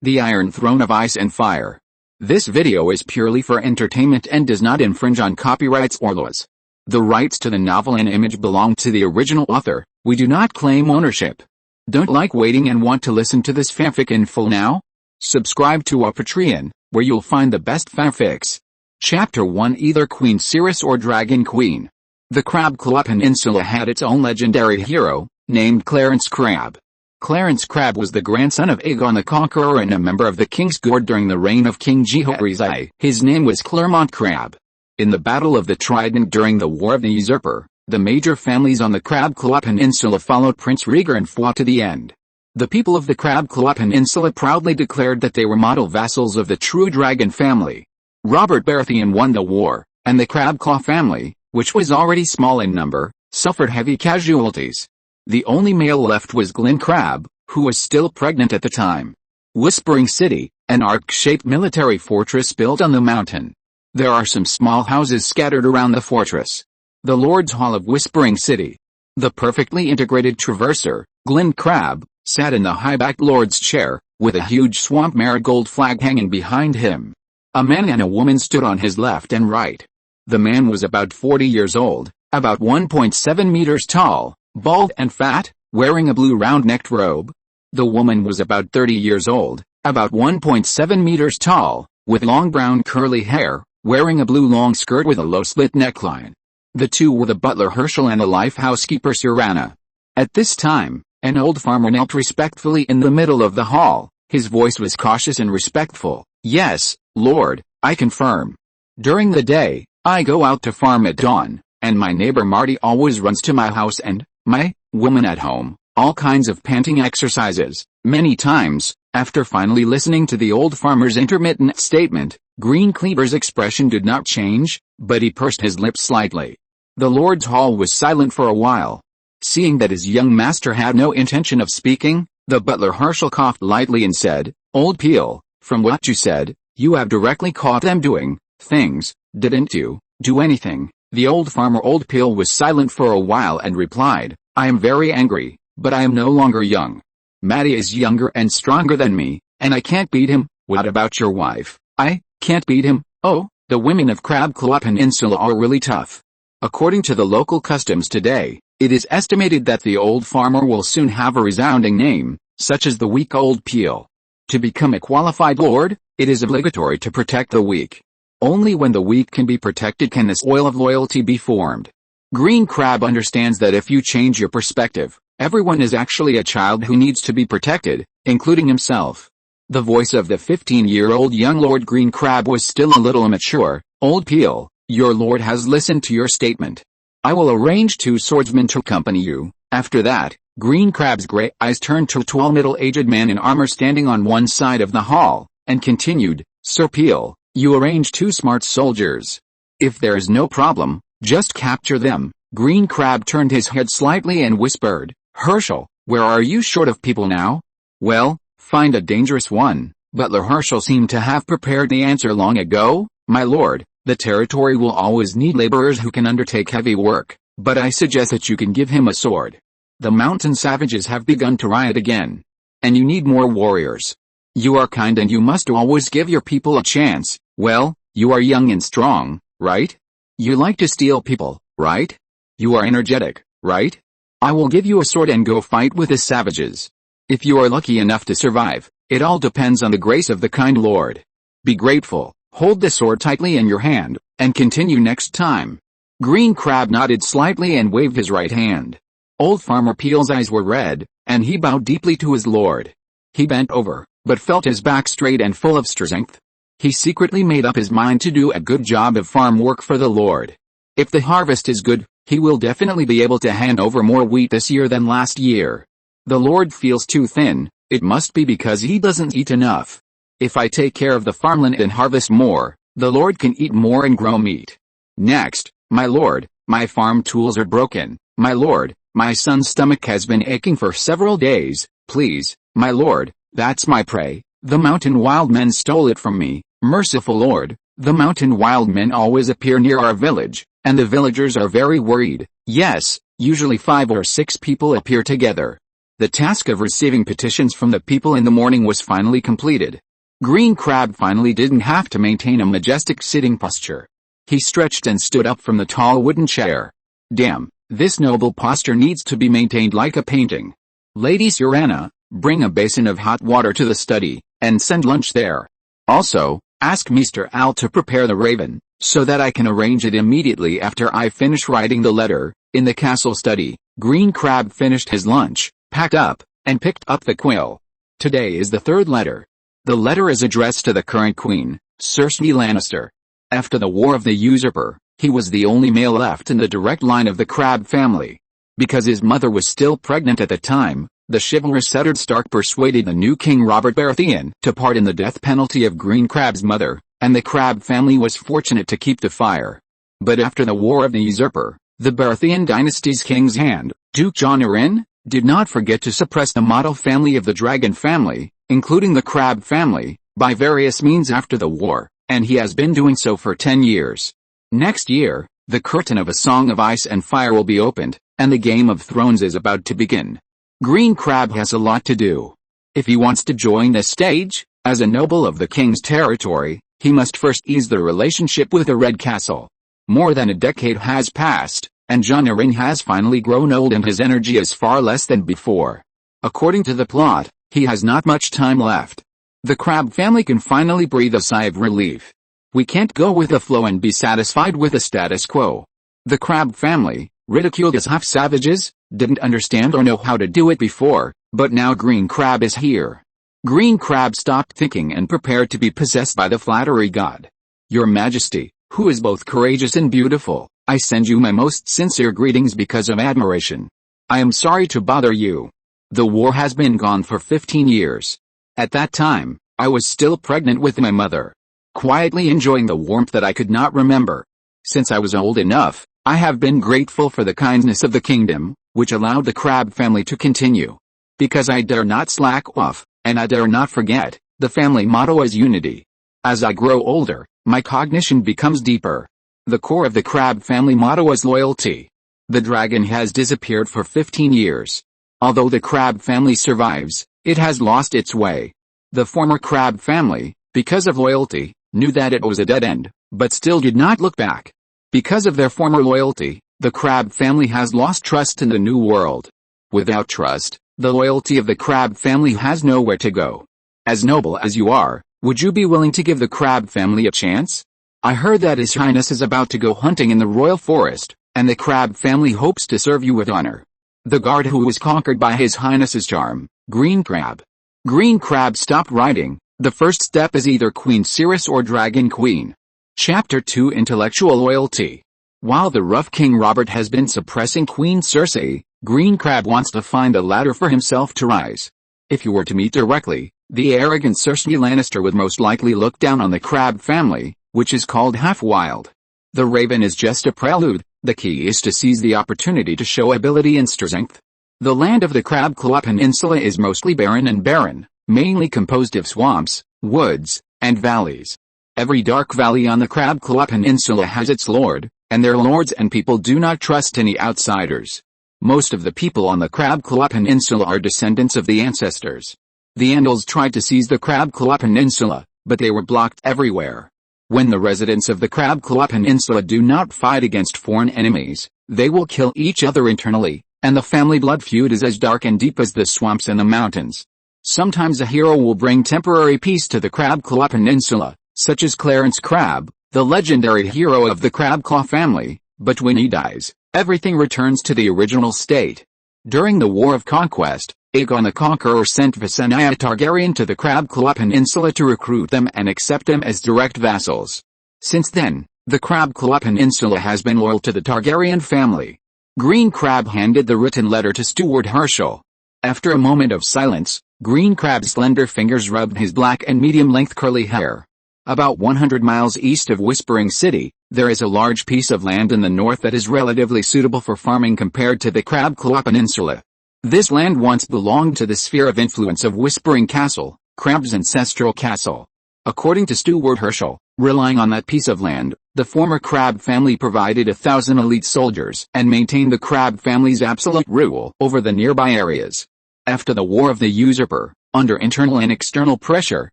The Iron Throne of Ice and Fire. This video is purely for entertainment and does not infringe on copyrights or laws. The rights to the novel and image belong to the original author. We do not claim ownership. Don't like waiting and want to listen to this fanfic in full now? Subscribe to our Patreon, where you'll find the best fanfics. Chapter 1: Either Queen Cirrus or Dragon Queen. The Crab Claw Peninsula had its own legendary hero, named Clarence Crab. Clarence Crab was the grandson of Aegon the Conqueror and a member of the King's Guard during the reign of King Jaehaerys I. His name was Claremont Crab. In the Battle of the Trident during the War of the Usurper, the major families on the Crab Claw Peninsula followed Prince Rhaegar and fought to the end. The people of the Crab Claw Peninsula proudly declared that they were model vassals of the true dragon family. Robert Baratheon won the war, and the Crab Claw family, which was already small in number, suffered heavy casualties. The only male left was Glenn Crab, who was still pregnant at the time. Whispering City, an arc-shaped military fortress built on the mountain. There are some small houses scattered around the fortress. The Lord's Hall of Whispering City. The perfectly integrated traverser, Glenn Crab, sat in the high-backed Lord's chair, with a huge swamp marigold flag hanging behind him. A man and a woman stood on his left and right. The man was about 40 years old, about 1.7 meters tall, bald and fat, wearing a blue round-necked robe. The woman was about 30 years old, about 1.7 meters tall, with long brown curly hair, wearing a blue long skirt with a low-slit neckline. The two were the butler Herschel and the life housekeeper Serana. At this time, an old farmer knelt respectfully in the middle of the hall. His voice was cautious and respectful. "Yes, Lord, I confirm. During the day, I go out to farm at dawn, and my neighbor Marty always runs to my house and my woman at home, all kinds of panting exercises." Many times, after finally listening to the old farmer's intermittent statement, Greencleaver's expression did not change, but he pursed his lips slightly. The Lord's Hall was silent for a while. Seeing that his young master had no intention of speaking, the butler Herschel coughed lightly and said, "Old Peel, from what you said, you have directly caught them doing things, didn't you?" "Do anything?" The old farmer Old Peel was silent for a while and replied, "I am very angry, but I am no longer young. Matty is younger and stronger than me, and I can't beat him." "What about your wife?" "I can't beat him." "Oh, the women of Crab Claw Peninsula are really tough." According to the local customs today, it is estimated that the old farmer will soon have a resounding name, such as the weak Old Peel. To become a qualified lord, it is obligatory to protect the weak. Only when the weak can be protected can this oil of loyalty be formed. Green Crab understands that if you change your perspective, everyone is actually a child who needs to be protected, including himself. The voice of the 15-year-old young Lord Green Crab was still a little immature. "Old Peel, your lord has listened to your statement. I will arrange 2 swordsmen to accompany you." After that, Green Crab's gray eyes turned to a tall middle-aged man in armor standing on one side of the hall, and continued, "Sir Peel, you arrange 2 smart soldiers. If there is no problem, just capture them." Green Crab turned his head slightly and whispered, "Herschel, where are you short of people now?" "Well, find a dangerous one." Butler Herschel seemed to have prepared the answer long ago. "My lord, the territory will always need laborers who can undertake heavy work, but I suggest that you can give him a sword. The mountain savages have begun to riot again, and you need more warriors. You are kind and you must always give your people a chance. Well, you are young and strong, right? You like to steal people, right? You are energetic, right? I will give you a sword and go fight with the savages. If you are lucky enough to survive, it all depends on the grace of the kind lord. Be grateful, hold the sword tightly in your hand, and continue next time." Green Crab nodded slightly and waved his right hand. Old Farmer Peel's eyes were red, and he bowed deeply to his lord. He bent over, but felt his back straight and full of strength. He secretly made up his mind to do a good job of farm work for the Lord. If the harvest is good, he will definitely be able to hand over more wheat this year than last year. The Lord feels too thin, it must be because he doesn't eat enough. If I take care of the farmland and harvest more, the Lord can eat more and grow meat. Next, my lord, my farm tools are broken. My lord, my son's stomach has been aching for several days. Please, my lord, that's my prey. The mountain wild men stole it from me. Merciful Lord, the mountain wild men always appear near our village, and the villagers are very worried. Yes, usually 5 or 6 people appear together. The task of receiving petitions from the people in the morning was finally completed. Green Crab finally didn't have to maintain a majestic sitting posture. He stretched and stood up from the tall wooden chair. Damn, this noble posture needs to be maintained like a painting. Lady Serana, bring a basin of hot water to the study, and send lunch there. Also, ask Mr. Al to prepare the raven, so that I can arrange it immediately after I finish writing the letter. In the castle study, Green Crab finished his lunch, packed up, and picked up the quill. Today is the third letter. The letter is addressed to the current queen, Cersei Lannister. After the War of the Usurper, he was the only male left in the direct line of the Crab family. Because his mother was still pregnant at the time, the chivalrous Eddard Stark persuaded the new King Robert Baratheon to pardon the death penalty of Green Crab's mother, and the Crab family was fortunate to keep the fire. But after the War of the Usurper, the Baratheon dynasty's king's hand, Duke Jon Arryn, did not forget to suppress the model family of the Dragon family, including the Crab family, by various means after the war, and he has been doing so for 10 years. Next year, the curtain of A Song of Ice and Fire will be opened, and the Game of Thrones is about to begin. Green Crab has a lot to do. If he wants to join the stage, as a noble of the king's territory, he must first ease the relationship with the Red Castle. More than a decade has passed, and Jon Arryn has finally grown old and his energy is far less than before. According to the plot, he has not much time left. The Crab family can finally breathe a sigh of relief. We can't go with the flow and be satisfied with the status quo. The Crab family, ridiculed as half-savages, didn't understand or know how to do it before, but now Green Crab is here. Green Crab stopped thinking and prepared to be possessed by the flattery god. Your Majesty, who is both courageous and beautiful, I send you my most sincere greetings because of admiration. I am sorry to bother you. The war has been gone for 15 years. At that time, I was still pregnant with my mother. Quietly enjoying the warmth that I could not remember. Since I was old enough, I have been grateful for the kindness of the kingdom, which allowed the Crab family to continue. Because I dare not slack off, and I dare not forget, the family motto is unity. As I grow older, my cognition becomes deeper. The core of the Crab family motto is loyalty. The dragon has disappeared for 15 years. Although the Crab family survives, it has lost its way. The former Crab family, because of loyalty, knew that it was a dead end, but still did not look back. Because of their former loyalty, the Crab family has lost trust in the new world. Without trust, the loyalty of the Crab family has nowhere to go. As noble as you are, would you be willing to give the Crab family a chance? I heard that His Highness is about to go hunting in the royal forest, and the Crab family hopes to serve you with honor. The guard who was conquered by His Highness's charm, Green Crab. Green Crab stopped writing. The first step is either Queen Cirrus or Dragon Queen. Chapter 2 Intellectual Loyalty. While the rough King Robert has been suppressing Queen Cersei, Green Crab wants to find a ladder for himself to rise. If he were to meet directly, the arrogant Cersei Lannister would most likely look down on the Crab family, which is called half-wild. The Raven is just a prelude. The key is to seize the opportunity to show ability and strength. The land of the Crab Claw Peninsula is mostly barren, mainly composed of swamps, woods, and valleys. Every dark valley on the Crab Claw Peninsula has its lord, and their lords and people do not trust any outsiders. Most of the people on the Crab Claw Peninsula are descendants of the ancestors. The Andals tried to seize the Crab Claw Peninsula, but they were blocked everywhere. When the residents of the Crab Claw Peninsula do not fight against foreign enemies, they will kill each other internally, and the family blood feud is as dark and deep as the swamps and the mountains. Sometimes a hero will bring temporary peace to the Crab Claw Peninsula, such as Clarence Crab, the legendary hero of the Crab Claw family, but when he dies, everything returns to the original state. During the War of Conquest, Aegon the Conqueror sent Visenya Targaryen to the Crab Claw Peninsula to recruit them and accept them as direct vassals. Since then, the Crab Claw Peninsula has been loyal to the Targaryen family. Green Crab handed the written letter to Steward Herschel. After a moment of silence, Green Crab's slender fingers rubbed his black and medium-length curly hair. About 100 miles east of Whispering City, there is a large piece of land in the north that is relatively suitable for farming compared to the Crab Claw Peninsula. This land once belonged to the sphere of influence of Whispering Castle, Crab's ancestral castle. According to Steward Herschel, relying on that piece of land, the former Crab family provided 1,000 elite soldiers and maintained the Crab family's absolute rule over the nearby areas. After the War of the Usurper, under internal and external pressure,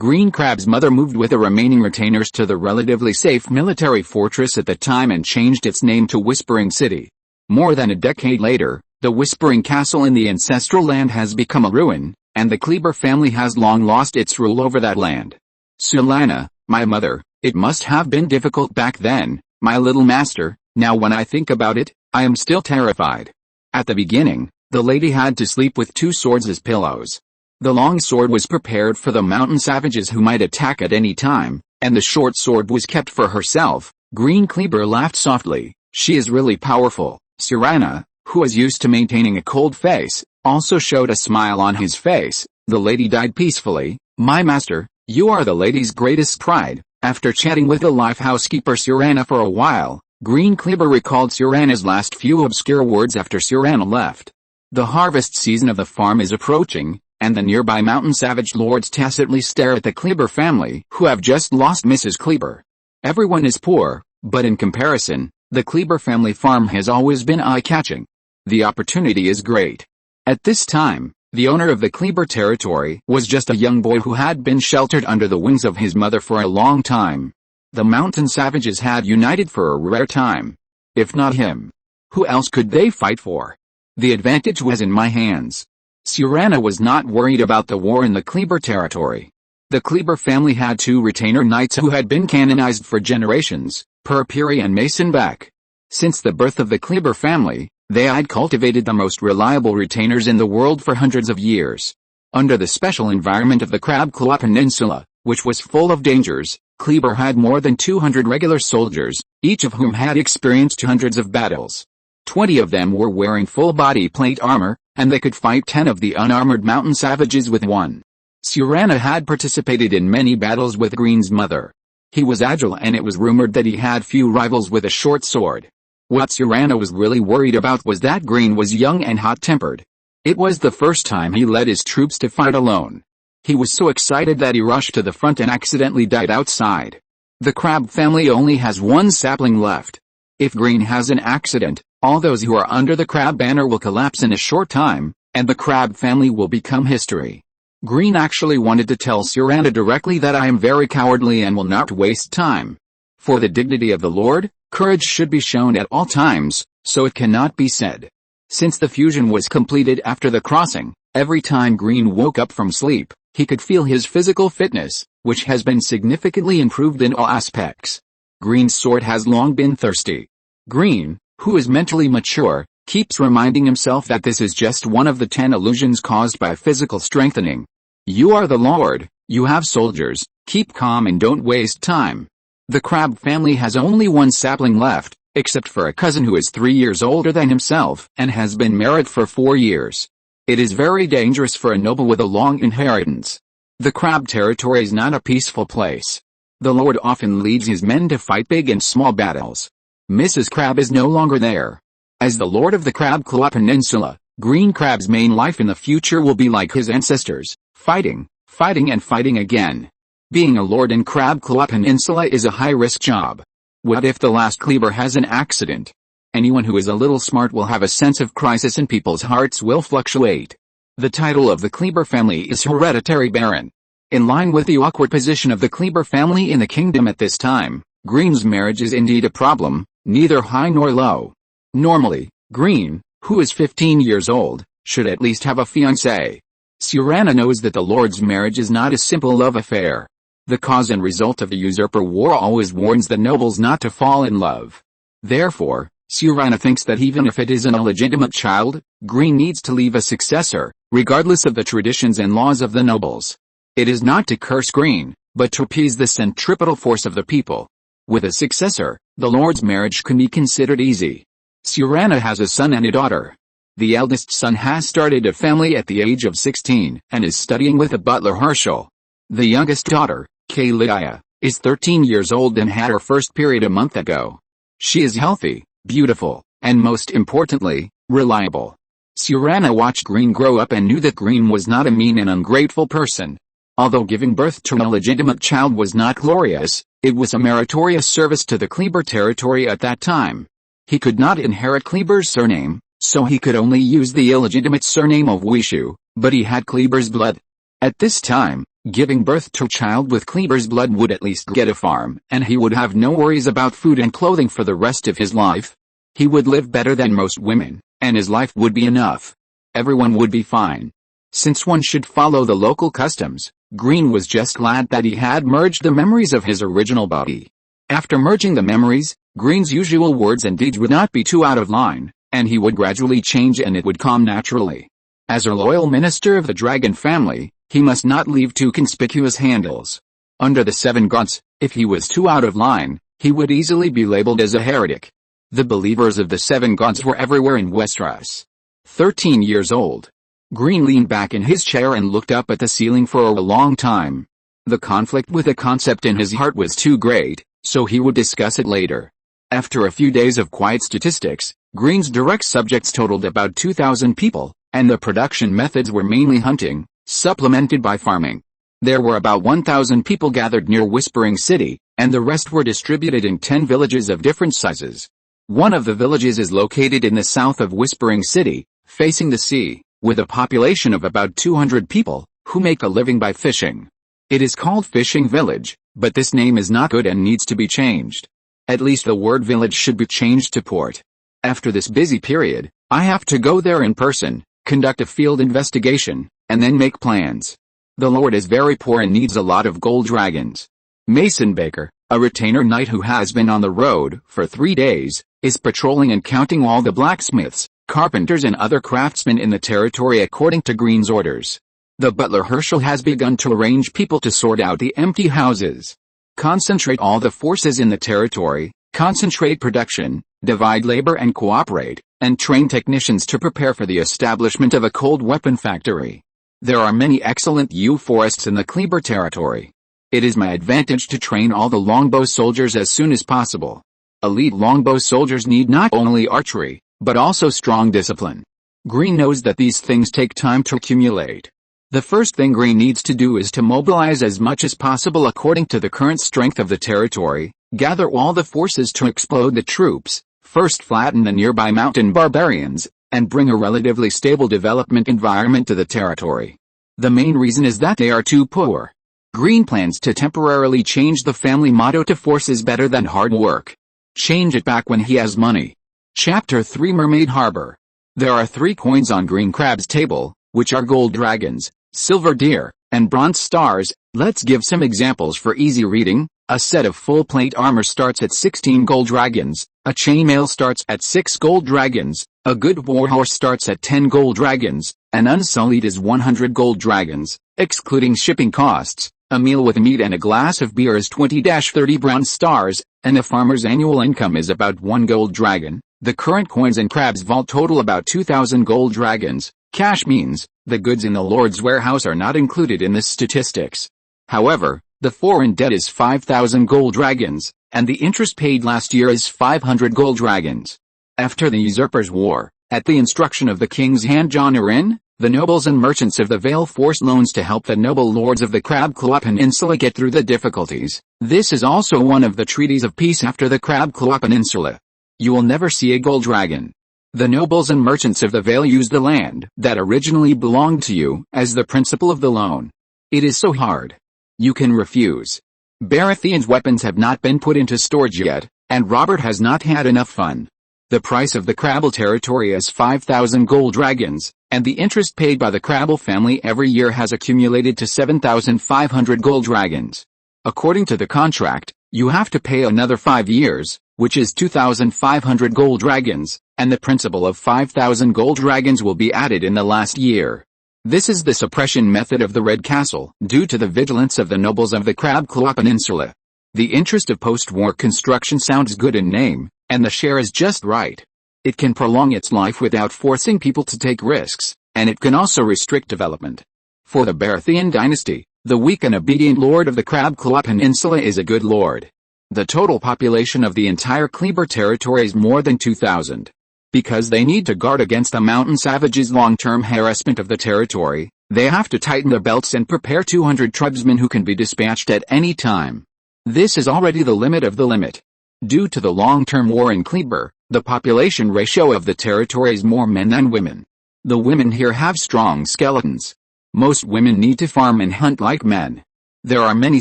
Green Crab's mother moved with the remaining retainers to the relatively safe military fortress at the time and changed its name to Whispering City. More than a decade later, the Whispering Castle in the ancestral land has become a ruin, and the Kleber family has long lost its rule over that land. Celaena, my mother, it must have been difficult back then, my little master. Now when I think about it, I am still terrified. At the beginning, the lady had to sleep with 2 swords as pillows. The long sword was prepared for the mountain savages who might attack at any time, and the short sword was kept for herself. Green Kleber laughed softly. She is really powerful. Celaena, who was used to maintaining a cold face, also showed a smile on his face. The lady died peacefully. My master, you are the lady's greatest pride. After chatting with the life housekeeper Celaena for a while, Green Kleber recalled Celaena's last few obscure words after Celaena left. The harvest season of the farm is approaching, and the nearby mountain savage lords tacitly stare at the Kleber family, who have just lost Mrs. Kleber. Everyone is poor, but in comparison, the Kleber family farm has always been eye-catching. The opportunity is great. At this time, the owner of the Kleber territory was just a young boy who had been sheltered under the wings of his mother for a long time. The mountain savages had united for a rare time. If not him, who else could they fight for? The advantage was in my hands. Celaena was not worried about the war in the Kleber territory. The Kleber family had 2 retainer knights who had been canonized for generations, Purpuri and Mason Beck. Since the birth of the Kleber family, they had cultivated the most reliable retainers in the world for hundreds of years. Under the special environment of the Crab Claw Peninsula, which was full of dangers, Kleber had more than 200 regular soldiers, each of whom had experienced hundreds of battles. 20 of them were wearing full-body plate armor, and they could fight 10 of the unarmored mountain savages with one. Celaena had participated in many battles with Green's mother. He was agile and it was rumored that he had few rivals with a short sword. What Celaena was really worried about was that Green was young and hot-tempered. It was the first time he led his troops to fight alone. He was so excited that he rushed to the front and accidentally died outside. The Crab family only has 1 sapling left. If Green has an accident, all those who are under the Crab banner will collapse in a short time, and the Crab family will become history. Green actually wanted to tell Celaena directly that I am very cowardly and will not waste time. For the dignity of the Lord, courage should be shown at all times, so it cannot be said. Since the fusion was completed after the crossing, every time Green woke up from sleep, he could feel his physical fitness, which has been significantly improved in all aspects. Green's sword has long been thirsty. Green, who is mentally mature, keeps reminding himself that this is just one of the 10 illusions caused by physical strengthening. You are the Lord, you have soldiers, keep calm and don't waste time. The Crab family has only 1 sapling left, except for a cousin who is 3 years older than himself and has been married for 4 years. It is very dangerous for a noble with a long inheritance. The Crab territory is not a peaceful place. The Lord often leads his men to fight big and small battles. Mrs. Crab is no longer there. As the Lord of the Crab Claw Peninsula, Green Crab's main life in the future will be like his ancestors, fighting, fighting and fighting again. Being a lord in Crab Claw Peninsula is a high-risk job. What if the last Kleber has an accident? Anyone who is a little smart will have a sense of crisis and people's hearts will fluctuate. The title of the Kleber family is Hereditary Baron. In line with the awkward position of the Kleber family in the kingdom at this time, Green's marriage is indeed a problem, neither high nor low. Normally, Green, who is 15 years old, should at least have a fiancée. Celaena knows that the Lord's marriage is not a simple love affair. The cause and result of the Usurper War always warns the nobles not to fall in love. Therefore, Celaena thinks that even if it is an illegitimate child, Green needs to leave a successor, regardless of the traditions and laws of the nobles. It is not to curse Green, but to appease the centripetal force of the people. With a successor, the Lord's marriage can be considered easy. Celaena has a son and a daughter. The eldest son has started a family at the age of 16 and is studying with a butler Herschel. The youngest daughter, Lydia, is 13 years old and had her first period a month ago. She is healthy, beautiful, and most importantly, reliable. Celaena watched Green grow up and knew that Green was not a mean and ungrateful person. Although giving birth to an illegitimate child was not glorious, it was a meritorious service to the Kleber territory at that time. He could not inherit Kleber's surname, so he could only use the illegitimate surname of Wishu, but he had Kleber's blood. At this time, giving birth to a child with Kleber's blood would at least get a farm, and he would have no worries about food and clothing for the rest of his life. He would live better than most women, and his life would be enough. Everyone would be fine. Since one should follow the local customs, Green was just glad that he had merged the memories of his original body. After merging the memories, Green's usual words and deeds would not be too out of line, and he would gradually change and it would come naturally. As a loyal minister of the dragon family, he must not leave too conspicuous handles. Under the seven gods, if he was too out of line, he would easily be labeled as a heretic. The believers of the seven gods were everywhere in Westeros. 13 years old. Green leaned back in his chair and looked up at the ceiling for a long time. The conflict with the concept in his heart was too great, so he would discuss it later. After a few days of quiet statistics, Green's direct subjects totaled about 2,000 people, and the production methods were mainly hunting, supplemented by farming. There were about 1,000 people gathered near Whispering City, and the rest were distributed in 10 villages of different sizes. One of the villages is located in the south of Whispering City, facing the sea, with a population of about 200 people, who make a living by fishing. It is called Fishing Village, but this name is not good and needs to be changed. At least the word village should be changed to port. After this busy period, I have to go there in person, conduct a field investigation, and then make plans. The Lord is very poor and needs a lot of gold dragons. Mason Baker, a retainer knight who has been on the road for 3 days, is patrolling and counting all the blacksmiths, carpenters and other craftsmen in the territory according to Green's orders. The butler Herschel has begun to arrange people to sort out the empty houses. Concentrate all the forces in the territory, concentrate production, divide labor and cooperate, and train technicians to prepare for the establishment of a cold weapon factory. There are many excellent yew forests in the Kleber territory. It is my advantage to train all the longbow soldiers as soon as possible. Elite longbow soldiers need not only archery, but also strong discipline. Green knows that these things take time to accumulate. The first thing Green needs to do is to mobilize as much as possible according to the current strength of the territory, gather all the forces to explode the troops, first flatten the nearby mountain barbarians, and bring a relatively stable development environment to the territory. The main reason is that they are too poor. Green plans to temporarily change the family motto to "Force is better than hard work." Change it back when he has money. Chapter 3 Mermaid Harbor. There are 3 coins on Green Crab's table, which are gold dragons, silver deer, and bronze stars. Let's give some examples for easy reading. A set of full plate armor starts at 16 gold dragons, a chainmail starts at 6 gold dragons, a good warhorse starts at 10 gold dragons, and unsullied is 100 gold dragons, excluding shipping costs. A meal with meat and a glass of beer is 20-30 bronze stars, and a farmer's annual income is about 1 gold dragon. The current coins in Crab's vault total about 2,000 gold dragons. Cash means, the goods in the Lord's warehouse are not included in this statistics. However, the foreign debt is 5,000 gold dragons, and the interest paid last year is 500 gold dragons. After the Usurpers' War, at the instruction of the King's Hand John Arryn, the nobles and merchants of the Vale forced loans to help the noble lords of the Crab Claw Peninsula get through the difficulties. This is also one of the treaties of peace after the Crab Claw Peninsula. You will never see a gold dragon. The nobles and merchants of the Vale use the land that originally belonged to you as the principal of the loan. It is so hard. You can refuse. Baratheon's weapons have not been put into storage yet, and Robert has not had enough fun. The price of the Crabble territory is 5,000 gold dragons, and the interest paid by the Crabble family every year has accumulated to 7,500 gold dragons. According to the contract, you have to pay another 5 years, which is 2,500 gold dragons, and the principal of 5,000 gold dragons will be added in the last year. This is the suppression method of the Red Castle, due to the vigilance of the nobles of the Crab Claw Peninsula. The interest of post-war construction sounds good in name, and the share is just right. It can prolong its life without forcing people to take risks, and it can also restrict development. For the Baratheon dynasty, the weak and obedient lord of the Crab Claw Peninsula is a good lord. The total population of the entire Kleber territory is more than 2,000. Because they need to guard against the mountain savages' long-term harassment of the territory, they have to tighten their belts and prepare 200 tribesmen who can be dispatched at any time. This is already the limit of the limit. Due to the long-term war in Kleber, the population ratio of the territory is more men than women. The women here have strong skeletons. Most women need to farm and hunt like men. There are many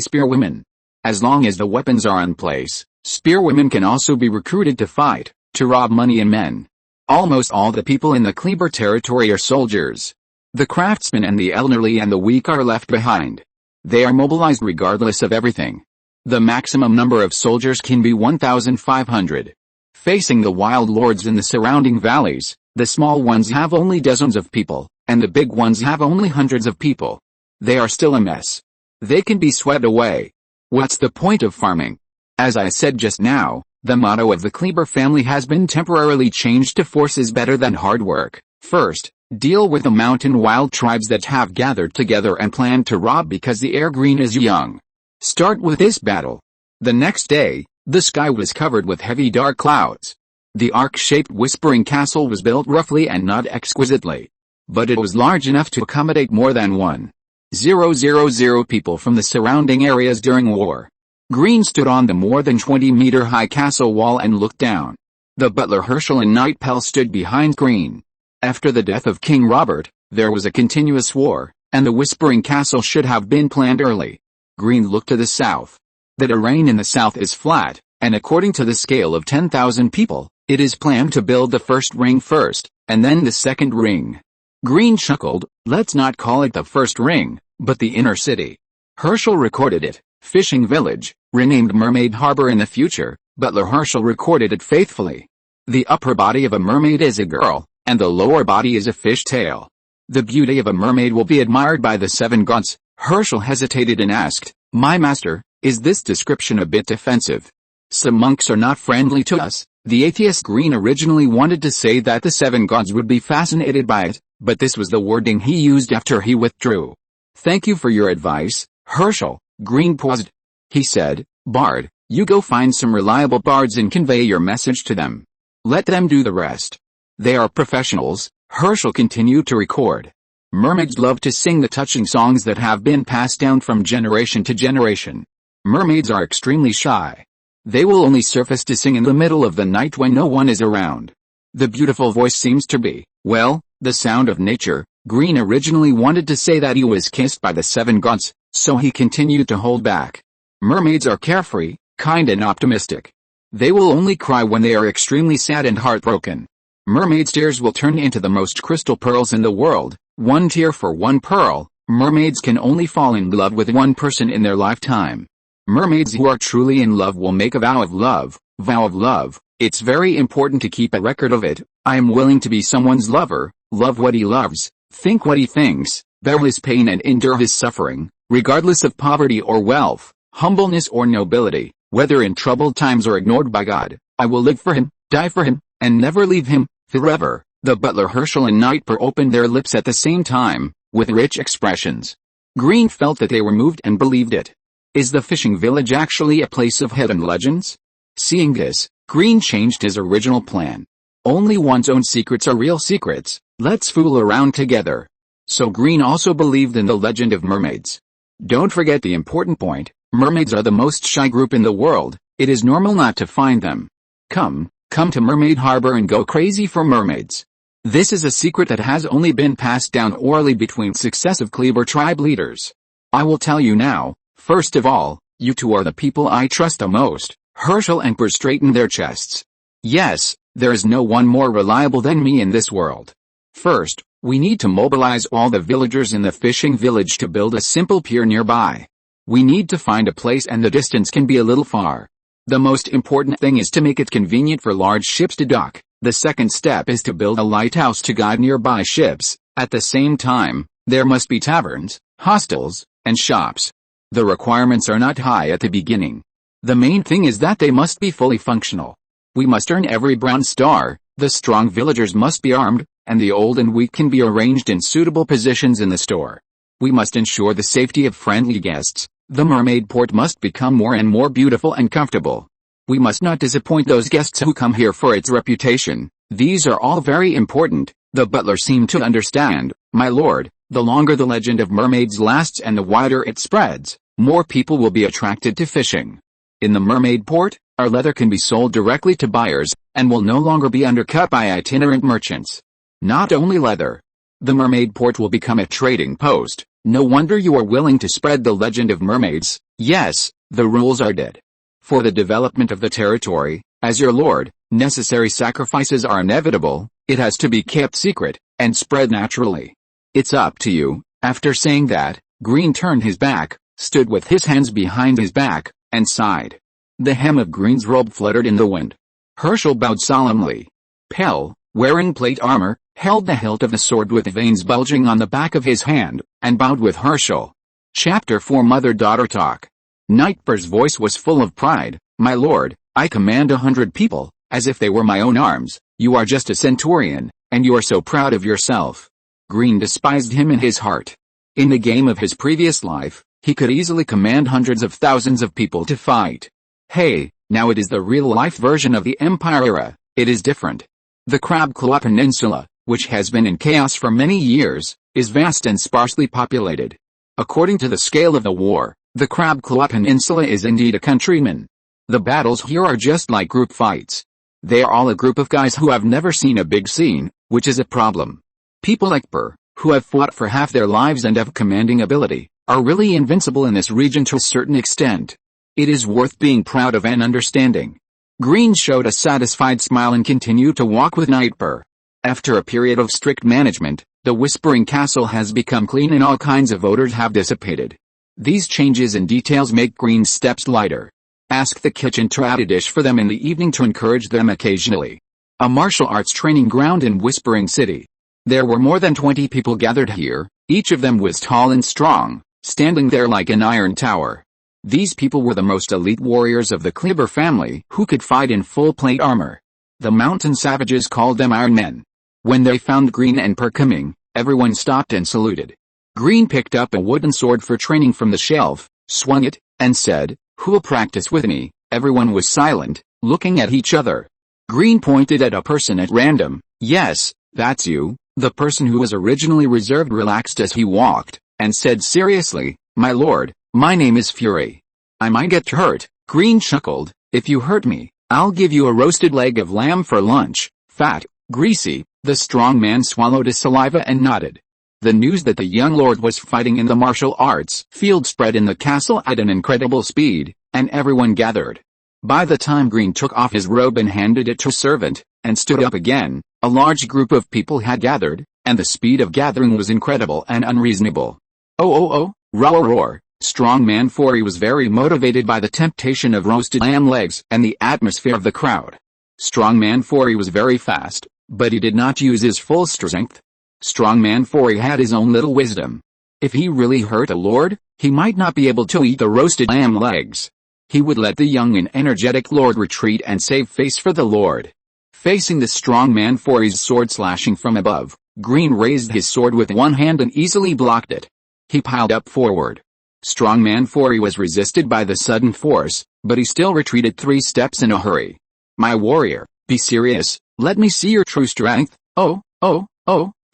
spearwomen. As long as the weapons are in place, spearwomen can also be recruited to fight, to rob money and men. Almost all the people in the Kleber territory are soldiers. The craftsmen and the elderly and the weak are left behind. They are mobilized regardless of everything. The maximum number of soldiers can be 1,500. Facing the wild lords in the surrounding valleys, the small ones have only dozens of people, and the big ones have only hundreds of people. They are still a mess. They can be swept away. What's the point of farming? As I said just now, the motto of the Kleber family has been temporarily changed to force is better than hard work. First, deal with the mountain wild tribes that have gathered together and plan to rob because the air green is young. Start with this battle. The next day, the sky was covered with heavy dark clouds. The arc-shaped Whispering Castle was built roughly and not exquisitely. But it was large enough to accommodate more than 1,000 people from the surrounding areas during war. Green stood on the more than 20-meter-high castle wall and looked down. The butler Herschel and Knight Pell stood behind Green. After the death of King Robert, there was a continuous war, and the Whispering Castle should have been planned early. Green looked to the south. The terrain in the south is flat, and according to the scale of 10,000 people, it is planned to build the first ring first, and then the second ring. Green chuckled, let's not call it the first ring, but the inner city. Herschel recorded it, Fishing Village, renamed Mermaid Harbor in the future. Butler Herschel recorded it faithfully. The upper body of a mermaid is a girl, and the lower body is a fish tail. The beauty of a mermaid will be admired by the 7 gods. Herschel hesitated and asked, my master, is this description a bit offensive? Some monks are not friendly to us. The atheist Green originally wanted to say that the 7 gods would be fascinated by it, but this was the wording he used after he withdrew. Thank you for your advice, Herschel. Green paused. He said, Bard, you go find some reliable bards and convey your message to them. Let them do the rest. They are professionals. Herschel continued to record. Mermaids love to sing the touching songs that have been passed down from generation to generation. Mermaids are extremely shy. They will only surface to sing in the middle of the night when no one is around. The beautiful voice seems to be, well, the sound of nature. Green originally wanted to say that he was kissed by the 7 gods, so he continued to hold back. Mermaids are carefree, kind and optimistic. They will only cry when they are extremely sad and heartbroken. Mermaids' tears will turn into the most crystal pearls in the world. 1 tear for 1 pearl. Mermaids can only fall in love with one person in their lifetime. Mermaids who are truly in love will make a vow of love. Vow of love. It's very important to keep a record of it. I am willing to be someone's lover, love what he loves, think what he thinks, bear his pain and endure his suffering, regardless of poverty or wealth, humbleness or nobility, whether in troubled times or ignored by God. I will live for him, die for him, and never leave him, forever. The butler Herschel and Knight Pell opened their lips at the same time, with rich expressions. Green felt that they were moved and believed it. Is the fishing village actually a place of hidden legends? Seeing this, Green changed his original plan. Only one's own secrets are real secrets. Let's fool around together. So Green also believed in the legend of mermaids. Don't forget the important point, mermaids are the most shy group in the world. It is normal not to find them. Come to Mermaid Harbor and go crazy for mermaids. This is a secret that has only been passed down orally between successive Kleber tribe leaders. I will tell you now. First of all, you two are the people I trust the most. Herschel and Per straightened their chests. Yes, there is no one more reliable than me in this world. First, we need to mobilize all the villagers in the fishing village to build a simple pier nearby. We need to find a place and the distance can be a little far. The most important thing is to make it convenient for large ships to dock. The second step is to build a lighthouse to guide nearby ships. At the same time, there must be taverns, hostels, and shops. The requirements are not high at the beginning. The main thing is that they must be fully functional. We must earn every brown star, the strong villagers must be armed, and the old and weak can be arranged in suitable positions in the store. We must ensure the safety of friendly guests. The mermaid port must become more and more beautiful and comfortable. We must not disappoint those guests who come here for its reputation. These are all very important. The butler seemed to understand. My lord, the longer the legend of mermaids lasts and the wider it spreads, more people will be attracted to fishing. In the mermaid port, our leather can be sold directly to buyers, and will no longer be undercut by itinerant merchants. Not only leather, The mermaid port will become a trading post. No wonder you are willing to spread the legend of mermaids. Yes, the rules are dead. For the development of the territory, as your lord, necessary sacrifices are inevitable. It has to be kept secret, and spread naturally. It's up to you. After saying that, Green turned his back, stood with his hands behind his back, and sighed. The hem of Green's robe fluttered in the wind. Herschel bowed solemnly. Pell, wearing plate armor, held the hilt of the sword with veins bulging on the back of his hand, and bowed with Herschel. Chapter 4 Mother-Daughter Talk. Nightbear's voice was full of pride. My lord, I command 100 people, as if they were my own arms. You are just a centurion, and you are so proud of yourself. Green despised him in his heart. In the game of his previous life, he could easily command hundreds of thousands of people to fight. Hey, now it is the real-life version of the Empire era. It is different. The Crab Claw Peninsula, which has been in chaos for many years, is vast and sparsely populated. According to the scale of the war, the Crab Claw Peninsula is indeed a countryman. The battles here are just like group fights. They are all a group of guys who have never seen a big scene, which is a problem. People like Burr, who have fought for half their lives and have commanding ability, are really invincible in this region to a certain extent. It is worth being proud of and understanding. Green showed a satisfied smile and continued to walk with Nightbear. After a period of strict management, the Whispering Castle has become clean and all kinds of odors have dissipated. These changes and details make Green's steps lighter. Ask the kitchen to add a dish for them in the evening to encourage them occasionally. A martial arts training ground in Whispering City. There were more than 20 people gathered here, each of them was tall and strong, standing there like an iron tower. These people were the most elite warriors of the Kleber family who could fight in full plate armor. The mountain savages called them Iron Men. When they found Green and Per coming, everyone stopped and saluted. Green picked up a wooden sword for training from the shelf, swung it, and said, "Who'll practice with me?" Everyone was silent, looking at each other. Green pointed at a person at random. "Yes, that's you." The person who was originally reserved relaxed as he walked, and said seriously, "My lord, my name is Fury. I might get hurt." Green chuckled. "If you hurt me, I'll give you a roasted leg of lamb for lunch, fat, greasy." The strong man swallowed his saliva and nodded. The news that the young lord was fighting in the martial arts field spread in the castle at an incredible speed, and everyone gathered. By the time Green took off his robe and handed it to a servant, and stood up again, a large group of people had gathered, and the speed of gathering was incredible and unreasonable. Roar. Strongman Fury was very motivated by the temptation of roasted lamb legs and the atmosphere of the crowd. Strongman Fury was very fast, but he did not use his full strength. Strongman Fury had his own little wisdom. If he really hurt a lord, he might not be able to eat the roasted lamb legs. He would let the young and energetic lord retreat and save face for the lord. Facing the strongman Fury's sword slashing from above, Green raised his sword with one hand and easily blocked it. He piled up forward. Strongman Fury was resisted by the sudden force, but he still retreated 3 steps in a hurry. "My warrior, be serious, let me see your true strength." Oh,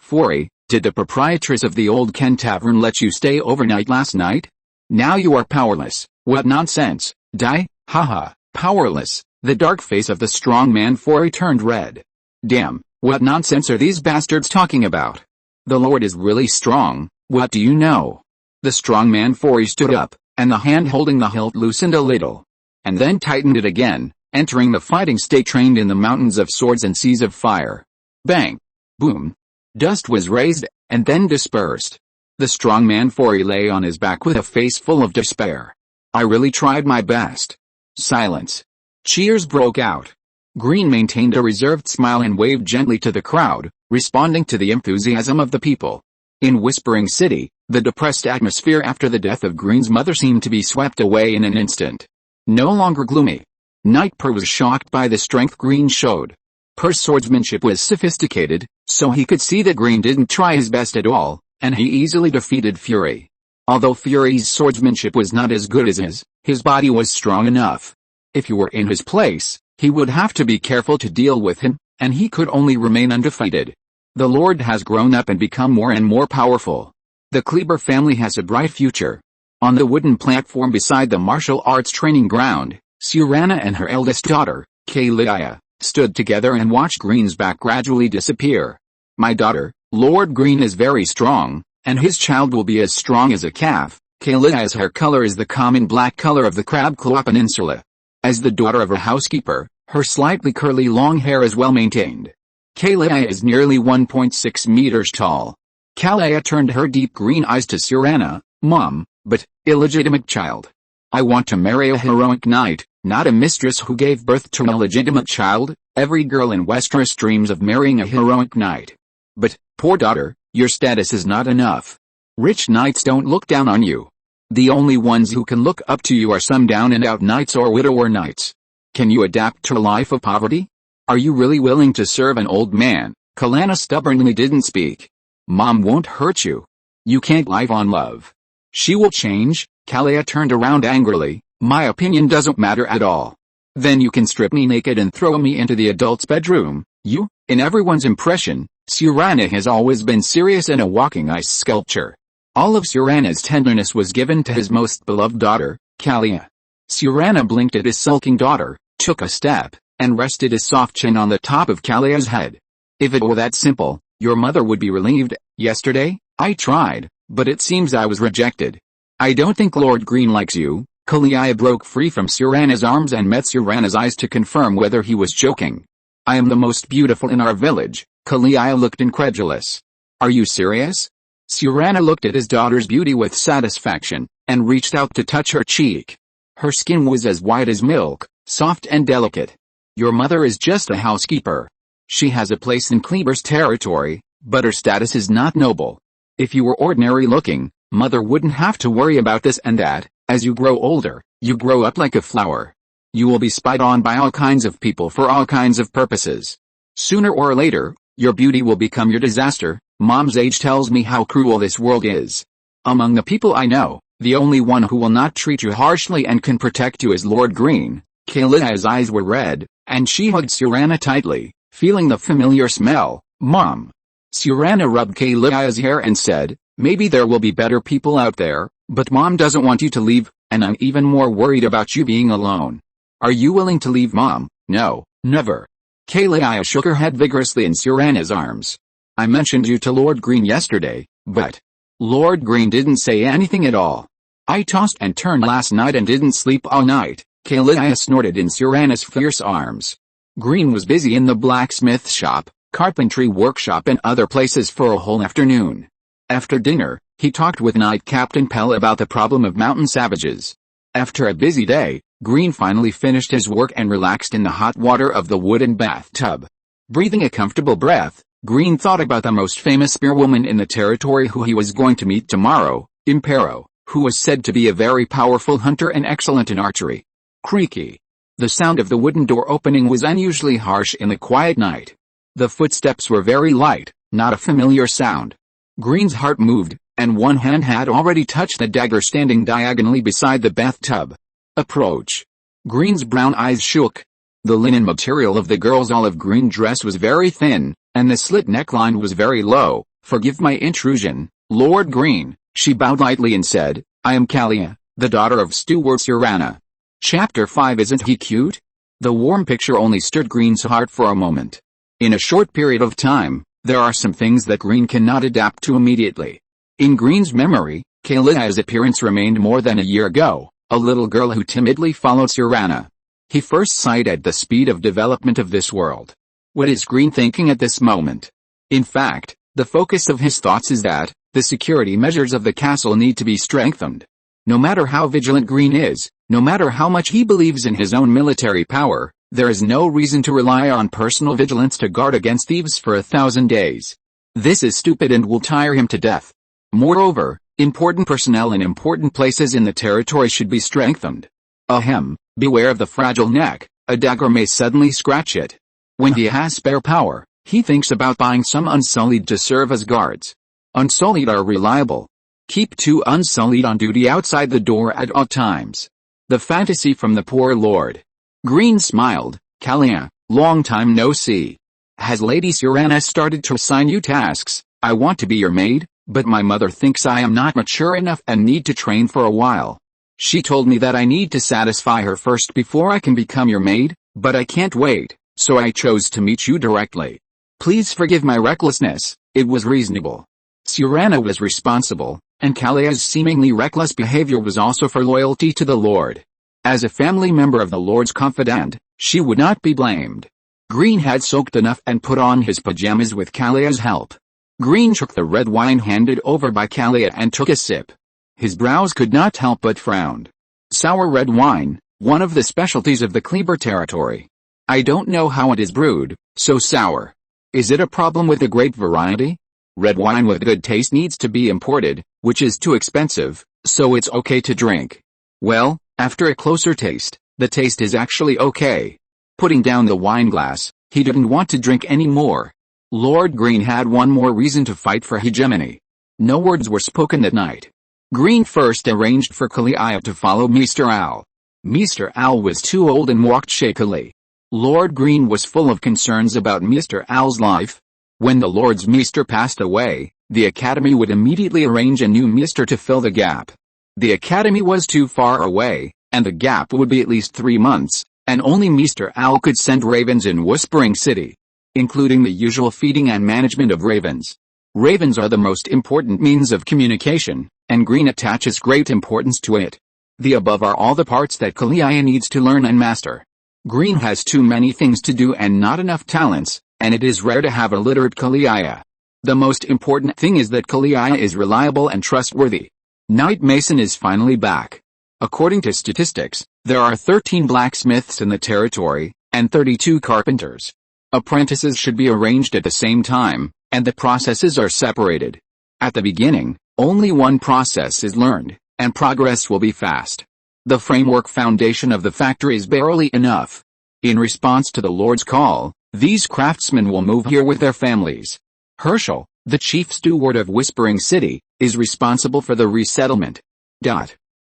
Fury, did the proprietress of the Old Ken Tavern let you stay overnight last night? Now you are powerless. What nonsense. Die, haha, powerless. The dark face of the strong man Fury turned red. Damn, what nonsense are these bastards talking about? The lord is really strong, what do you know? The strong man Fury stood up, and the hand holding the hilt loosened a little. And then tightened it again, entering the fighting state trained in the mountains of swords and seas of fire. Bang! Boom! Dust was raised, and then dispersed. The strong man Fury lay on his back with a face full of despair. I really tried my best. Silence. Cheers broke out. Green maintained a reserved smile and waved gently to the crowd, responding to the enthusiasm of the people. In Whispering City, the depressed atmosphere after the death of Green's mother seemed to be swept away in an instant. No longer gloomy. Nightbear was shocked by the strength Green showed. Per's swordsmanship was sophisticated, so he could see that Green didn't try his best at all, and he easily defeated Fury. Although Fury's swordsmanship was not as good as his body was strong enough. If he were in his place, he would have to be careful to deal with him, and he could only remain undefeated. The Lord has grown up and become more and more powerful. The Kleber family has a bright future. On the wooden platform beside the martial arts training ground, Surana and her eldest daughter, Kalia, stood together and watched Green's back gradually disappear. My daughter, Lord Green is very strong, and his child will be as strong as a calf. Kalia's hair color is the common black color of the Crab Claw Peninsula. As the daughter of a housekeeper, her slightly curly long hair is well maintained. Kalia is nearly 1.6 meters tall. Kalia turned her deep green eyes to Cyrana. Mom, but, illegitimate child. I want to marry a heroic knight, not a mistress who gave birth to an illegitimate child. Every girl in Westeros dreams of marrying a heroic knight. But, poor daughter, your status is not enough. Rich knights don't look down on you. The only ones who can look up to you are some down-and-out knights or widower knights. Can you adapt to a life of poverty? Are you really willing to serve an old man? Kalana stubbornly didn't speak. Mom won't hurt you. You can't live on love. She will change. Kalia turned around angrily. My opinion doesn't matter at all. Then you can strip me naked and throw me into the adult's bedroom. You, in everyone's impression, Cyrana has always been serious and a walking ice sculpture. All of Cyrana's tenderness was given to his most beloved daughter, Kalia. Cyrana blinked at his sulking daughter, took a step, and rested his soft chin on the top of Kalia's head. If it were that simple, your mother would be relieved. Yesterday, I tried, but it seems I was rejected. I don't think Lord Green likes you. Kalia broke free from Cyrana's arms and met Cyrana's eyes to confirm whether he was joking. I am the most beautiful in our village. Kalia looked incredulous. Are you serious? Cyrana looked at his daughter's beauty with satisfaction, and reached out to touch her cheek. Her skin was as white as milk, soft and delicate. Your mother is just a housekeeper. She has a place in Kleber's territory, but her status is not noble. If you were ordinary looking, mother wouldn't have to worry about this and that. As you grow older, you grow up like a flower. You will be spied on by all kinds of people for all kinds of purposes. Sooner or later, your beauty will become your disaster. Mom's age tells me how cruel this world is. Among the people I know, the only one who will not treat you harshly and can protect you is Lord Green. Kalia's eyes were red, and she hugged Cyrana tightly, feeling the familiar smell. Mom. Cyrana rubbed Kalia's hair and said, maybe there will be better people out there, but Mom doesn't want you to leave, and I'm even more worried about you being alone. Are you willing to leave Mom? No, never. Kalia shook her head vigorously in Cyrana's arms. I mentioned you to Lord Green yesterday, but Lord Green didn't say anything at all. I tossed and turned last night and didn't sleep all night. Kalia snorted in Cyrana's fierce arms. Green was busy in the blacksmith shop, carpentry workshop and other places for a whole afternoon. After dinner, he talked with Knight Captain Pell about the problem of mountain savages. After a busy day, Green finally finished his work and relaxed in the hot water of the wooden bathtub. Breathing a comfortable breath, Green thought about the most famous spearwoman in the territory who he was going to meet tomorrow, Impero, who was said to be a very powerful hunter and excellent in archery. Creaky. The sound of the wooden door opening was unusually harsh in the quiet night. The footsteps were very light, not a familiar sound. Green's heart moved, and one hand had already touched the dagger standing diagonally beside the bathtub. Approach. Green's brown eyes shook. The linen material of the girl's olive green dress was very thin, and the slit neckline was very low. Forgive my intrusion, Lord Green, she bowed lightly and said, I am Kalia, the daughter of Steward Cyrana. Chapter 5. Isn't he cute? The warm picture only stirred Green's heart for a moment. In a short period of time, there are some things that Green cannot adapt to immediately. In Green's memory, Kalia's appearance remained more than a year ago, a little girl who timidly followed Cyrana. He first sighed at the speed of development of this world. What is Green thinking at this moment? In fact, the focus of his thoughts is that the security measures of the castle need to be strengthened. No matter how vigilant Green is, no matter how much he believes in his own military power, there is no reason to rely on personal vigilance to guard against thieves for 1,000 days. This is stupid and will tire him to death. Moreover, important personnel in important places in the territory should be strengthened. Ahem, beware of the fragile neck, a dagger may suddenly scratch it. When he has spare power, he thinks about buying some Unsullied to serve as guards. Unsullied are reliable. Keep 2 Unsullied on duty outside the door at all times. The fantasy from the poor lord. Green smiled. Kalia, long time no see. Has Lady Cyrana started to assign you tasks? I want to be your maid, but my mother thinks I am not mature enough and need to train for a while. She told me that I need to satisfy her first before I can become your maid, but I can't wait, so I chose to meet you directly. Please forgive my recklessness, it was reasonable. Suranna was responsible, and Kalia's seemingly reckless behavior was also for loyalty to the Lord. As a family member of the Lord's confidant, she would not be blamed. Green had soaked enough and put on his pajamas with Kalia's help. Green took the red wine handed over by Kalia and took a sip. His brows could not help but frown. Sour red wine, one of the specialties of the Kleber territory. I don't know how it is brewed, so sour. Is it a problem with the grape variety? Red wine with good taste needs to be imported, which is too expensive, so it's okay to drink. Well, after a closer taste, the taste is actually okay. Putting down the wine glass, he didn't want to drink any more. Lord Green had one more reason to fight for hegemony. No words were spoken that night. Green first arranged for Kalia to follow Mr. Owl. Mr. Owl was too old and walked shakily. Lord Green was full of concerns about Mr. Owl's life. When the Lord's Meester passed away, the Academy would immediately arrange a new Meester to fill the gap. The Academy was too far away, and the gap would be at least 3 months, and only Mr. Owl could send ravens in Whispering City, including the usual feeding and management of ravens. Ravens are the most important means of communication, and Green attaches great importance to it. The above are all the parts that Kalia needs to learn and master. Green has too many things to do and not enough talents, and it is rare to have a literate Kalia. The most important thing is that Kalia is reliable and trustworthy. Knight Mason is finally back. According to statistics, there are 13 blacksmiths in the territory, and 32 carpenters. Apprentices should be arranged at the same time, and the processes are separated. At the beginning, only one process is learned, and progress will be fast. The framework foundation of the factory is barely enough. In response to the Lord's call, these craftsmen will move here with their families. Herschel, the chief steward of Whispering City, is responsible for the resettlement.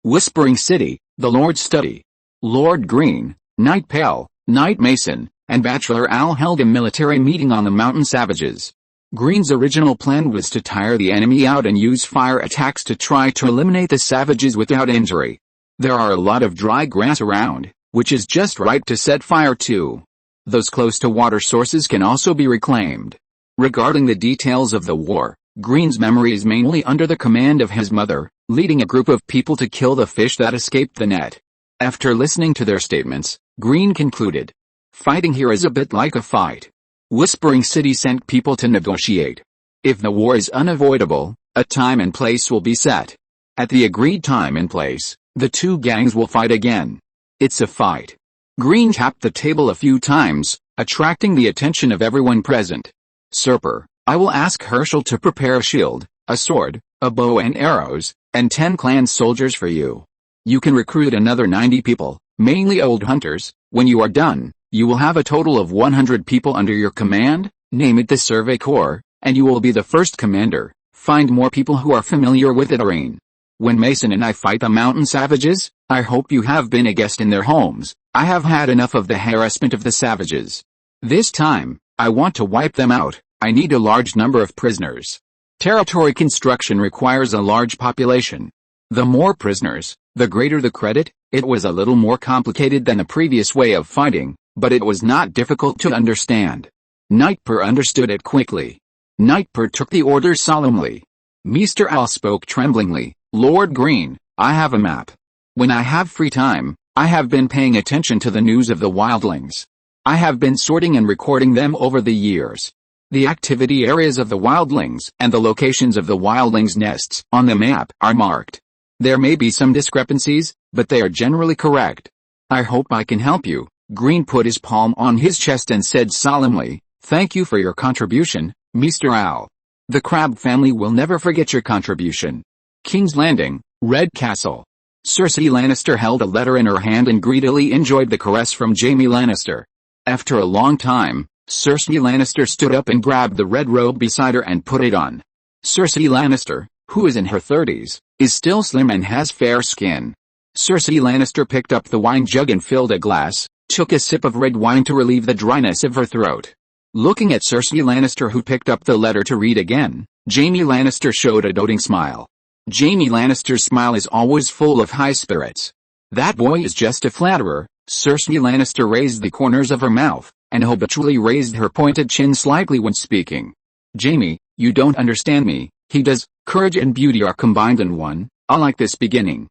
Whispering City, the Lord's study. Lord Green, Knight Pale, Knight Mason, and Bachelor Owl held a military meeting on the mountain savages. Green's original plan was to tire the enemy out and use fire attacks to try to eliminate the savages without injury. There are a lot of dry grass around, which is just right to set fire to. Those close to water sources can also be reclaimed. Regarding the details of the war, Green's memory is mainly under the command of his mother, leading a group of people to kill the fish that escaped the net. After listening to their statements, Green concluded, "Fighting here is a bit like a fight." Whispering City sent people to negotiate. If the war is unavoidable, a time and place will be set. At the agreed time and place, the two gangs will fight again. It's a fight. Green tapped the table a few times, attracting the attention of everyone present. "Sir, I will ask Herschel to prepare a shield, a sword, a bow and arrows, and 10 clan soldiers for you. You can recruit another 90 people, mainly old hunters. When you are done, you will have a total of 100 people under your command. Name it the Survey Corps, and you will be the first commander. Find more people who are familiar with the terrain. When Mason and I fight the mountain savages, I hope you have been a guest in their homes. I have had enough of the harassment of the savages. This time, I want to wipe them out. I need a large number of prisoners. Territory construction requires a large population. The more prisoners, the greater the credit." It was a little more complicated than the previous way of fighting, but it was not difficult to understand. Nightper understood it quickly. Nightper took the orders solemnly. Mr. Owl spoke tremblingly, "Lord Green, I have a map. When I have free time, I have been paying attention to the news of the wildlings. I have been sorting and recording them over the years. The activity areas of the wildlings and the locations of the wildlings' nests on the map are marked. There may be some discrepancies, but they are generally correct. I hope I can help you." Green put his palm on his chest and said solemnly, "Thank you for your contribution, Mr. Owl. The Crab family will never forget your contribution." King's Landing, Red Castle. Cersei Lannister held a letter in her hand and greedily enjoyed the caress from Jaime Lannister. After a long time, Cersei Lannister stood up and grabbed the red robe beside her and put it on. Cersei Lannister, who is in her 30s, is still slim and has fair skin. Cersei Lannister picked up the wine jug and filled a glass, took a sip of red wine to relieve the dryness of her throat. Looking at Cersei Lannister, who picked up the letter to read again, Jaime Lannister showed a doting smile. Jaime Lannister's smile is always full of high spirits. "That boy is just a flatterer." Cersei Lannister raised the corners of her mouth, and habitually raised her pointed chin slightly when speaking. "Jaime, you don't understand me," he does. "Courage and beauty are combined in one. I like this beginning."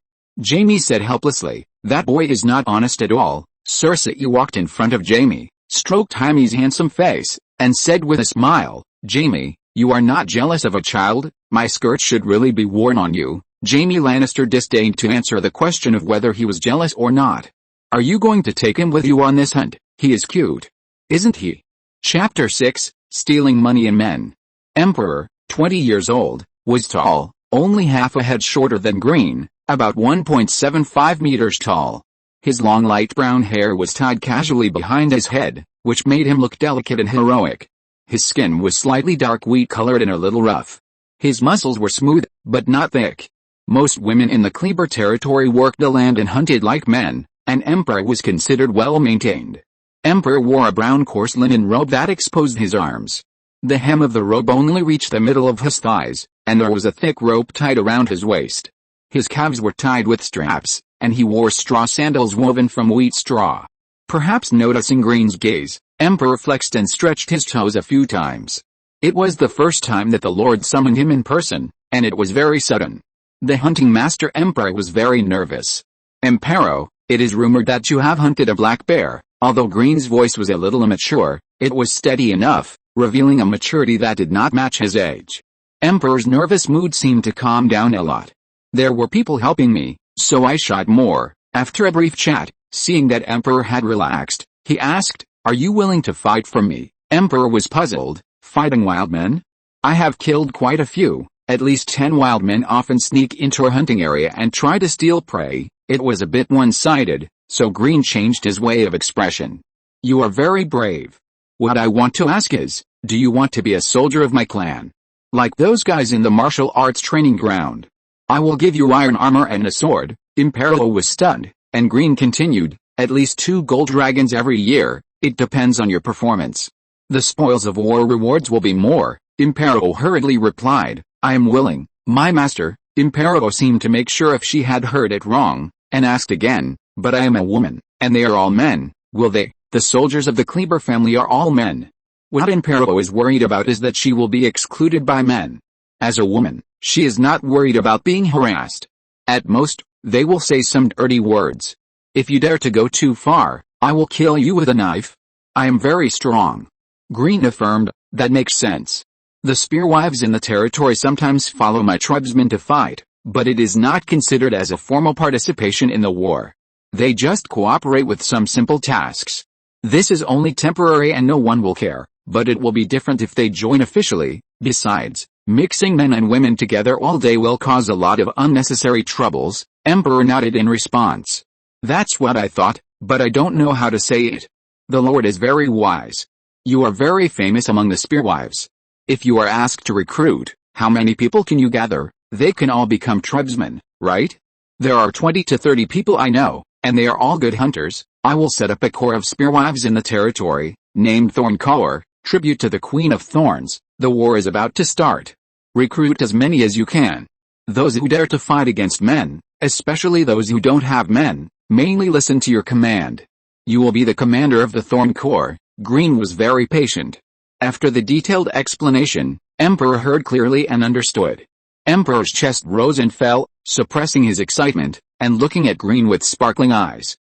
Jaime said helplessly, "That boy is not honest at all." Cersei walked in front of Jaime, stroked Jaime's handsome face, and said with a smile, "Jaime, you are not jealous of a child? My skirt should really be worn on you." Jaime Lannister disdained to answer the question of whether he was jealous or not. "Are you going to take him with you on this hunt? He is cute. Isn't he?" Chapter 6, Stealing Money and Men. Emperor, 20 years old, was tall, only half a head shorter than Green, about 1.75 meters tall. His long light brown hair was tied casually behind his head, which made him look delicate and heroic. His skin was slightly dark wheat-colored and a little rough. His muscles were smooth, but not thick. Most women in the Kleber territory worked the land and hunted like men, and Emperor was considered well-maintained. Emperor wore a brown coarse linen robe that exposed his arms. The hem of the robe only reached the middle of his thighs, and there was a thick rope tied around his waist. His calves were tied with straps, and he wore straw sandals woven from wheat straw. Perhaps noticing Green's gaze, Emperor flexed and stretched his toes a few times. It was the first time that the Lord summoned him in person, and it was very sudden. The hunting master Emperor was very nervous. "Emperor, it is rumored that you have hunted a black bear." Although Green's voice was a little immature, it was steady enough, revealing a maturity that did not match his age. Emperor's nervous mood seemed to calm down a lot. "There were people helping me, so I shot more." After a brief chat, seeing that Emperor had relaxed, he asked, "Are you willing to fight for me?" Emperor was puzzled. "Fighting wild men? I have killed quite a few. At least 10 wild men often sneak into a hunting area and try to steal prey." It was a bit one-sided, so Green changed his way of expression. "You are very brave. What I want to ask is, do you want to be a soldier of my clan? Like those guys in the martial arts training ground? I will give you iron armor and a sword." Imperial was stunned, and Green continued, "At least 2 gold dragons every year. It depends on your performance. The spoils of war rewards will be more." Imperial hurriedly replied, "I am willing, my master." Imperial seemed to make sure if she had heard it wrong, and asked again, "But I am a woman, and they are all men, will they?" The soldiers of the Kleber family are all men. What Imperial is worried about is that she will be excluded by men. As a woman, she is not worried about being harassed. At most, they will say some dirty words. "If you dare to go too far, I will kill you with a knife." "I am very strong," Green affirmed. "That makes sense. The spearwives in the territory sometimes follow my tribesmen to fight, but it is not considered as a formal participation in the war. They just cooperate with some simple tasks. This is only temporary and no one will care, but it will be different if they join officially. Besides, mixing men and women together all day will cause a lot of unnecessary troubles." Emperor nodded in response. "That's what I thought, but I don't know how to say it. The Lord is very wise. You are very famous among the spearwives. If you are asked to recruit, how many people can you gather? They can all become tribesmen, right? There are 20 to 30 people I know, and they are all good hunters. I will set up a corps of spearwives in the territory, named Thorn Corps, tribute to the Queen of Thorns. The war is about to start. Recruit as many as you can. Those who dare to fight against men, especially those who don't have men, mainly listen to your command. You will be the commander of the Thorn Corps." Green was very patient. After the detailed explanation, Emperor heard clearly and understood. Emperor's chest rose and fell, suppressing his excitement, and looking at Green with sparkling eyes.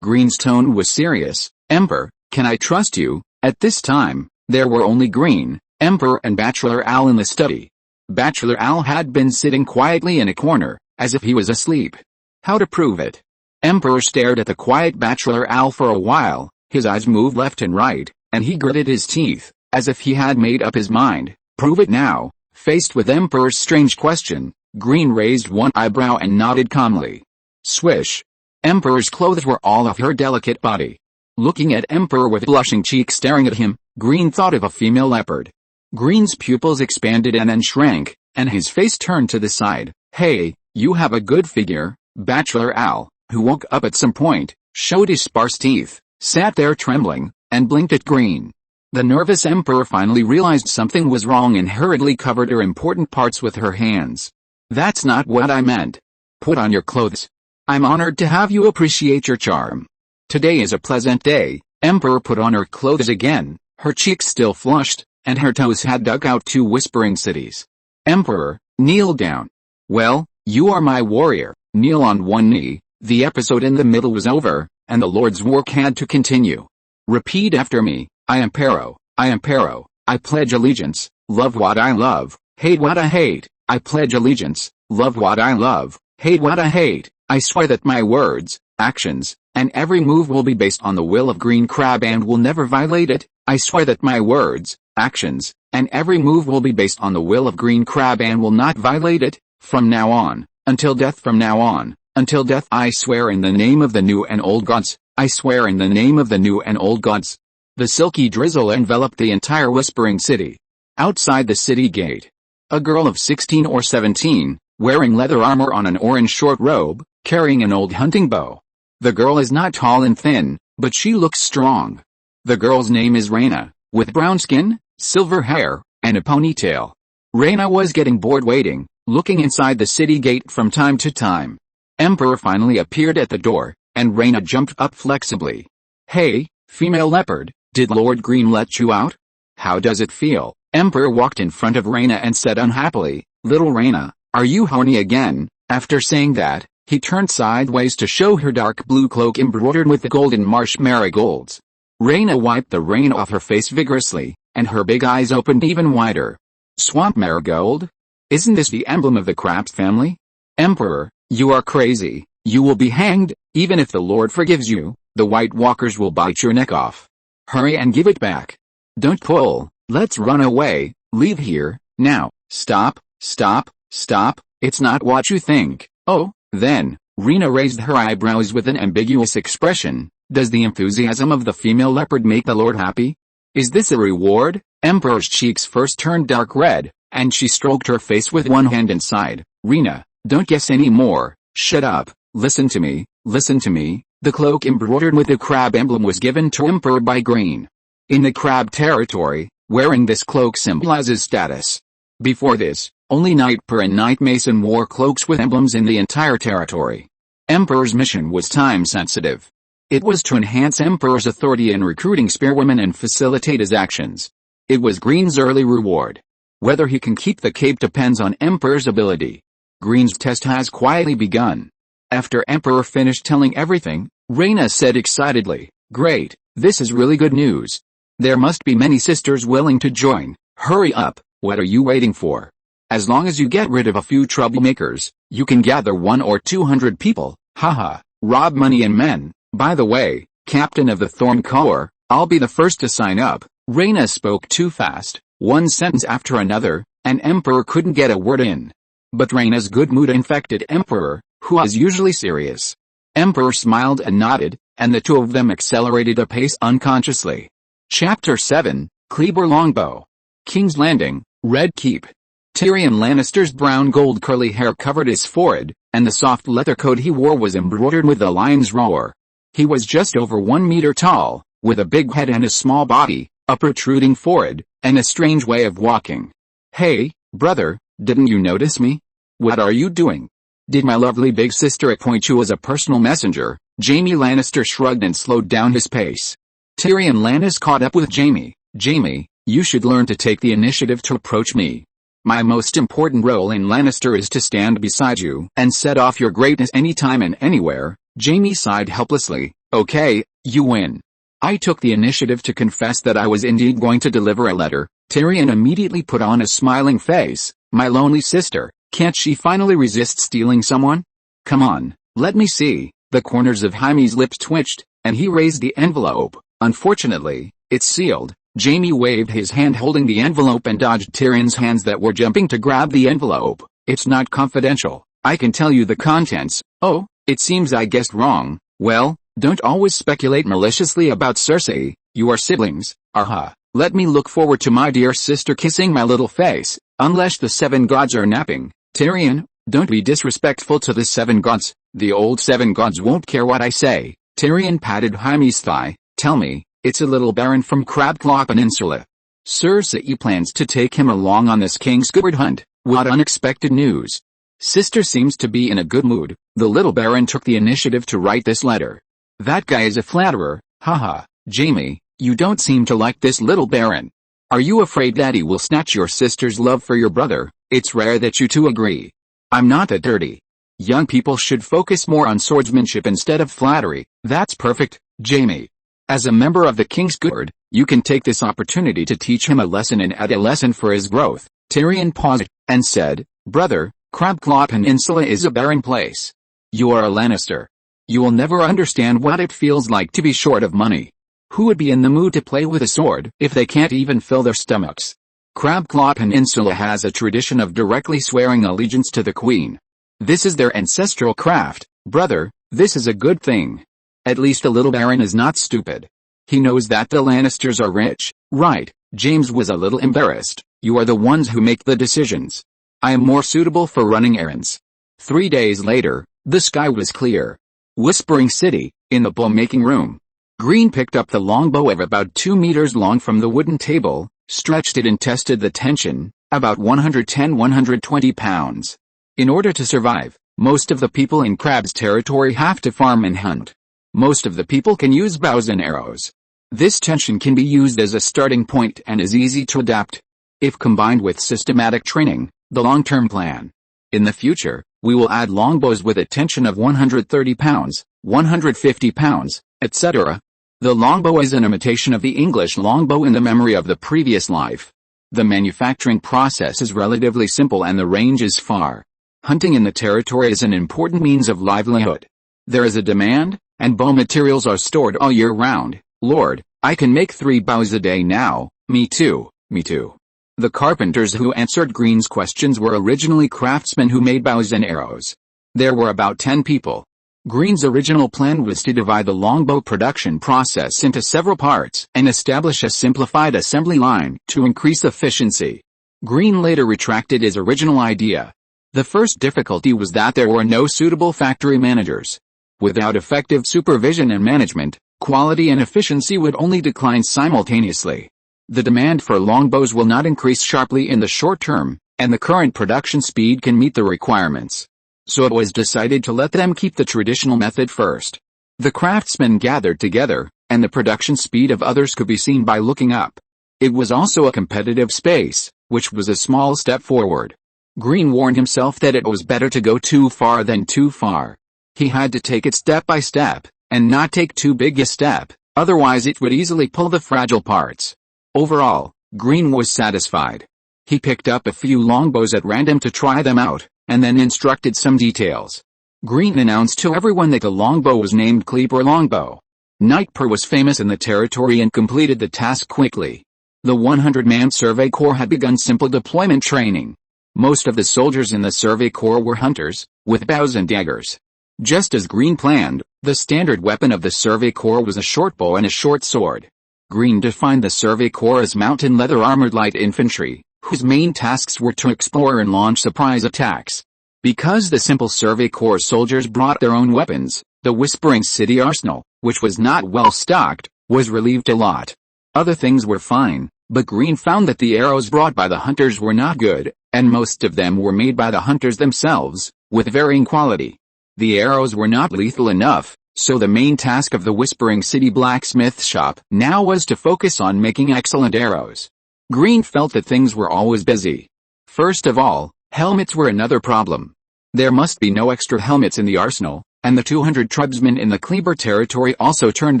Green's tone was serious. "Emperor, can I trust you?" At this time, there were only Green, Emperor and Bachelor Al in the study. Bachelor Al had been sitting quietly in a corner, as if he was asleep. "How to prove it?" Emperor stared at the quiet Bachelor Al for a while. His eyes moved left and right, and he gritted his teeth, as if he had made up his mind. "Prove it now." Faced with Emperor's strange question, Green raised one eyebrow and nodded calmly. Swish. Emperor's clothes were all of her delicate body. Looking at Emperor with blushing cheeks staring at him, Green thought of a female leopard. Green's pupils expanded and then shrank, and his face turned to the side. "Hey, you have a good figure." Bachelor Al, who woke up at some point, showed his sparse teeth, sat there trembling, and blinked at Green. The nervous Emperor finally realized something was wrong and hurriedly covered her important parts with her hands. "That's not what I meant. Put on your clothes. I'm honored to have you appreciate your charm. Today is a pleasant day, Emperor put on her clothes again, her cheeks still flushed, and her toes had dug out 2 whispering cities. Emperor, kneel down. Well, you are my warrior, kneel on one knee. The episode in the middle was over, and the Lord's work had to continue. Repeat after me, I am Pero, I am Pero, I pledge allegiance, love what I love, hate what I hate, I pledge allegiance, love what I love, hate what I hate, I swear that my words, actions, and every move will be based on the will of Green Crab and will never violate it. I swear that my words, actions, and every move will be based on the will of Green Crab and will not violate it, from now on, until death from now on, until death I swear in the name of the new and old gods, I swear in the name of the new and old gods. The silky drizzle enveloped the entire Whispering City. Outside the city gate, a girl of 16 or 17, wearing leather armor on an orange short robe, carrying an old hunting bow. The girl is not tall and thin, but she looks strong. The girl's name is Rhaena, with brown skin, silver hair, and a ponytail. Rhaena was getting bored waiting, looking inside the city gate from time to time. Emperor finally appeared at the door, and Rhaena jumped up flexibly. Hey, female leopard, did Lord Green let you out? How does it feel? Emperor walked in front of Rhaena and said unhappily, Little Rhaena, are you horny again? After saying that, he turned sideways to show her dark blue cloak embroidered with the golden marsh marigolds. Rhaena wiped the rain off her face vigorously, and her big eyes opened even wider. Swamp marigold? Isn't this the emblem of the Crabs family? Emperor, you are crazy. You will be hanged, even if the Lord forgives you. The White Walkers will bite your neck off. Hurry and give it back. Don't pull. Let's run away. Leave here, now. Stop, stop, stop. It's not what you think. Oh, then, Rhaena raised her eyebrows with an ambiguous expression. Does the enthusiasm of the female leopard make the Lord happy? Is this a reward? Emperor's cheeks first turned dark red, and she stroked her face with one hand and sighed. Rhaena, don't guess any more. Shut up. Listen to me. Listen to me. The cloak embroidered with the crab emblem was given to Emperor by Green. In the crab territory, wearing this cloak symbolizes status. Before this, only Nightper and Night Mason wore cloaks with emblems in the entire territory. Emperor's mission was time-sensitive. It was to enhance Emperor's authority in recruiting spearwomen and facilitate his actions. It was Green's early reward. Whether he can keep the cape depends on Emperor's ability. Green's test has quietly begun. After Emperor finished telling everything, Rhaena said excitedly, Great, this is really good news. There must be many sisters willing to join. Hurry up, what are you waiting for? As long as you get rid of a few troublemakers, you can gather 100 or 200 people, haha, rob money and men. By the way, Captain of the Thorn Corps, I'll be the first to sign up. Rhaena spoke too fast, one sentence after another, and Emperor couldn't get a word in. But Rhaena's good mood infected Emperor, who was usually serious. Emperor smiled and nodded, and the two of them accelerated a pace unconsciously. Chapter 7, Kleber Longbow. King's Landing, Red Keep. Tyrion Lannister's brown gold curly hair covered his forehead, and the soft leather coat he wore was embroidered with the lion's roar. He was just over 1 meter tall, with a big head and a small body, a protruding forehead, and a strange way of walking. Hey, brother, didn't you notice me? What are you doing? Did my lovely big sister appoint you as a personal messenger? Jaime Lannister shrugged and slowed down his pace. Tyrion Lannister caught up with Jaime. Jaime, you should learn to take the initiative to approach me. My most important role in Lannister is to stand beside you and set off your greatness anytime and anywhere. Jaime sighed helplessly. Okay, you win. I took the initiative to confess that I was indeed going to deliver a letter. Tyrion immediately put on a smiling face. My lonely sister, can't she finally resist stealing someone? Come on, let me see. The corners of Jaime's lips twitched, and he raised the envelope. Unfortunately, it's sealed. Jaime waved his hand holding the envelope and dodged Tyrion's hands that were jumping to grab the envelope. It's not confidential. I can tell you the contents. Oh, it seems I guessed wrong. Well, don't always speculate maliciously about Cersei. You are siblings. Aha. Let me look forward to my dear sister kissing my little face. Unless the 7 gods are napping. Tyrion, don't be disrespectful to the 7 gods. The old 7 gods won't care what I say. Tyrion patted Jaime's thigh. Tell me, it's a little baron from Crab Claw Peninsula. Cersei plans to take him along on this Kingsguard hunt. What unexpected news. Sister seems to be in a good mood. The little baron took the initiative to write this letter. That guy is a flatterer, haha. Jaime, you don't seem to like this little Baron. Are you afraid that he will snatch your sister's love for your brother? It's rare that you two agree. I'm not that dirty. Young people should focus more on swordsmanship instead of flattery. That's perfect, Jaime. As a member of the King's Guard, you can take this opportunity to teach him a lesson and add a lesson for his growth. Tyrion paused, and said, Brother, Crab Claw Peninsula is a barren place. You are a Lannister. You will never understand what it feels like to be short of money. Who would be in the mood to play with a sword if they can't even fill their stomachs? Crab Claw Peninsula has a tradition of directly swearing allegiance to the Queen. This is their ancestral craft, brother. This is a good thing. At least the little Baron is not stupid. He knows that the Lannisters are rich, right? James was a little embarrassed. You are the ones who make the decisions. I am more suitable for running errands. 3 days later, the sky was clear. Whispering City, in the bow-making room. Green picked up the longbow of about 2 meters long from the wooden table, stretched it and tested the tension, about 110-120 pounds. In order to survive, most of the people in Crab's territory have to farm and hunt. Most of the people can use bows and arrows. This tension can be used as a starting point and is easy to adapt. If combined with systematic training, the long-term plan. In the future, we will add longbows with a tension of 130 pounds, 150 pounds, etc. The longbow is an imitation of the English longbow in the memory of the previous life. The manufacturing process is relatively simple and the range is far. Hunting in the territory is an important means of livelihood. There is a demand, and bow materials are stored all year round. Lord, I can make 3 bows a day now. Me too, me too. The carpenters who answered Green's questions were originally craftsmen who made bows and arrows. There were about 10 people. Green's original plan was to divide the longbow production process into several parts and establish a simplified assembly line to increase efficiency. Green later retracted his original idea. The first difficulty was that there were no suitable factory managers. Without effective supervision and management, quality and efficiency would only decline simultaneously. The demand for longbows will not increase sharply in the short term, and the current production speed can meet the requirements. So it was decided to let them keep the traditional method first. The craftsmen gathered together, and the production speed of others could be seen by looking up. It was also a competitive space, which was a small step forward. Green warned himself that it was better to go too far than too far. He had to take it step by step, and not take too big a step, otherwise it would easily pull the fragile parts. Overall, Green was satisfied. He picked up a few longbows at random to try them out, and then instructed some details. Green announced to everyone that the longbow was named Kleber Longbow. Nightper was famous in the territory and completed the task quickly. The 100-man Survey Corps had begun simple deployment training. Most of the soldiers in the Survey Corps were hunters, with bows and daggers. Just as Green planned, the standard weapon of the Survey Corps was a short bow and a short sword. Green defined the Survey Corps as mountain leather-armored light infantry, whose main tasks were to explore and launch surprise attacks. Because the simple Survey Corps soldiers brought their own weapons, the Whispering City arsenal, which was not well stocked, was relieved a lot. Other things were fine, but Green found that the arrows brought by the hunters were not good, and most of them were made by the hunters themselves, with varying quality. The arrows were not lethal enough, so the main task of the Whispering City blacksmith shop now was to focus on making excellent arrows. Green felt that things were always busy. First of all, helmets were another problem. There must be no extra helmets in the arsenal, and the 200 tribesmen in the Kleber territory also turned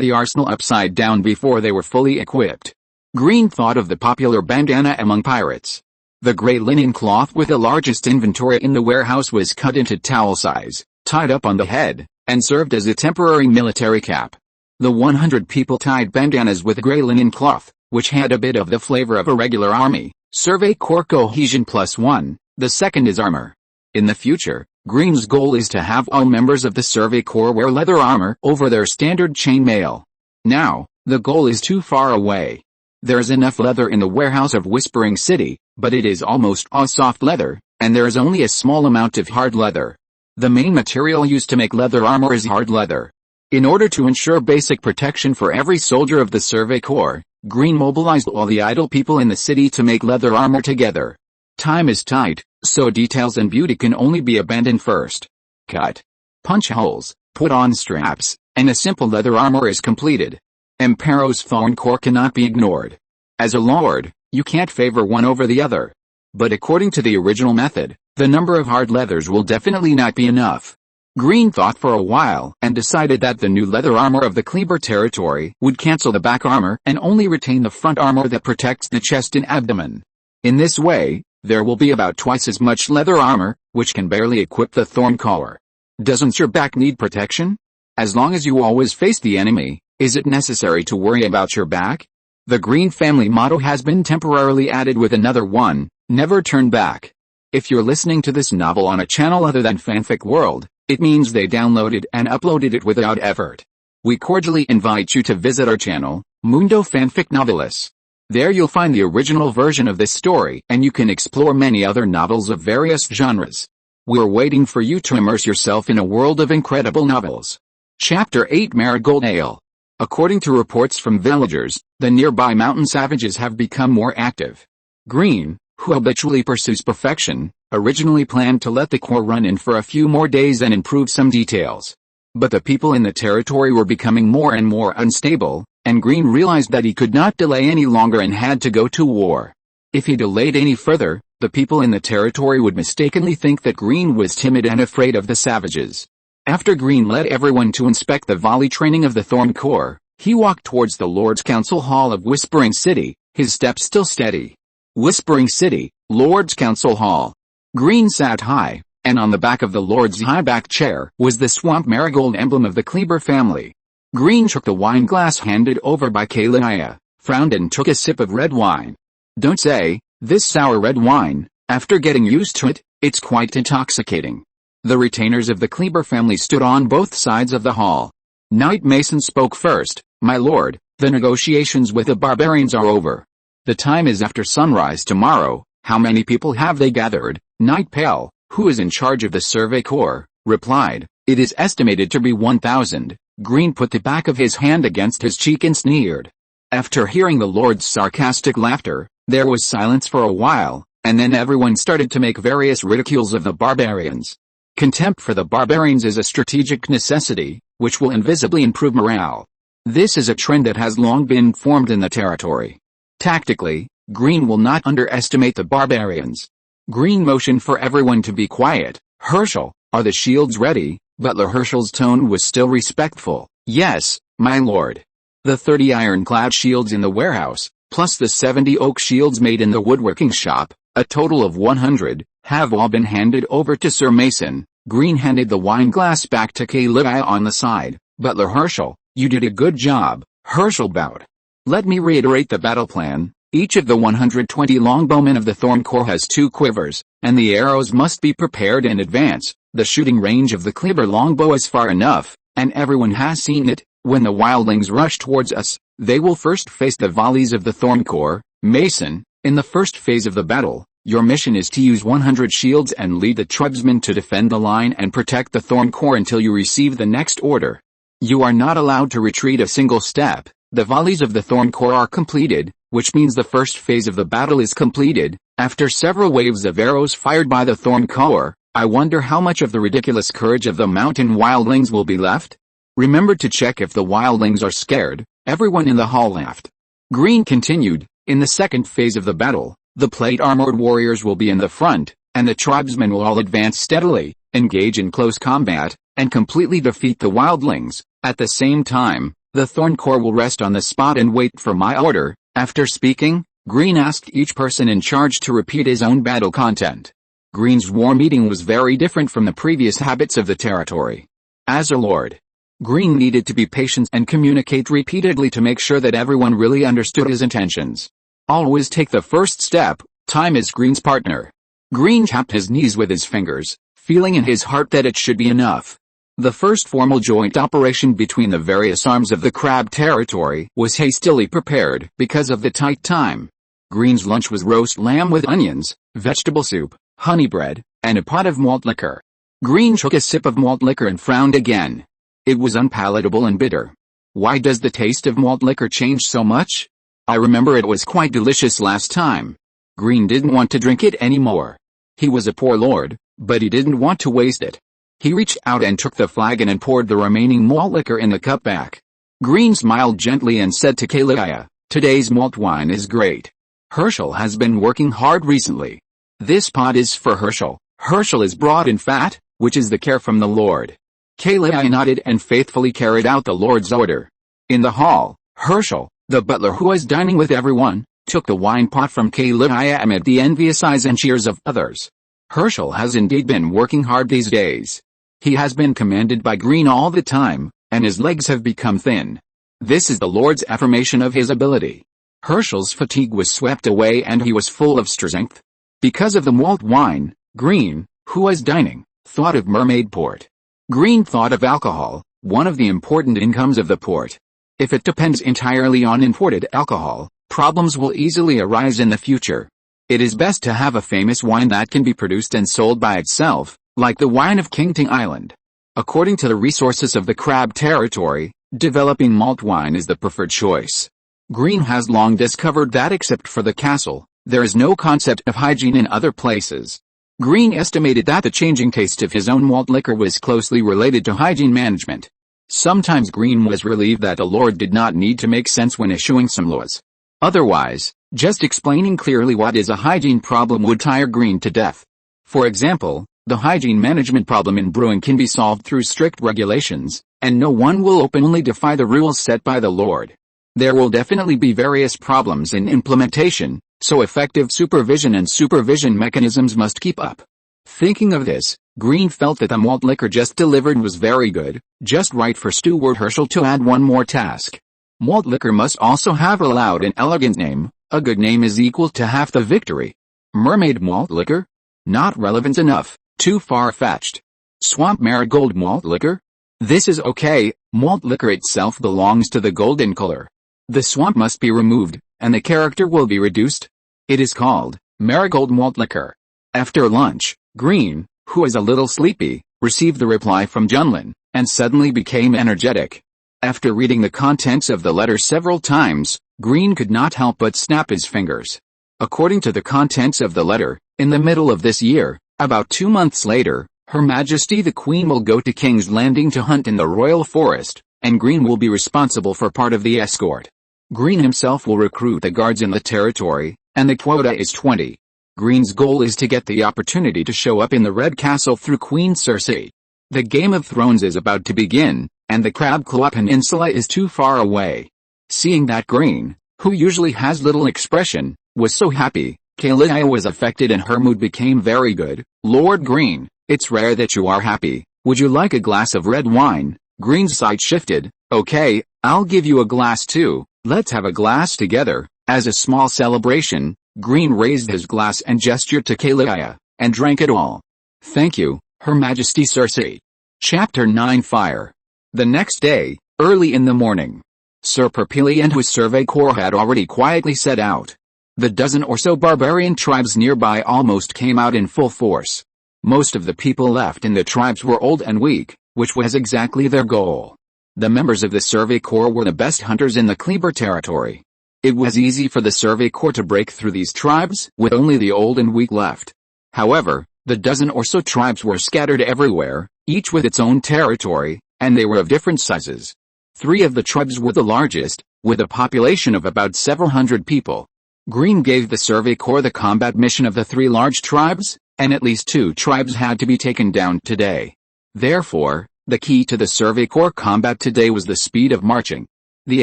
the arsenal upside down before they were fully equipped. Green thought of the popular bandana among pirates. The gray linen cloth with the largest inventory in the warehouse was cut into towel size, tied up on the head, and served as a temporary military cap. The 100 people tied bandanas with gray linen cloth, which had a bit of the flavor of a regular army. Survey Corps cohesion +1, the second is armor. In the future, Green's goal is to have all members of the Survey Corps wear leather armor over their standard chainmail. Now, the goal is too far away. There is enough leather in the warehouse of Whispering City, but it is almost all soft leather, and there is only a small amount of hard leather. The main material used to make leather armor is hard leather. In order to ensure basic protection for every soldier of the Survey Corps, Green mobilized all the idle people in the city to make leather armor together. Time is tight, so details and beauty can only be abandoned first. Cut, punch holes, put on straps, and a simple leather armor is completed. Empero's thorn core cannot be ignored. As a lord, you can't favor one over the other. But according to the original method, the number of hard leathers will definitely not be enough. Green thought for a while and decided that the new leather armor of the Kleber territory would cancel the back armor and only retain the front armor that protects the chest and abdomen. In this way, there will be about twice as much leather armor, which can barely equip the thorn collar. Doesn't your back need protection? As long as you always face the enemy, is it necessary to worry about your back? The Green family motto has been temporarily added with another one: never turn back. If you're listening to this novel on a channel other than Fanfic World, it means they downloaded and uploaded it without effort. We cordially invite you to visit our channel, Mundo Fanfic Novelis. There you'll find the original version of this story and you can explore many other novels of various genres. We're waiting for you to immerse yourself in a world of incredible novels. Chapter 8: Marigold Ale. According to reports from villagers, the nearby mountain savages have become more active. Green, who habitually pursues perfection, originally planned to let the core run in for a few more days and improve some details. But the people in the territory were becoming more and more unstable, and Green realized that he could not delay any longer and had to go to war. If he delayed any further, the people in the territory would mistakenly think that Green was timid and afraid of the savages. After Green led everyone to inspect the volley training of the Thorn Core, he walked towards the Lord's Council Hall of Whispering City, his steps still steady. Whispering City, Lord's Council Hall. Green sat high, and on the back of the Lord's high-back chair was the swamp marigold emblem of the Kleber family. Green took the wine glass handed over by Kalia, frowned and took a sip of red wine. Don't say, this sour red wine, after getting used to it, it's quite intoxicating. The retainers of the Kleber family stood on both sides of the hall. Knight Mason spoke first. My lord, the negotiations with the barbarians are over. The time is after sunrise tomorrow. How many people have they gathered? Knight Pale, who is in charge of the Survey Corps, replied. It is estimated to be 1,000. Green put the back of his hand against his cheek and sneered. After hearing the lord's sarcastic laughter, there was silence for a while, and then everyone started to make various ridicules of the barbarians. Contempt for the barbarians is a strategic necessity, which will invisibly improve morale. This is a trend that has long been formed in the territory. Tactically, Green will not underestimate the barbarians. Green motioned for everyone to be quiet. Herschel, are the shields ready? Butler Herschel's tone was still respectful. Yes, my lord. The 30 ironclad shields in the warehouse, plus the 70 oak shields made in the woodworking shop, a total of 100, have all been handed over to Sir Mason. Green handed the wine glass back to Kalia on the side. Butler Herschel, you did a good job. Herschel bowed. Let me reiterate the battle plan. Each of the 120 longbowmen of the Thorn Corps has 2 quivers, and the arrows must be prepared in advance. The shooting range of the Kleber longbow is far enough, and everyone has seen it. When the wildlings rush towards us, they will first face the volleys of the Thorn Corps. Mason, in the first phase of the battle, your mission is to use 100 shields and lead the tribesmen to defend the line and protect the Thorn Core until you receive the next order. You are not allowed to retreat a single step. The volleys of the Thorn Core are completed, which means the first phase of the battle is completed. After several waves of arrows fired by the Thorn Core, I wonder how much of the ridiculous courage of the mountain wildlings will be left? Remember to check if the wildlings are scared. Everyone in the hall laughed. Green continued, in the second phase of the battle, the plate-armored warriors will be in the front, and the tribesmen will all advance steadily, engage in close combat, and completely defeat the wildlings. At the same time, the Thorn Core will rest on the spot and wait for my order. After speaking, Green asked each person in charge to repeat his own battle content. Green's war meeting was very different from the previous habits of the territory. As a lord, Green needed to be patient and communicate repeatedly to make sure that everyone really understood his intentions. Always take the first step. Time is Green's partner. Green tapped his knees with his fingers, feeling in his heart that it should be enough. The first formal joint operation between the various arms of the Crab territory was hastily prepared because of the tight time. Green's lunch was roast lamb with onions, vegetable soup, honey bread, and a pot of malt liquor. Green took a sip of malt liquor and frowned again. It was unpalatable and bitter. Why does the taste of malt liquor change so much? I remember it was quite delicious last time. Green didn't want to drink it anymore. He was a poor lord, but he didn't want to waste it. He reached out and took the flagon and poured the remaining malt liquor in the cup back. Green smiled gently and said to Kalia, "Today's malt wine is great. Herschel has been working hard recently. This pot is for Herschel. Herschel is broad and fat, which is the care from the Lord." Kalia nodded and faithfully carried out the Lord's order. In the hall, Herschel, the butler who was dining with everyone, took the wine pot from Kalia amid the envious eyes and cheers of others. Herschel has indeed been working hard these days. He has been commanded by Green all the time, and his legs have become thin. This is the Lord's affirmation of his ability. Herschel's fatigue was swept away and he was full of strength. Because of the malt wine, Green, who was dining, thought of mermaid port. Green thought of alcohol, one of the important incomes of the port. If it depends entirely on imported alcohol, problems will easily arise in the future. It is best to have a famous wine that can be produced and sold by itself, like the wine of Kingting Island. According to the resources of the Crab territory, developing malt wine is the preferred choice. Green has long discovered that except for the castle, there is no concept of hygiene in other places. Green estimated that the changing taste of his own malt liquor was closely related to hygiene management. Sometimes Green was relieved that the Lord did not need to make sense when issuing some laws. Otherwise, just explaining clearly what is a hygiene problem would tire Green to death. For example, the hygiene management problem in brewing can be solved through strict regulations, and no one will openly defy the rules set by the Lord. There will definitely be various problems in implementation, so effective supervision and supervision mechanisms must keep up. Thinking of this, Green felt that the malt liquor just delivered was very good, just right for Steward Herschel to add one more task. Malt liquor must also have a loud and elegant name. A good name is equal to half the victory. Mermaid malt liquor? Not relevant enough, too far-fetched. Swamp marigold malt liquor? This is okay, malt liquor itself belongs to the golden color. The swamp must be removed, and the character will be reduced. It is called marigold malt liquor. After lunch, Green, who was a little sleepy, received the reply from Junlin, and suddenly became energetic. After reading the contents of the letter several times, Green could not help but snap his fingers. According to the contents of the letter, in the middle of this year, about 2 months later, Her Majesty the Queen will go to King's Landing to hunt in the royal forest, and Green will be responsible for part of the escort. Green himself will recruit the guards in the territory, and the quota is 20. Green's goal is to get the opportunity to show up in the Red Castle through Queen Cersei. The Game of Thrones is about to begin, and the Crab Claw Peninsula is too far away. Seeing that Green, who usually has little expression, was so happy, Kalia was affected and her mood became very good. "Lord Green, it's rare that you are happy. Would you like a glass of red wine?" Green's side shifted. "Okay, I'll give you a glass too. Let's have a glass together." As a small celebration, Green raised his glass and gestured to Kalia, and drank it all. "Thank you, Her Majesty Cersei." Chapter 9 Fire. The next day, early in the morning, Sir Perpili and his survey corps had already quietly set out. The dozen or so barbarian tribes nearby almost came out in full force. Most of the people left in the tribes were old and weak, which was exactly their goal. The members of the survey corps were the best hunters in the Kleber territory. It was easy for the survey corps to break through these tribes with only the old and weak left. However, the dozen or so tribes were scattered everywhere, each with its own territory, and they were of different sizes. 3 of the tribes were the largest, with a population of about several hundred people. Green gave the survey corps the combat mission of the 3 large tribes, and at least 2 tribes had to be taken down today. Therefore, the key to the survey corps combat today was the speed of marching. The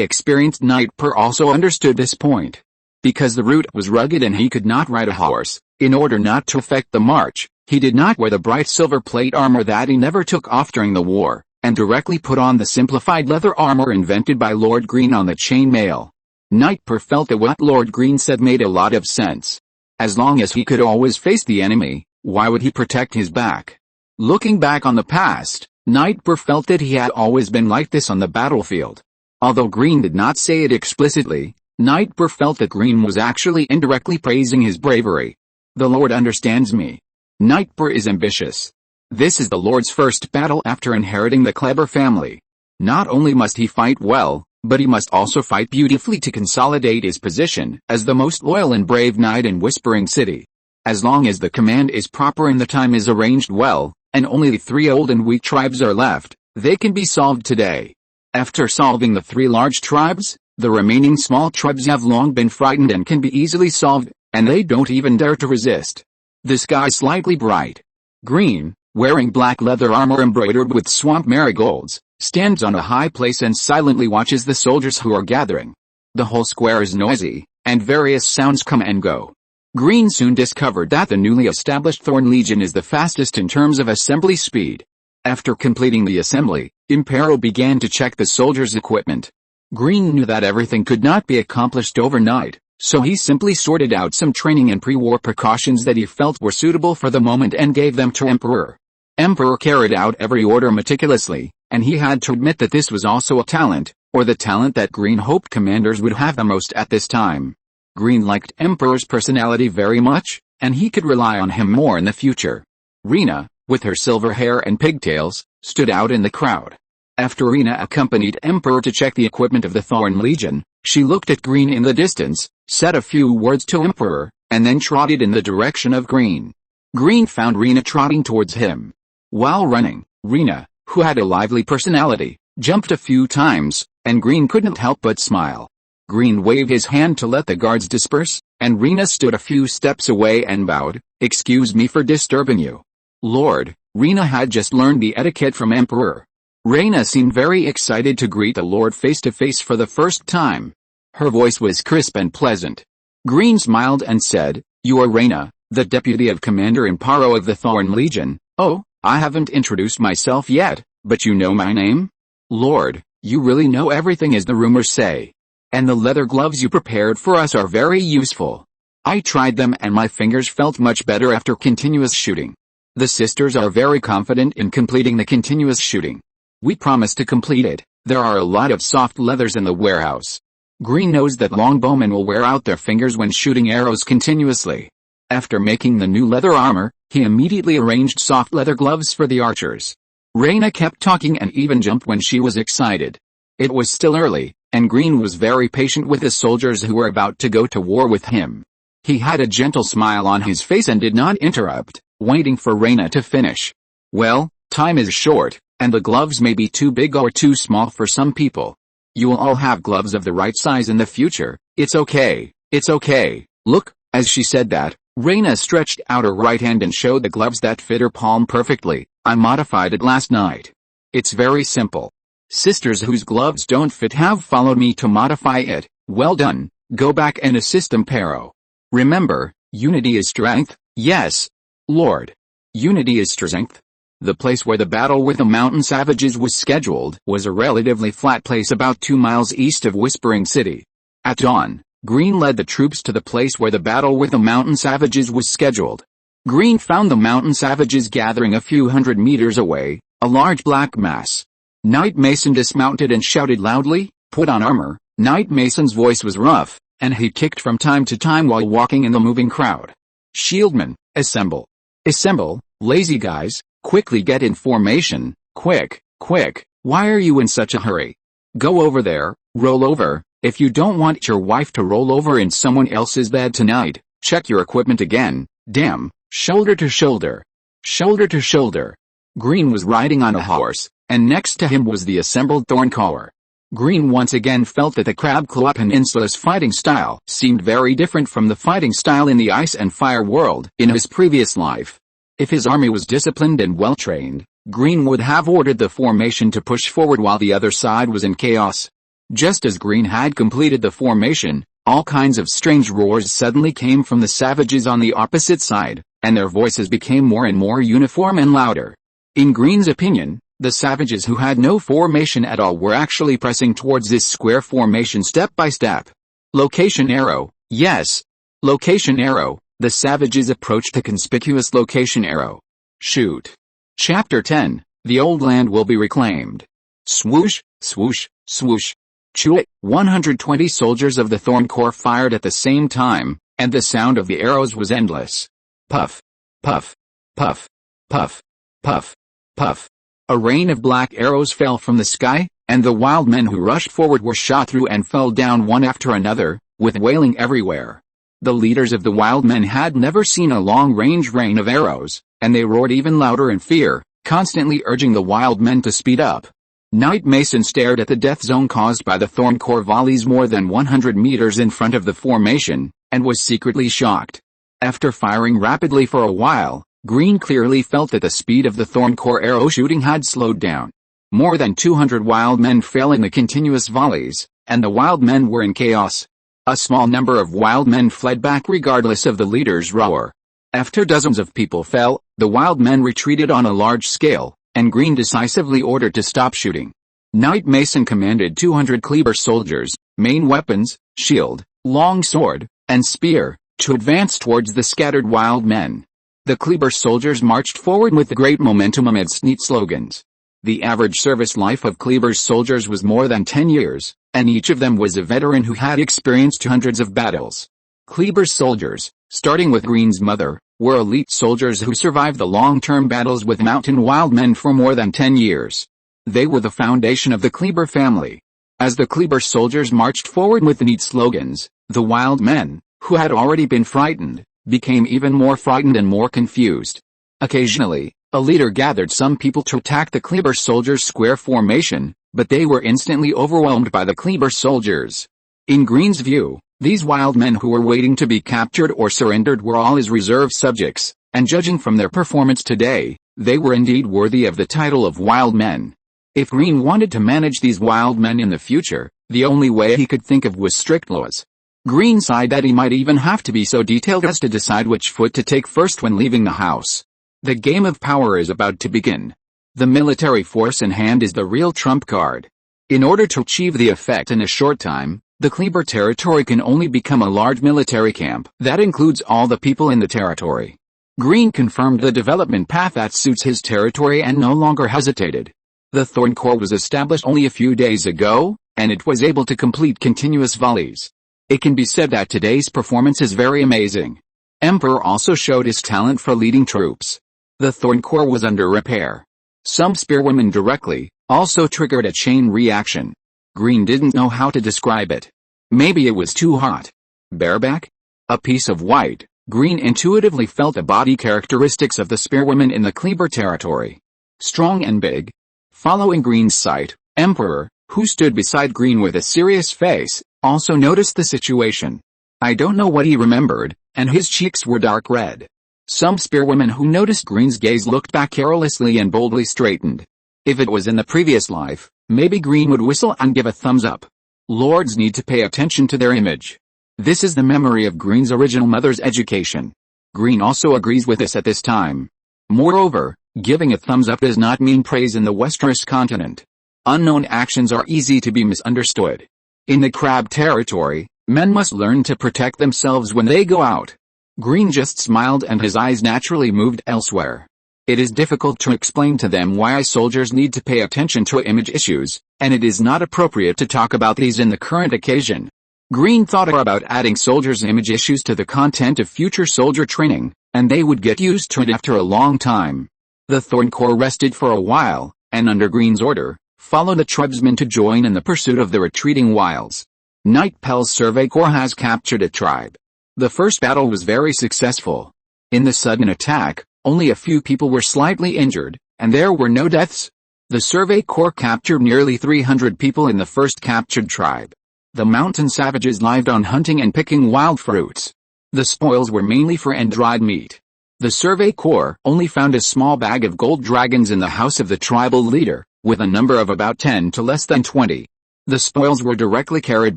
experienced knight Per also understood this point. Because the route was rugged and he could not ride a horse, in order not to affect the march, he did not wear the bright silver plate armor that he never took off during the war, and directly put on the simplified leather armor invented by Lord Green on the chain mail. Knight Per felt that what Lord Green said made a lot of sense. As long as he could always face the enemy, why would he protect his back? Looking back on the past, Knight Per felt that he had always been like this on the battlefield. Although Green did not say it explicitly, Knight Per felt that Green was actually indirectly praising his bravery. "The Lord understands me." Knight Per is ambitious. This is the Lord's first battle after inheriting the Kleber family. Not only must he fight well, but he must also fight beautifully to consolidate his position as the most loyal and brave knight in Whispering City. As long as the command is proper and the time is arranged well, and only the 3 old and weak tribes are left, they can be solved today. After solving the 3 large tribes, the remaining small tribes have long been frightened and can be easily solved, and they don't even dare to resist. The sky slightly bright. Green, wearing black leather armor embroidered with swamp marigolds, stands on a high place and silently watches the soldiers who are gathering. The whole square is noisy, and various sounds come and go. Green soon discovered that the newly established Thorn Legion is the fastest in terms of assembly speed. After completing the assembly, Impero began to check the soldiers' equipment. Green knew that everything could not be accomplished overnight, so he simply sorted out some training and pre-war precautions that he felt were suitable for the moment and gave them to Emperor. Emperor carried out every order meticulously, and he had to admit that this was also a talent, or the talent that Green hoped commanders would have the most at this time. Green liked Emperor's personality very much, and he could rely on him more in the future. Rena, with her silver hair and pigtails, stood out in the crowd. After Rena accompanied Emperor to check the equipment of the Thorn Legion, she looked at Green in the distance, said a few words to Emperor, and then trotted in the direction of Green. Green found Rena trotting towards him. While running, Rena, who had a lively personality, jumped a few times, and Green couldn't help but smile. Green waved his hand to let the guards disperse, and Rena stood a few steps away and bowed. "Excuse me for disturbing you, Lord." Rena had just learned the etiquette from Emperor. Rena seemed very excited to greet the Lord face to face for the first time. Her voice was crisp and pleasant. Green smiled and said, "You are Rena, the deputy of Commander Imparo of the Thorn Legion." "Oh, I haven't introduced myself yet, but you know my name? Lord, you really know everything as the rumors say. And the leather gloves you prepared for us are very useful. I tried them and my fingers felt much better after continuous shooting. The sisters are very confident in completing the continuous shooting. We promise to complete it. There are a lot of soft leathers in the warehouse." Green knows that longbowmen will wear out their fingers when shooting arrows continuously. After making the new leather armor, he immediately arranged soft leather gloves for the archers. Rena kept talking and even jumped when she was excited. It was still early, and Green was very patient with the soldiers who were about to go to war with him. He had a gentle smile on his face and did not interrupt, waiting for Rena to finish. "Well, time is short, and the gloves may be too big or too small for some people. You will all have gloves of the right size in the future. It's okay, it's okay. Look." As she said that, Rena stretched out her right hand and showed the gloves that fit her palm perfectly. "I modified it last night. It's very simple. Sisters whose gloves don't fit have followed me to modify it. Well done. Go back and assist Impero. Remember, unity is strength." "Yes, Lord. Unity is strength." The place where the battle with the mountain savages was scheduled was a relatively flat place about 2 miles east of Whispering City. At dawn, Green led the troops to the place where the battle with the mountain savages was scheduled. Green found the mountain savages gathering a few hundred meters away, a large black mass. Knight Mason dismounted and shouted loudly, "Put on armor." Knight Mason's voice was rough, and he kicked from time to time while walking in the moving crowd. "Shieldmen, assemble. Assemble, lazy guys, quickly get in formation, quick, quick, why are you in such a hurry? Go over there, roll over. If you don't want your wife to roll over in someone else's bed tonight, check your equipment again. Damn, shoulder to shoulder. Shoulder to shoulder." Green was riding on a horse, and next to him was the assembled Thorncaller. Green once again felt that the Crab Claw Peninsula's fighting style seemed very different from the fighting style in the Ice and Fire world in his previous life. If his army was disciplined and well-trained, Green would have ordered the formation to push forward while the other side was in chaos. Just as Green had completed the formation, all kinds of strange roars suddenly came from the savages on the opposite side, and their voices became more and more uniform and louder. In Green's opinion, the savages who had no formation at all were actually pressing towards this square formation step by step. Location arrow, yes. Location arrow. The savages approached the conspicuous location arrow. Shoot. Chapter 10, The Old Land Will Be Reclaimed. Swoosh, swoosh, swoosh. Chewit. 120 soldiers of the Thorn Corps fired at the same time, and the sound of the arrows was endless. Puff, puff, puff, puff, puff, puff. A rain of black arrows fell from the sky, and the wild men who rushed forward were shot through and fell down one after another, with wailing everywhere. The leaders of the wild men had never seen a long-range rain of arrows, and they roared even louder in fear, constantly urging the wild men to speed up. Knight Mason stared at the death zone caused by the Thorncore volleys more than 100 meters in front of the formation, and was secretly shocked. After firing rapidly for a while, Green clearly felt that the speed of the Thorncore arrow shooting had slowed down. More than 200 wild men fell in the continuous volleys, and the wild men were in chaos. A small number of wild men fled back regardless of the leader's roar. After dozens of people fell, the wild men retreated on a large scale, and Green decisively ordered to stop shooting. Knight Mason commanded 200 Kleber soldiers, main weapons, shield, long sword, and spear, to advance towards the scattered wild men. The Kleber soldiers marched forward with great momentum amidst neat slogans. The average service life of Kleber's soldiers was more than 10 years, and each of them was a veteran who had experienced hundreds of battles. Kleber's soldiers, starting with Green's mother, were elite soldiers who survived the long-term battles with mountain wild men for more than 10 years. They were the foundation of the Kleber family. As the Kleber soldiers marched forward with neat slogans, the wild men, who had already been frightened, became even more frightened and more confused. Occasionally, a leader gathered some people to attack the Kleber soldiers' square formation, but they were instantly overwhelmed by the Kleber soldiers. In Green's view, these wild men who were waiting to be captured or surrendered were all his reserve subjects, and judging from their performance today, they were indeed worthy of the title of wild men. If Green wanted to manage these wild men in the future, the only way he could think of was strict laws. Green sighed that he might even have to be so detailed as to decide which foot to take first when leaving the house. The game of power is about to begin. The military force in hand is the real trump card. In order to achieve the effect in a short time, the Kleber territory can only become a large military camp that includes all the people in the territory. Green confirmed the development path that suits his territory and no longer hesitated. The Thorncore was established only a few days ago, and it was able to complete continuous volleys. It can be said that today's performance is very amazing. Emperor also showed his talent for leading troops. The Thorncore was under repair. Some spearwomen directly also triggered a chain reaction. Green didn't know how to describe it. Maybe it was too hot. Bareback? A piece of white. Green intuitively felt the body characteristics of the spearwomen in the Kleber territory. Strong and big. Following Green's sight, Emperor, who stood beside Green with a serious face, also noticed the situation. I don't know what he remembered, and his cheeks were dark red. Some spearwomen who noticed Green's gaze looked back carelessly and boldly straightened. If it was in the previous life, maybe Green would whistle and give a thumbs up. Lords need to pay attention to their image. This is the memory of Green's original mother's education. Green also agrees with this at this time. Moreover, giving a thumbs up does not mean praise in the Westeros continent. Unknown actions are easy to be misunderstood. In the Crab territory, men must learn to protect themselves when they go out. Green just smiled and his eyes naturally moved elsewhere. It is difficult to explain to them why soldiers need to pay attention to image issues, and it is not appropriate to talk about these in the current occasion. Green thought about adding soldiers' image issues to the content of future soldier training, and they would get used to it after a long time. The Thorncore rested for a while, and under Green's order, followed the tribesmen to join in the pursuit of the retreating wilds. Knight Pell's Survey Corps has captured a tribe. The first battle was very successful. In the sudden attack, only a few people were slightly injured, and there were no deaths. The Survey Corps captured nearly 300 people in the first captured tribe. The mountain savages lived on hunting and picking wild fruits. The spoils were mainly for and dried meat. The Survey Corps only found a small bag of gold dragons in the house of the tribal leader, with a number of about 10 to less than 20. The spoils were directly carried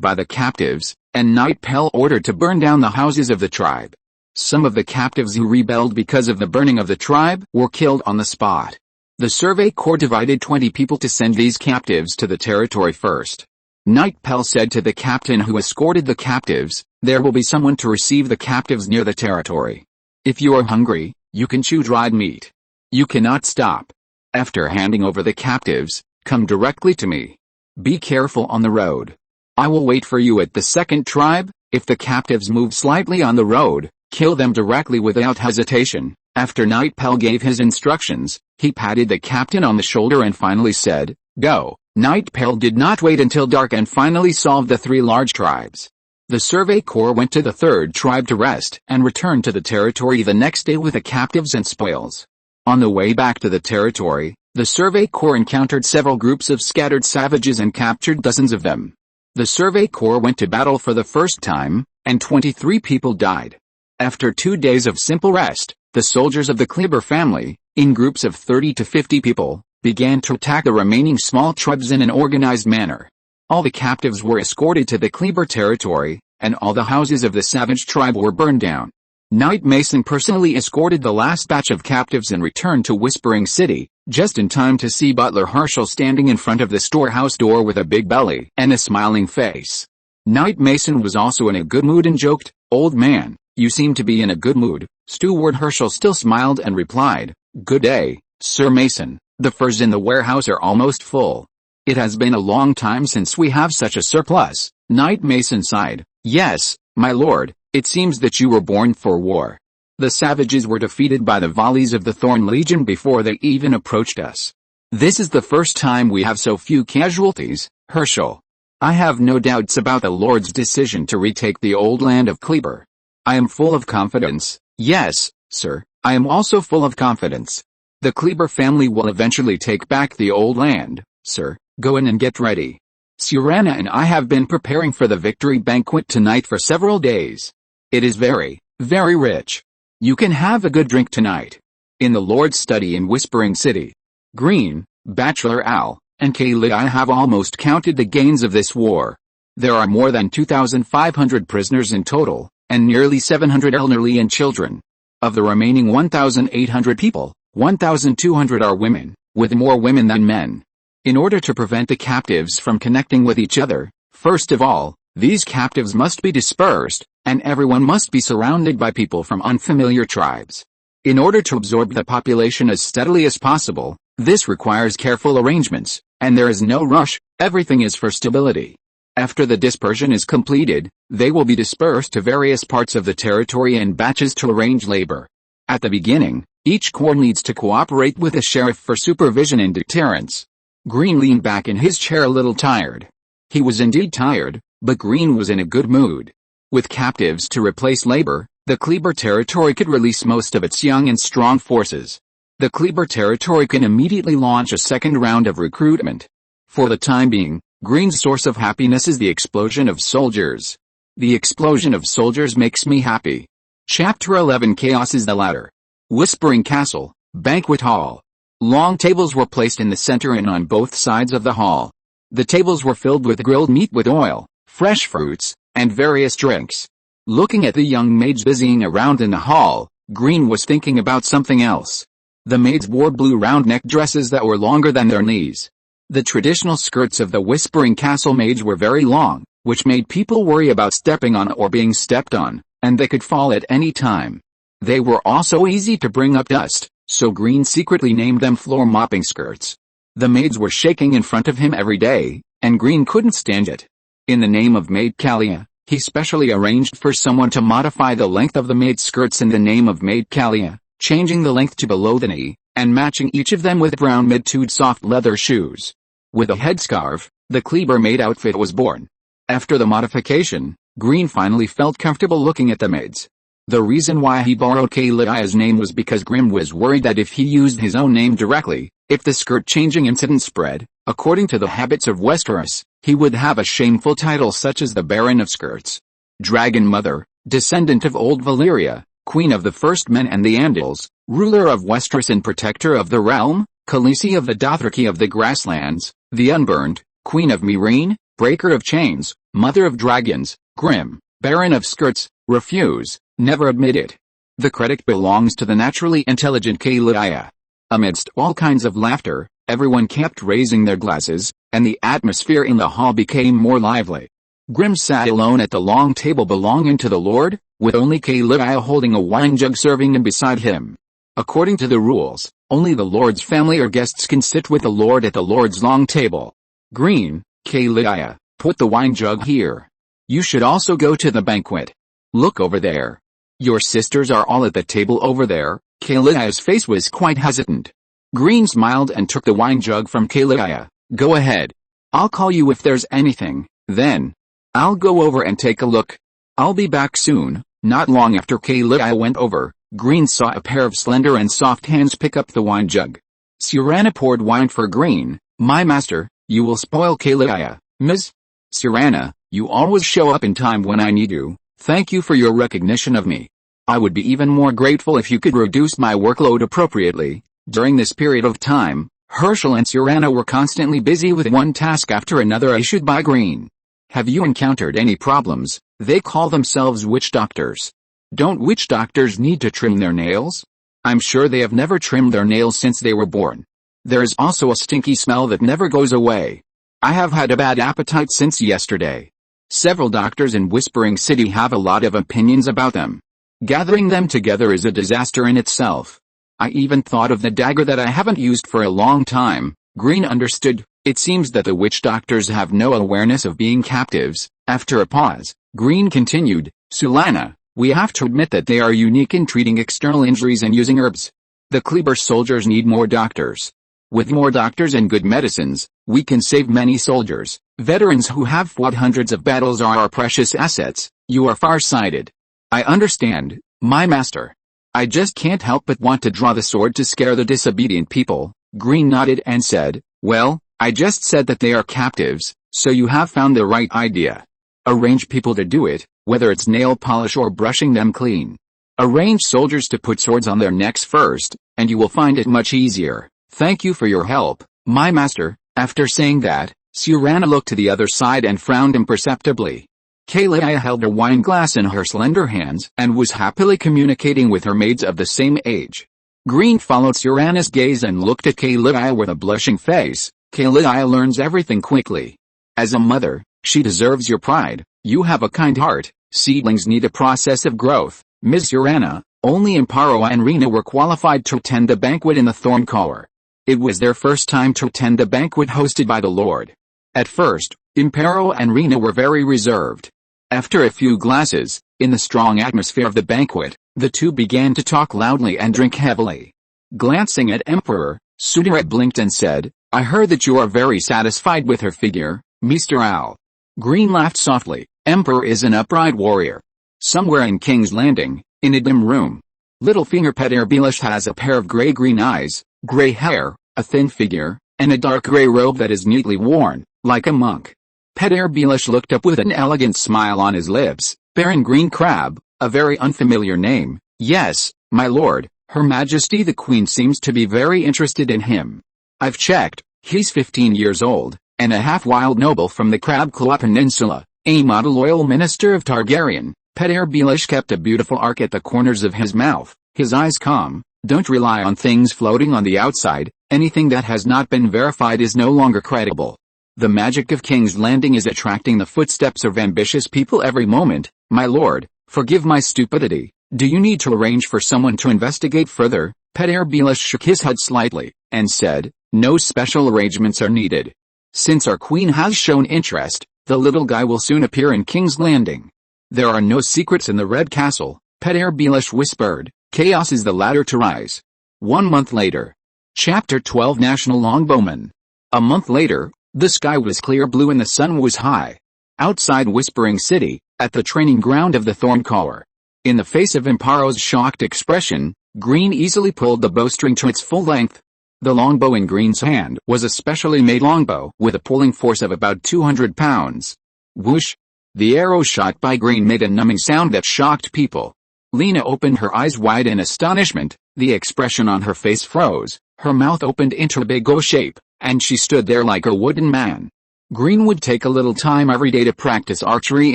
by the captives, and Knight Pell ordered to burn down the houses of the tribe. Some of the captives who rebelled because of the burning of the tribe were killed on the spot. The Survey Corps divided 20 people to send these captives to the territory first. Knight Pell said to the captain who escorted the captives, "There will be someone to receive the captives near the territory. If you are hungry, you can chew dried meat. You cannot stop. After handing over the captives, come directly to me. Be careful on the road. I will wait for you at the second tribe. If the captives move slightly on the road, kill them directly without hesitation." After Knight Pell gave his instructions, he patted the captain on the shoulder and finally said, "Go." Knight Pell did not wait until dark and finally solved the 3 large tribes. The Survey Corps went to the third tribe to rest and returned to the territory the next day with the captives and spoils. On the way back to the territory, The Survey Corps encountered several groups of scattered savages and captured dozens of them. The Survey Corps went to battle for the first time, and 23 people died. After 2 days of simple rest, the soldiers of the Kleber family, in groups of 30 to 50 people, began to attack the remaining small tribes in an organized manner. All the captives were escorted to the Kleber territory, and all the houses of the savage tribe were burned down. Knight Mason personally escorted the last batch of captives and returned to Whispering City, just in time to see Butler Herschel standing in front of the storehouse door with a big belly and a smiling face. Knight Mason was also in a good mood and joked, "Old man, you seem to be in a good mood." Steward Herschel still smiled and replied, "Good day, Sir Mason, the furs in the warehouse are almost full." "It has been a long time since we have such a surplus," Knight Mason sighed. "Yes, my lord, it seems that you were born for war. The savages were defeated by the volleys of the Thorn Legion before they even approached us. This is the first time we have so few casualties, Herschel. I have no doubts about the Lord's decision to retake the old land of Kleber. I am full of confidence." "Yes, sir, I am also full of confidence. The Kleber family will eventually take back the old land, sir. Go in and get ready. Suranna and I have been preparing for the victory banquet tonight for several days. It is very, very rich. You can have a good drink tonight. In the Lord's study in Whispering City. Green, Bachelor Al, and Kaylee have almost counted the gains of this war. There are more than 2,500 prisoners in total, and nearly 700 elderly and children. Of the remaining 1,800 people, 1,200 are women, with more women than men. In order to prevent the captives from connecting with each other, first of all, these captives must be dispersed, and everyone must be surrounded by people from unfamiliar tribes. In order to absorb the population as steadily as possible, this requires careful arrangements, and there is no rush. Everything is for stability. After the dispersion is completed, they will be dispersed to various parts of the territory in batches to arrange labor. At the beginning, each corps needs to cooperate with the sheriff for supervision and deterrence. Green leaned back in his chair a little tired. He was indeed tired, but Green was in a good mood. With captives to replace labor, the Kleber territory could release most of its young and strong forces. The Kleber territory can immediately launch a second round of recruitment. For the time being, Green's source of happiness is the explosion of soldiers. The explosion of soldiers makes me happy. Chapter 11 Chaos is the ladder. Whispering Castle, Banquet Hall. Long tables were placed in the center and on both sides of the hall. The tables were filled with grilled meat with oil, fresh fruits, and various drinks. Looking at the young maids busying around in the hall, Green was thinking about something else. The maids wore blue round-neck dresses that were longer than their knees. The traditional skirts of the Whispering Castle maids were very long, which made people worry about stepping on or being stepped on, and they could fall at any time. They were also easy to bring up dust, so Green secretly named them floor-mopping skirts. The maids were shaking in front of him every day, and Green couldn't stand it. In the name of Maid Kalia, he specially arranged for someone to modify the length of the maid's skirts in the name of Maid Kalia, changing the length to below the knee, and matching each of them with brown mid-toed soft leather shoes. With a headscarf, the Kleber maid outfit was born. After the modification, Green finally felt comfortable looking at the maids. The reason why he borrowed Kalia's name was because Grimm was worried that if he used his own name directly, if the skirt-changing incident spread, according to the habits of Westeros, he would have a shameful title such as the Baron of Skirts. Dragon Mother, descendant of Old Valyria, Queen of the First Men and the Andals, ruler of Westeros and protector of the realm, Khaleesi of the Dothraki of the Grasslands, the Unburned, Queen of Meereen, Breaker of Chains, Mother of Dragons, Grimm, Baron of Skirts, refuse, never admit it. The credit belongs to the naturally intelligent Kalia. Amidst all kinds of laughter, everyone kept raising their glasses, and the atmosphere in the hall became more lively. Grimm sat alone at the long table belonging to the Lord, with only Kalia holding a wine jug serving him beside him. According to the rules, only the Lord's family or guests can sit with the Lord at the Lord's long table. Green, Kalia, put the wine jug here. You should also go to the banquet. Look over there. Your sisters are all at the table over there. Kalia's face was quite hesitant. Green smiled and took the wine jug from Kalia. Go ahead. I'll call you if there's anything, then. I'll go over and take a look. I'll be back soon. Not long after Kalia went over, Green saw a pair of slender and soft hands pick up the wine jug. Sirana poured wine for Green. My master, you will spoil Kalia, Ms. Sirana, you always show up in time when I need you. Thank you for your recognition of me. I would be even more grateful if you could reduce my workload appropriately. During this period of time, Herschel and Sirana were constantly busy with one task after another issued by Green. Have you encountered any problems? They call themselves witch doctors. Don't witch doctors need to trim their nails? I'm sure they have never trimmed their nails since they were born. There is also a stinky smell that never goes away. I have had a bad appetite since yesterday. Several doctors in Whispering City have a lot of opinions about them. Gathering them together is a disaster in itself. I even thought of the dagger that I haven't used for a long time. Green understood. It seems that the witch doctors have no awareness of being captives. After a pause, Green continued, Sulana, we have to admit that they are unique in treating external injuries and using herbs. The Kleber soldiers need more doctors. With more doctors and good medicines, we can save many soldiers. Veterans who have fought hundreds of battles are our precious assets. You are far-sighted. I understand, my master. I just can't help but want to draw the sword to scare the disobedient people. Green nodded and said, well, I just said that they are captives, so you have found the right idea. Arrange people to do it, whether it's nail polish or brushing them clean. Arrange soldiers to put swords on their necks first, and you will find it much easier. Thank you for your help, my master. After saying that, Sirana looked to the other side and frowned imperceptibly. Kalia held a wine glass in her slender hands and was happily communicating with her maids of the same age. Green followed Sirana's gaze and looked at Kalia with a blushing face. Kalia learns everything quickly. As a mother, she deserves your pride. You have a kind heart. Seedlings need a process of growth. Ms. Sirana, only Imparo and Rena were qualified to attend the banquet in the Thorncaller. It was their first time to attend the banquet hosted by the Lord. At first, Imparo and Rena were very reserved. After a few glasses, in the strong atmosphere of the banquet, the two began to talk loudly and drink heavily. Glancing at Emperor, Sudira blinked and said, I heard that you are very satisfied with her figure, Mr. Al. Green laughed softly. Emperor is an upright warrior. Somewhere in King's Landing, in a dim room, Littlefinger Peter Baelish has a pair of gray-green eyes, gray hair, a thin figure, and a dark gray robe that is neatly worn, like a monk. Peter Baelish looked up with an elegant smile on his lips. Baron Green Crab, a very unfamiliar name. Yes, my lord, Her Majesty the Queen seems to be very interested in him. I've checked, he's 15 years old, and a half-wild noble from the Crab Claw Peninsula, a model loyal minister of Targaryen. Peter Baelish kept a beautiful arc at the corners of his mouth, his eyes calm. Don't rely on things floating on the outside. Anything that has not been verified is no longer credible. The magic of King's Landing is attracting the footsteps of ambitious people every moment. My lord, forgive my stupidity. Do you need to arrange for someone to investigate further? Peter Baelish shook his head slightly, and said, no special arrangements are needed. Since our queen has shown interest, the little guy will soon appear in King's Landing. There are no secrets in the Red Castle, Peter Baelish whispered. Chaos is the ladder to rise. 1 month later. Chapter 12 National Longbowman. A month later, the sky was clear blue and the sun was high. Outside Whispering City, at the training ground of the Thorncaller. In the face of Imparo's shocked expression, Green easily pulled the bowstring to its full length. The longbow in Green's hand was a specially made longbow with a pulling force of about 200 pounds. Whoosh! The arrow shot by Green made a numbing sound that shocked people. Lena opened her eyes wide in astonishment, the expression on her face froze, her mouth opened into a big O shape, and she stood there like a wooden man. Green would take a little time every day to practice archery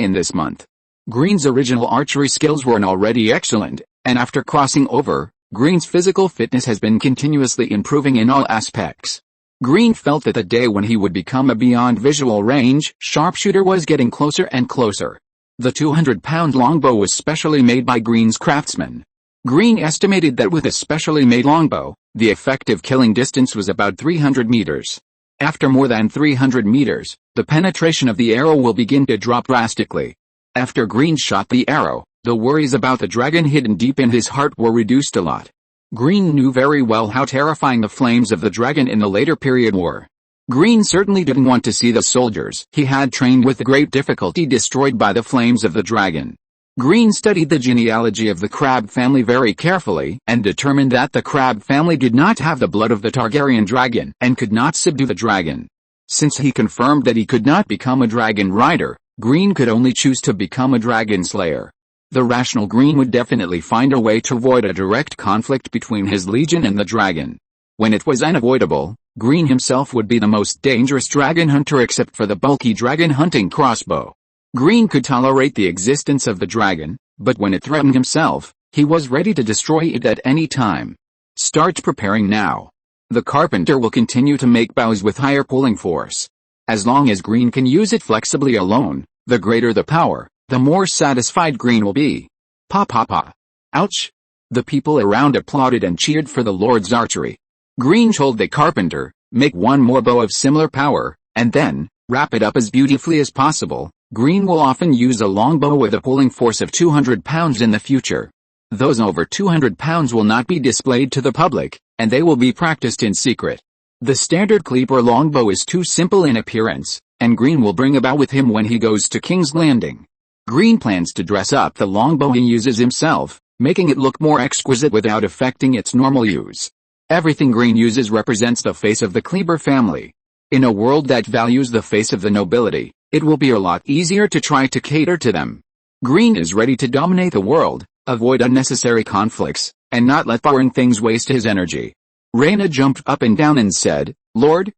in this month. Green's original archery skills were already excellent, and after crossing over, Green's physical fitness has been continuously improving in all aspects. Green felt that the day when he would become a beyond visual range sharpshooter was getting closer and closer. The 200-pound longbow was specially made by Green's craftsman. Green estimated that with a specially made longbow, the effective killing distance was about 300 meters. After more than 300 meters, the penetration of the arrow will begin to drop drastically. After Green shot the arrow, the worries about the dragon hidden deep in his heart were reduced a lot. Green knew very well how terrifying the flames of the dragon in the later period were. Green certainly didn't want to see the soldiers he had trained with great difficulty destroyed by the flames of the dragon. Green studied the genealogy of the Crab family very carefully and determined that the Crab family did not have the blood of the Targaryen dragon and could not subdue the dragon. Since he confirmed that he could not become a dragon rider, Green could only choose to become a dragon slayer. The rational Green would definitely find a way to avoid a direct conflict between his legion and the dragon. When it was unavoidable, Green himself would be the most dangerous dragon hunter except for the bulky dragon hunting crossbow. Green could tolerate the existence of the dragon, but when it threatened himself, he was ready to destroy it at any time. Start preparing now. The carpenter will continue to make bows with higher pulling force. As long as Green can use it flexibly alone, the greater the power, the more satisfied Green will be. Pa pa pa. Ouch! The people around applauded and cheered for the Lord's archery. Green told the carpenter, make one more bow of similar power, and then, wrap it up as beautifully as possible. Green will often use a longbow with a pulling force of 200 pounds in the future. Those over 200 pounds will not be displayed to the public, and they will be practiced in secret. The standard Kleber longbow is too simple in appearance, and Green will bring a bow with him when he goes to King's Landing. Green plans to dress up the longbow he uses himself, making it look more exquisite without affecting its normal use. Everything Green uses represents the face of the Kleber family. In a world that values the face of the nobility, it will be a lot easier to try to cater to them. Green is ready to dominate the world, avoid unnecessary conflicts, and not let foreign things waste his energy. Rhaena jumped up and down and said, Lord,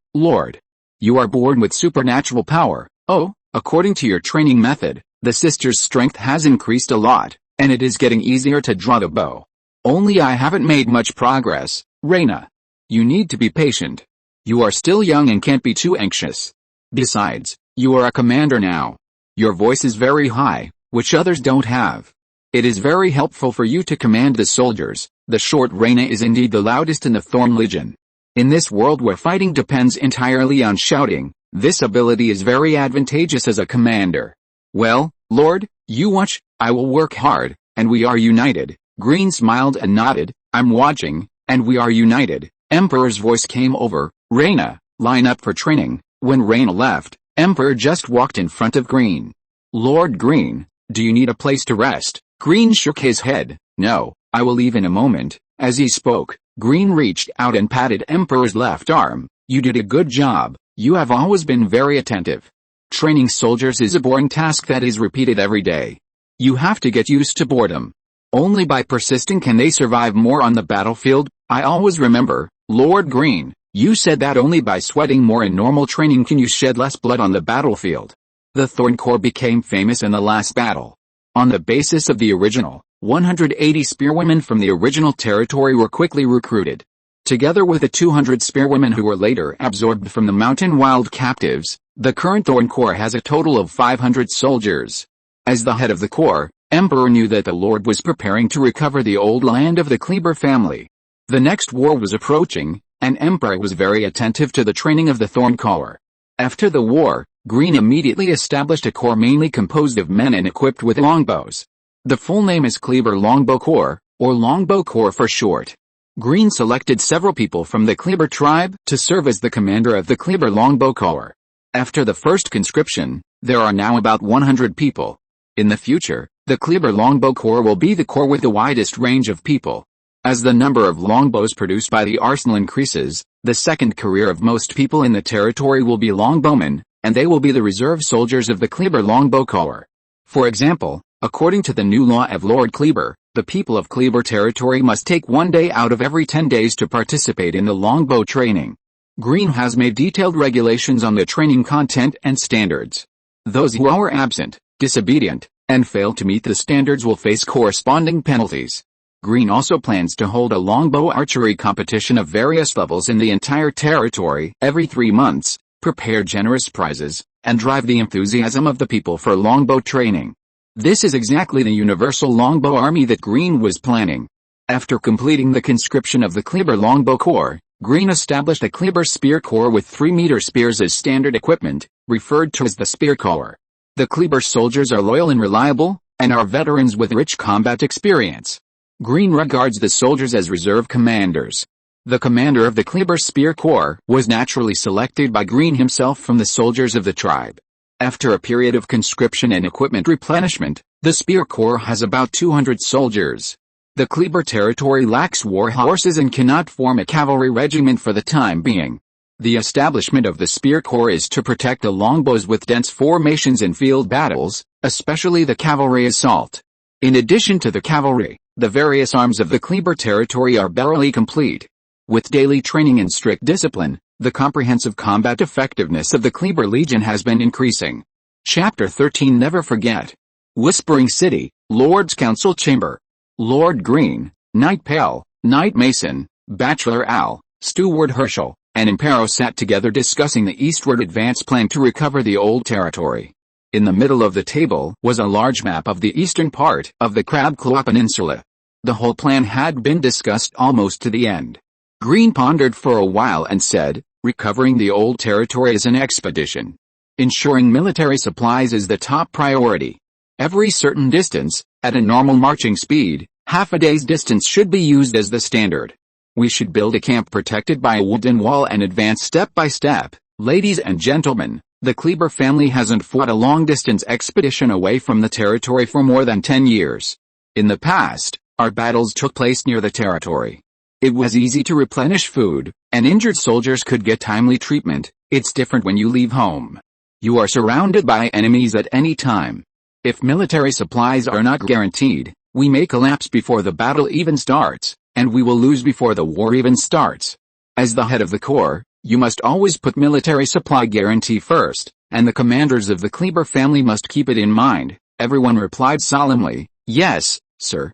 you are born with supernatural power. Oh, according to your training method, the sister's strength has increased a lot, and it is getting easier to draw the bow. Only I haven't made much progress, Rhaena. You need to be patient. You are still young and can't be too anxious. Besides, you are a commander now. Your voice is very high, which others don't have. It is very helpful for you to command the soldiers. The short Rhaena is indeed the loudest in the Thorn Legion. In this world where fighting depends entirely on shouting, this ability is very advantageous as a commander. Well, Lord, you watch, I will work hard, and we are united. Green smiled and nodded, I'm watching, and we are united. Emperor's voice came over, Rhaena, line up for training. When Rhaena left, Emperor just walked in front of Green. Lord Green, do you need a place to rest? Green shook his head, no, I will leave in a moment. As he spoke, Green reached out and patted Emperor's left arm. You did a good job, you have always been very attentive. Training soldiers is a boring task that is repeated every day. You have to get used to boredom. Only by persisting can they survive more on the battlefield. I always remember, Lord Green, you said that only by sweating more in normal training can you shed less blood on the battlefield. The Thorn Corps became famous in the last battle. On the basis of the original, 180 spearwomen from the original territory were quickly recruited. Together with the 200 spearwomen who were later absorbed from the mountain wild captives, the current Thorn Corps has a total of 500 soldiers. As the head of the Corps, Emperor knew that the Lord was preparing to recover the old land of the Kleber family. The next war was approaching, and Emperor was very attentive to the training of the Thorn Corps. After the war, Green immediately established a corps mainly composed of men and equipped with longbows. The full name is Kleber Longbow Corps, or Longbow Corps for short. Green selected several people from the Kleber tribe to serve as the commander of the Kleber Longbow Corps. After the first conscription, there are now about 100 people. In the future, the Kleber Longbow Corps will be the corps with the widest range of people. As the number of longbows produced by the arsenal increases, the second career of most people in the territory will be longbowmen, and they will be the reserve soldiers of the Kleber Longbow Corps. For example, according to the new law of Lord Kleber, the people of Kleber territory must take 1 day out of every 10 days to participate in the longbow training. Green has made detailed regulations on the training content and standards. Those who are absent, disobedient, and fail to meet the standards will face corresponding penalties. Green also plans to hold a longbow archery competition of various levels in the entire territory every 3 months, prepare generous prizes, and drive the enthusiasm of the people for longbow training. This is exactly the universal longbow army that Green was planning. After completing the conscription of the Kleber Longbow Corps, Green established a Kleber Spear Corps with 3-meter spears as standard equipment, referred to as the Spear Corps. The Kleber soldiers are loyal and reliable, and are veterans with rich combat experience. Green regards the soldiers as reserve commanders. The commander of the Kleber Spear Corps was naturally selected by Green himself from the soldiers of the tribe. After a period of conscription and equipment replenishment, The Spear Corps has about 200 soldiers. The Kleber territory lacks war horses and cannot form a cavalry regiment for the time being. The establishment of the Spear Corps is to protect the longbows with dense formations in field battles, especially the cavalry assault. In addition to the cavalry, the various arms of the Kleber territory are barely complete. With daily training and strict discipline, the comprehensive combat effectiveness of the Kleber Legion has been increasing. Chapter 13 Never Forget. Whispering City, Lord's Council Chamber. Lord Green, Knight Pale, Knight Mason, Bachelor Al, Steward Herschel, and Impero sat together discussing the eastward advance plan to recover the old territory. In the middle of the table was a large map of the eastern part of the Crab Claw Peninsula. The whole plan had been discussed almost to the end. Green pondered for a while and said, recovering the old territory is an expedition. Ensuring military supplies is the top priority. Every certain distance, at a normal marching speed, half a day's distance should be used as the standard. We should build a camp protected by a wooden wall and advance step by step. Ladies and gentlemen, the Kleber family hasn't fought a long-distance expedition away from the territory for more than 10 years. In the past, our battles took place near the territory. It was easy to replenish food, and injured soldiers could get timely treatment. It's different when you leave home. You are surrounded by enemies at any time. If military supplies are not guaranteed, we may collapse before the battle even starts, and we will lose before the war even starts. As the head of the corps, you must always put military supply guarantee first, and the commanders of the Kleber family must keep it in mind. Everyone replied solemnly, yes, sir.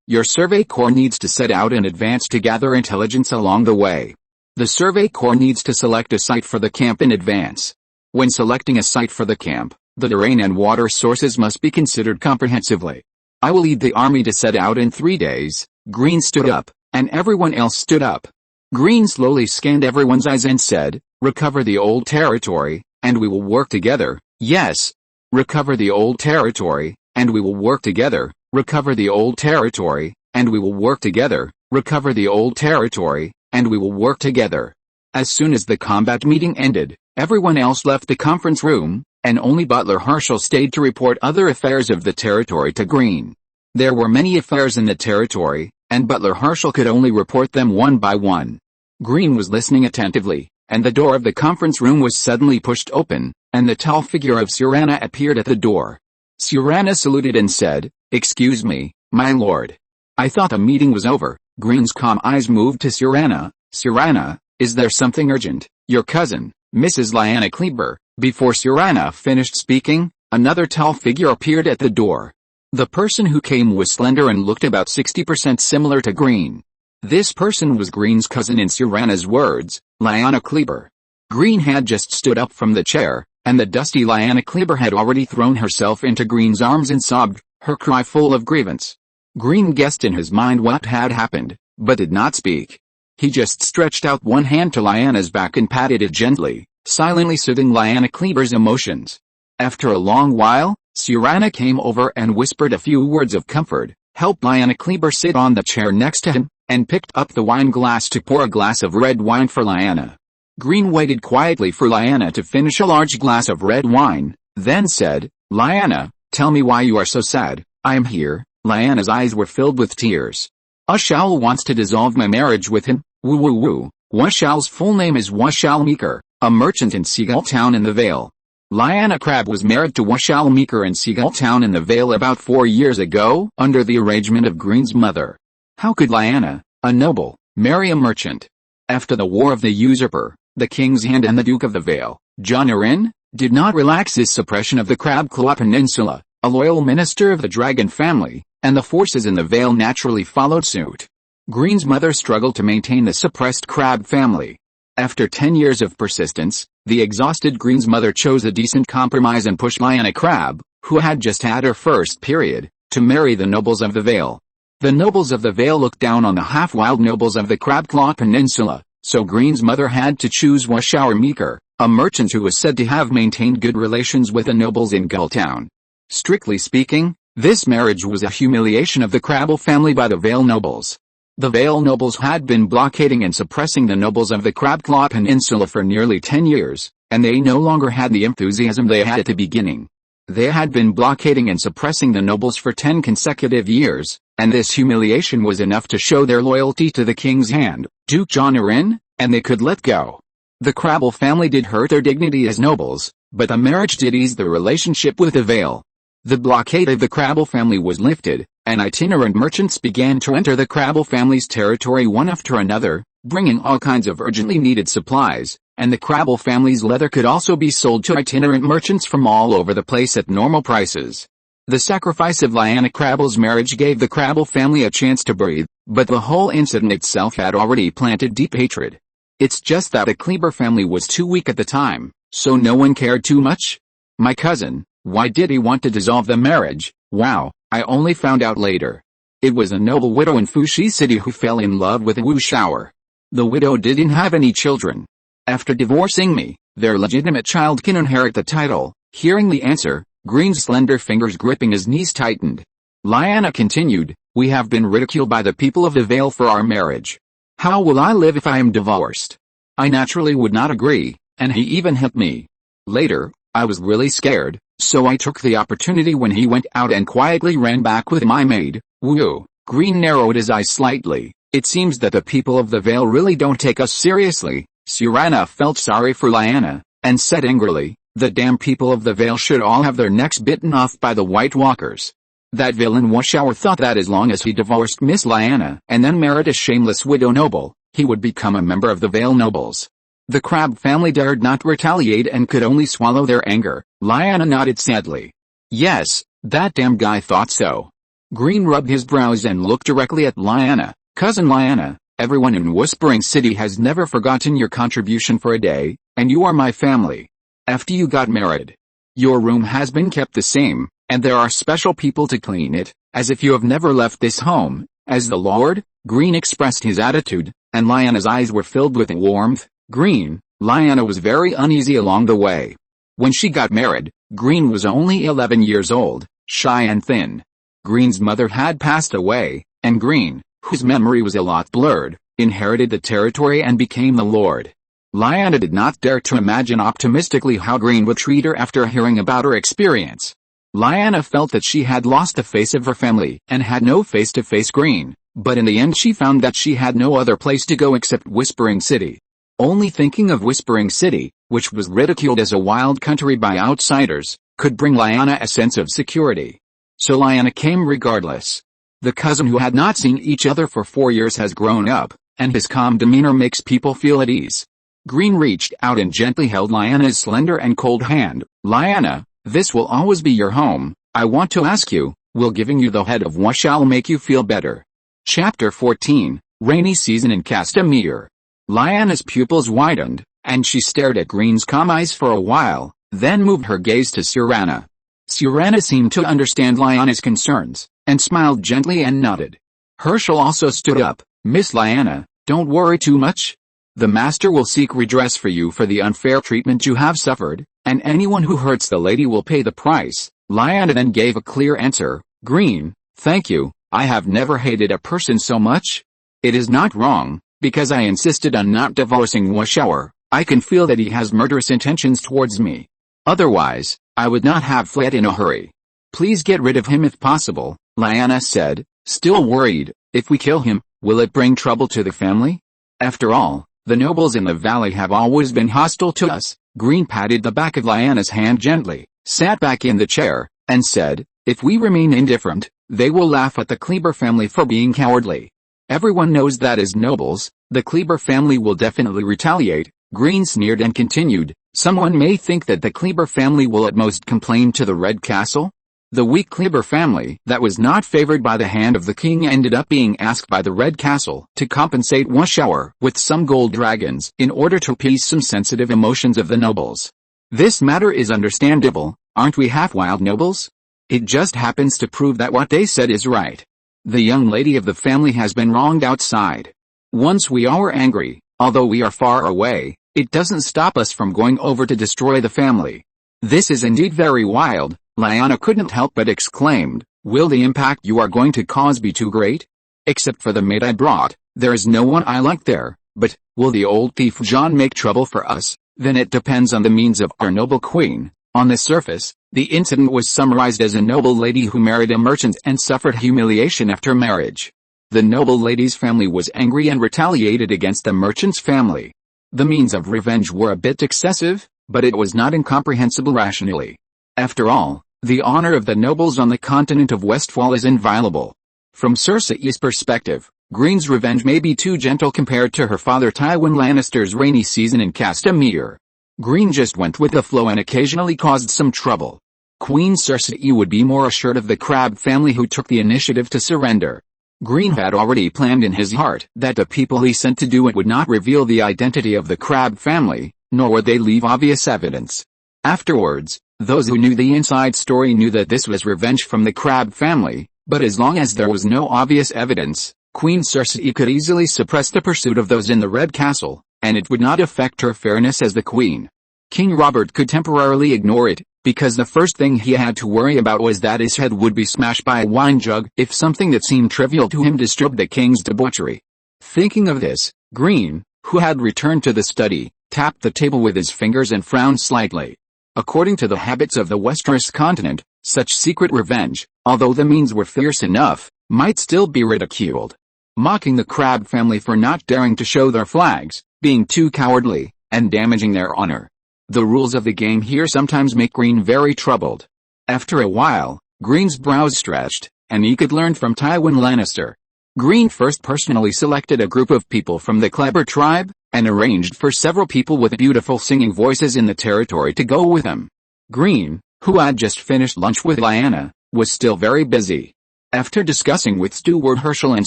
Your survey corps needs to set out in advance to gather intelligence along the way. The survey corps needs to select a site for the camp in advance. When selecting a site for the camp, the terrain and water sources must be considered comprehensively. I will lead the army to set out in 3 days. Green stood up, and everyone else stood up. Green slowly scanned everyone's eyes and said, recover the old territory, and we will work together. Yes. Recover the old territory, and we will work together. Recover the old territory, and we will work together. Recover the old territory, and we will work together. As soon as the combat meeting ended, everyone else left the conference room, and only Butler Herschel stayed to report other affairs of the territory to Green. There were many affairs in the territory, and Butler Herschel could only report them one by one. Green was listening attentively, and the door of the conference room was suddenly pushed open, and the tall figure of Cyrano appeared at the door. Cyrano saluted and said, excuse me, my lord. I thought the meeting was over. Green's calm eyes moved to Cyrano. Cyrano, is there something urgent? Your cousin, Mrs. Lyanna Kleber. Before Cyrano finished speaking, another tall figure appeared at the door. The person who came was slender and looked about 60% similar to Green. This person was Green's cousin in Cyrano's words, Lyanna Kleber. Green had just stood up from the chair, and the dusty Lyanna Kleber had already thrown herself into Green's arms and sobbed, her cry full of grievance. Green guessed in his mind what had happened, but did not speak. He just stretched out one hand to Lyanna's back and patted it gently, silently soothing Lyanna Kleber's emotions. After a long while, Cyrano came over and whispered a few words of comfort, helped Lyanna Kleber sit on the chair next to him, and picked up the wine glass to pour a glass of red wine for Lyanna. Green waited quietly for Lyanna to finish a large glass of red wine, then said, Lyanna, tell me why you are so sad. I am here. Lyanna's eyes were filled with tears. Washal wants to dissolve my marriage with him. Woo woo woo. Washal's full name is Washal Meeker, a merchant in Seagull Town in the Vale. Lyanna Crab was married to Washal Meeker in Seagull Town in the Vale about 4 years ago, under the arrangement of Green's mother. How could Lyanna, a noble, marry a merchant? After the War of the Usurper, the King's Hand and the Duke of the Vale, John Arryn, did not relax his suppression of the Crab Claw Peninsula, a loyal minister of the Dragon family, and the forces in the Vale naturally followed suit. Green's mother struggled to maintain the suppressed Crab family. After 10 years of persistence, the exhausted Green's mother chose a decent compromise and pushed Lyanna Crab, who had just had her first period, to marry the nobles of the Vale. The nobles of the Vale looked down on the half-wild nobles of the Crab Claw Peninsula, so Green's mother had to choose Washal Meeker, a merchant who was said to have maintained good relations with the nobles in Gulltown. Strictly speaking, this marriage was a humiliation of the Crabble family by the Vale nobles. The Vale nobles had been blockading and suppressing the nobles of the Crab Claw Peninsula for nearly 10 years, and they no longer had the enthusiasm they had at the beginning. They had been blockading and suppressing the nobles for 10 consecutive years, and this humiliation was enough to show their loyalty to the king's hand, Duke John Arryn, and they could let go. The Crabble family did hurt their dignity as nobles, but the marriage did ease the relationship with the Vale. The blockade of the Crabble family was lifted, and itinerant merchants began to enter the Crabble family's territory one after another, bringing all kinds of urgently needed supplies, and the Crabble family's leather could also be sold to itinerant merchants from all over the place at normal prices. The sacrifice of Lyanna Crabble's marriage gave the Crabble family a chance to breathe, but the whole incident itself had already planted deep hatred. It's just that the Kleber family was too weak at the time, so no one cared too much. My cousin, why did he want to dissolve the marriage? Wow, I only found out later. It was a noble widow in Fushi City who fell in love with Wu Shower. The widow didn't have any children. After divorcing me, their legitimate child can inherit the title. Hearing the answer, Green's slender fingers gripping his knees tightened. Lyanna continued, we have been ridiculed by the people of the Vale for our marriage. How will I live if I am divorced? I naturally would not agree, and he even hit me. Later, I was really scared, so I took the opportunity when he went out and quietly ran back with my maid, Wu. Green narrowed his eyes slightly. It seems that the people of the Vale really don't take us seriously. Cyrana felt sorry for Lyanna, and said angrily, the damn people of the Vale should all have their necks bitten off by the White Walkers. That villain Washour thought that as long as he divorced Miss Lyanna and then married a shameless widow noble, he would become a member of the Vale nobles. The Crab family dared not retaliate and could only swallow their anger. Lyanna nodded sadly. Yes, that damn guy thought so. Green rubbed his brows and looked directly at Lyanna. Cousin Lyanna, everyone in Whispering City has never forgotten your contribution for a day, and you are my family. After you got married, your room has been kept the same, and there are special people to clean it, as if you have never left this home. As the Lord, Green expressed his attitude, and Lyanna's eyes were filled with warmth. Green, Lyanna was very uneasy along the way. When she got married, Green was only 11 years old, shy and thin. Green's mother had passed away, and Green, whose memory was a lot blurred, inherited the territory and became the Lord. Lyanna did not dare to imagine optimistically how Green would treat her after hearing about her experience. Lyanna felt that she had lost the face of her family and had no face to face Green, but in the end she found that she had no other place to go except Whispering City. Only thinking of Whispering City, which was ridiculed as a wild country by outsiders, could bring Lyanna a sense of security. So Lyanna came regardless. The cousin who had not seen each other for 4 years has grown up, and his calm demeanor makes people feel at ease. Green reached out and gently held Lyanna's slender and cold hand. Lyanna, this will always be your home. I want to ask you, will giving you the head of Washal make you feel better? Chapter 14, Rainy Season in Castamere. Lyanna's pupils widened, and she stared at Green's calm eyes for a while, then moved her gaze to Cyrana. Cyrana seemed to understand Lyanna's concerns, and smiled gently and nodded. Herschel also stood up. Miss Lyanna, don't worry too much. The Master will seek redress for you for the unfair treatment you have suffered, and anyone who hurts the lady will pay the price. Lyanna then gave a clear answer. Green, thank you, I have never hated a person so much. It is not wrong, because I insisted on not divorcing Washour. I can feel that he has murderous intentions towards me. Otherwise, I would not have fled in a hurry. Please get rid of him if possible, Lyanna said, still worried. If we kill him, will it bring trouble to the family? After all, the nobles in the valley have always been hostile to us. Green patted the back of Lyanna's hand gently, sat back in the chair, and said, if we remain indifferent, they will laugh at the Kleber family for being cowardly. Everyone knows that as nobles, the Kleber family will definitely retaliate. Green sneered and continued, someone may think that the Kleber family will at most complain to the Red Castle. The weak Kleber family that was not favored by the hand of the king ended up being asked by the Red Castle to compensate Washour with some gold dragons in order to appease some sensitive emotions of the nobles. This matter is understandable, aren't we half-wild nobles? It just happens to prove that what they said is right. The young lady of the family has been wronged outside. Once we are angry, although we are far away, it doesn't stop us from going over to destroy the family. This is indeed very wild. Lyanna couldn't help but exclaimed, will the impact you are going to cause be too great? Except for the maid I brought, there is no one I like there, but, will the old thief John make trouble for us? Then it depends on the means of our noble queen. On the surface, the incident was summarized as a noble lady who married a merchant and suffered humiliation after marriage. The noble lady's family was angry and retaliated against the merchant's family. The means of revenge were a bit excessive, but it was not incomprehensible rationally. After all, the honor of the nobles on the continent of Westfall is inviolable. From Cersei's perspective, Green's revenge may be too gentle compared to her father Tywin Lannister's rainy season in Castamere. Green just went with the flow and occasionally caused some trouble. Queen Cersei would be more assured of the Crab family who took the initiative to surrender. Green had already planned in his heart that the people he sent to do it would not reveal the identity of the Crab family, nor would they leave obvious evidence. Afterwards, those who knew the inside story knew that this was revenge from the Crab family, but as long as there was no obvious evidence, Queen Cersei could easily suppress the pursuit of those in the Red Castle, and it would not affect her fairness as the queen. King Robert could temporarily ignore it, because the first thing he had to worry about was that his head would be smashed by a wine jug if something that seemed trivial to him disturbed the king's debauchery. Thinking of this, Green, who had returned to the study, tapped the table with his fingers and frowned slightly. According to the habits of the Westeros continent, such secret revenge, although the means were fierce enough, might still be ridiculed. Mocking the Crab family for not daring to show their flags, being too cowardly, and damaging their honor. The rules of the game here sometimes make Green very troubled. After a while, Green's brows stretched, and he could learn from Tywin Lannister. Green first personally selected a group of people from the Clever tribe, and arranged for several people with beautiful singing voices in the territory to go with him. Green, who had just finished lunch with Lyanna, was still very busy. After discussing with Steward Herschel and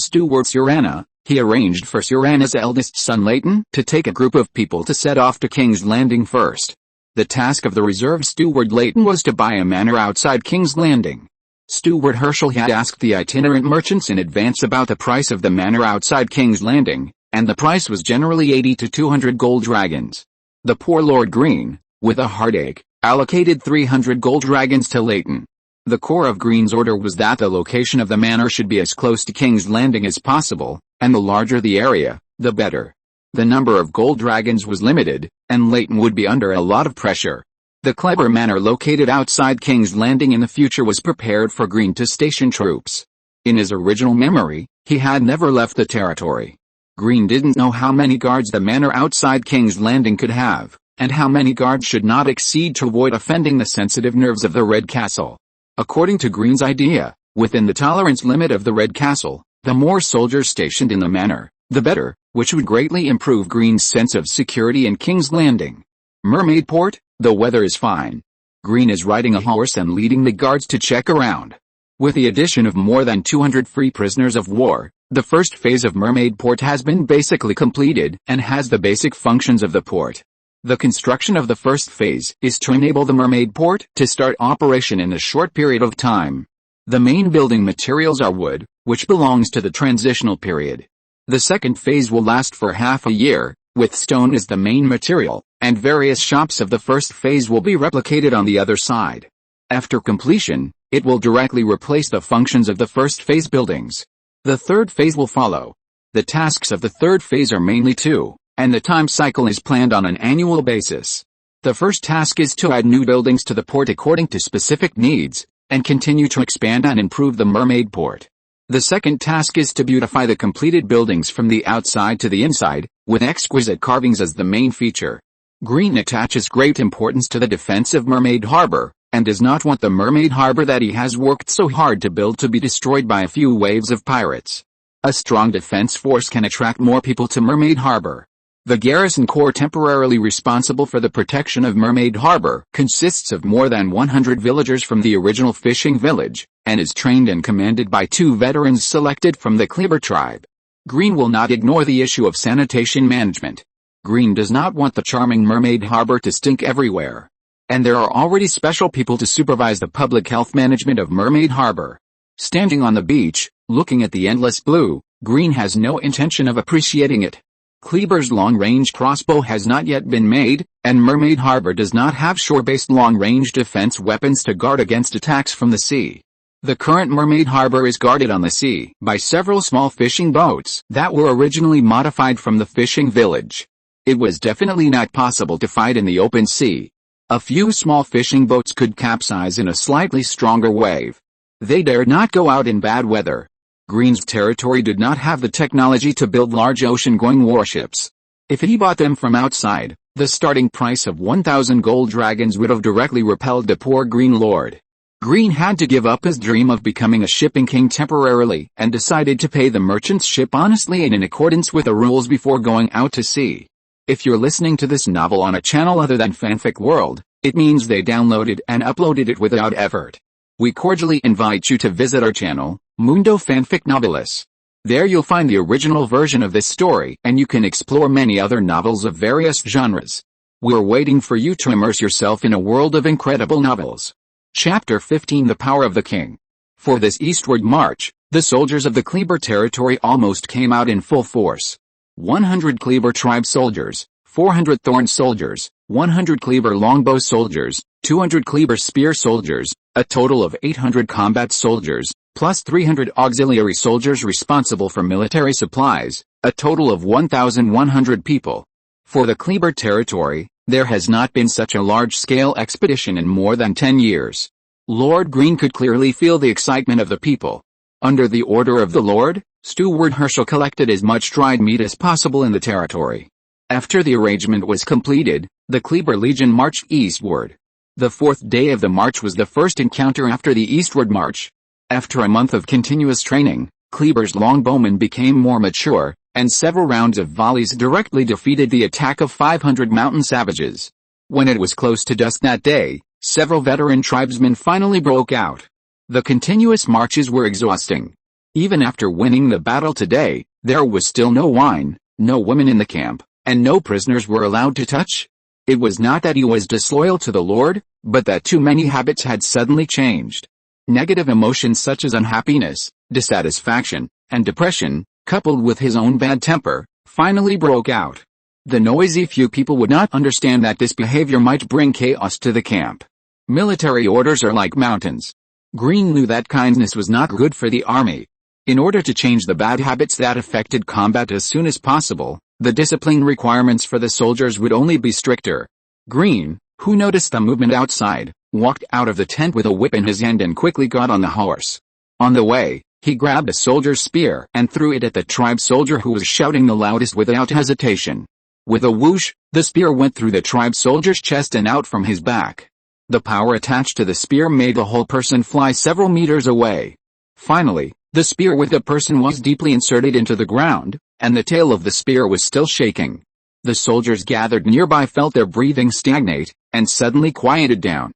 Steward Suranna, he arranged for Suranna's eldest son Leighton to take a group of people to set off to King's Landing first. The task of the reserve steward Leighton was to buy a manor outside King's Landing. Steward Herschel had asked the itinerant merchants in advance about the price of the manor outside King's Landing, and the price was generally 80 to 200 gold dragons. The poor Lord Green, with a heartache, allocated 300 gold dragons to Leighton. The core of Green's order was that the location of the manor should be as close to King's Landing as possible, and the larger the area, the better. The number of gold dragons was limited, and Leighton would be under a lot of pressure. The Clever manor located outside King's Landing in the future was prepared for Green to station troops. In his original memory, he had never left the territory. Green didn't know how many guards the manor outside King's Landing could have, and how many guards should not exceed to avoid offending the sensitive nerves of the Red Castle. According to Green's idea, within the tolerance limit of the Red Castle, the more soldiers stationed in the manor, the better, which would greatly improve Green's sense of security in King's Landing. Mermaid Port, the weather is fine. Green is riding a horse and leading the guards to check around. With the addition of more than 200 free prisoners of war, the first phase of Mermaid Port has been basically completed and has the basic functions of the port. The construction of the first phase is to enable the Mermaid Port to start operation in a short period of time. The main building materials are wood, which belongs to the transitional period. The second phase will last for half a year, with stone as the main material, and various shops of the first phase will be replicated on the other side. After completion, it will directly replace the functions of the first phase buildings. The third phase will follow. The tasks of the third phase are mainly two, and the time cycle is planned on an annual basis. The first task is to add new buildings to the port according to specific needs, and continue to expand and improve the Mermaid Port. The second task is to beautify the completed buildings from the outside to the inside, with exquisite carvings as the main feature. Green attaches great importance to the defense of Mermaid Harbor, and does not want the Mermaid Harbor that he has worked so hard to build to be destroyed by a few waves of pirates. A strong defense force can attract more people to Mermaid Harbor. The garrison corps temporarily responsible for the protection of Mermaid Harbor consists of more than 100 villagers from the original fishing village, and is trained and commanded by 2 veterans selected from the Clever tribe. Green will not ignore the issue of sanitation management. Green does not want the charming Mermaid Harbor to stink everywhere. And there are already special people to supervise the public health management of Mermaid Harbor. Standing on the beach, looking at the endless blue, Green has no intention of appreciating it. Kleber's long-range crossbow has not yet been made, and Mermaid Harbor does not have shore-based long-range defense weapons to guard against attacks from the sea. The current Mermaid Harbor is guarded on the sea by several small fishing boats that were originally modified from the fishing village. It was definitely not possible to fight in the open sea. A few small fishing boats could capsize in a slightly stronger wave. They dared not go out in bad weather. Green's territory did not have the technology to build large ocean-going warships. If he bought them from outside, the starting price of 1,000 gold dragons would have directly repelled the poor Green Lord. Green had to give up his dream of becoming a shipping king temporarily and decided to pay the merchant's ship honestly and in accordance with the rules before going out to sea. If you're listening to this novel on a channel other than Fanfic World, it means they downloaded and uploaded it without effort. We cordially invite you to visit our channel, Mundo Fanfic Novelis. There you'll find the original version of this story and you can explore many other novels of various genres. We're waiting for you to immerse yourself in a world of incredible novels. Chapter 15 The Power of the King. For this eastward march, the soldiers of the Kleber territory almost came out in full force. 100 Kleber tribe soldiers, 400 Thorn soldiers, 100 Kleber longbow soldiers, 200 Kleber spear soldiers, a total of 800 combat soldiers, plus 300 auxiliary soldiers responsible for military supplies, a total of 1,100 people. For the Kleber territory, there has not been such a large-scale expedition in more than 10 years. Lord Green could clearly feel the excitement of the people. Under the order of the Lord, Steward Herschel collected as much dried meat as possible in the territory. After the arrangement was completed, the Kleber Legion marched eastward. The fourth day of the march was the first encounter after the eastward march. After a month of continuous training, Kleber's longbowmen became more mature, and several rounds of volleys directly defeated the attack of 500 mountain savages. When it was close to dusk that day, several veteran tribesmen finally broke out. The continuous marches were exhausting. Even after winning the battle today, there was still no wine, no women in the camp, and no prisoners were allowed to touch. It was not that he was disloyal to the Lord, but that too many habits had suddenly changed. Negative emotions such as unhappiness, dissatisfaction, and depression, coupled with his own bad temper, finally broke out. The noisy few people would not understand that this behavior might bring chaos to the camp. Military orders are like mountains. Green knew that kindness was not good for the army. In order to change the bad habits that affected combat as soon as possible, the discipline requirements for the soldiers would only be stricter. Green, who noticed the movement outside, walked out of the tent with a whip in his hand and quickly got on the horse. On the way, he grabbed a soldier's spear and threw it at the tribe soldier who was shouting the loudest without hesitation. With a whoosh, the spear went through the tribe soldier's chest and out from his back. The power attached to the spear made the whole person fly several meters away. Finally, the spear with the person was deeply inserted into the ground, and the tail of the spear was still shaking. The soldiers gathered nearby felt their breathing stagnate, and suddenly quieted down.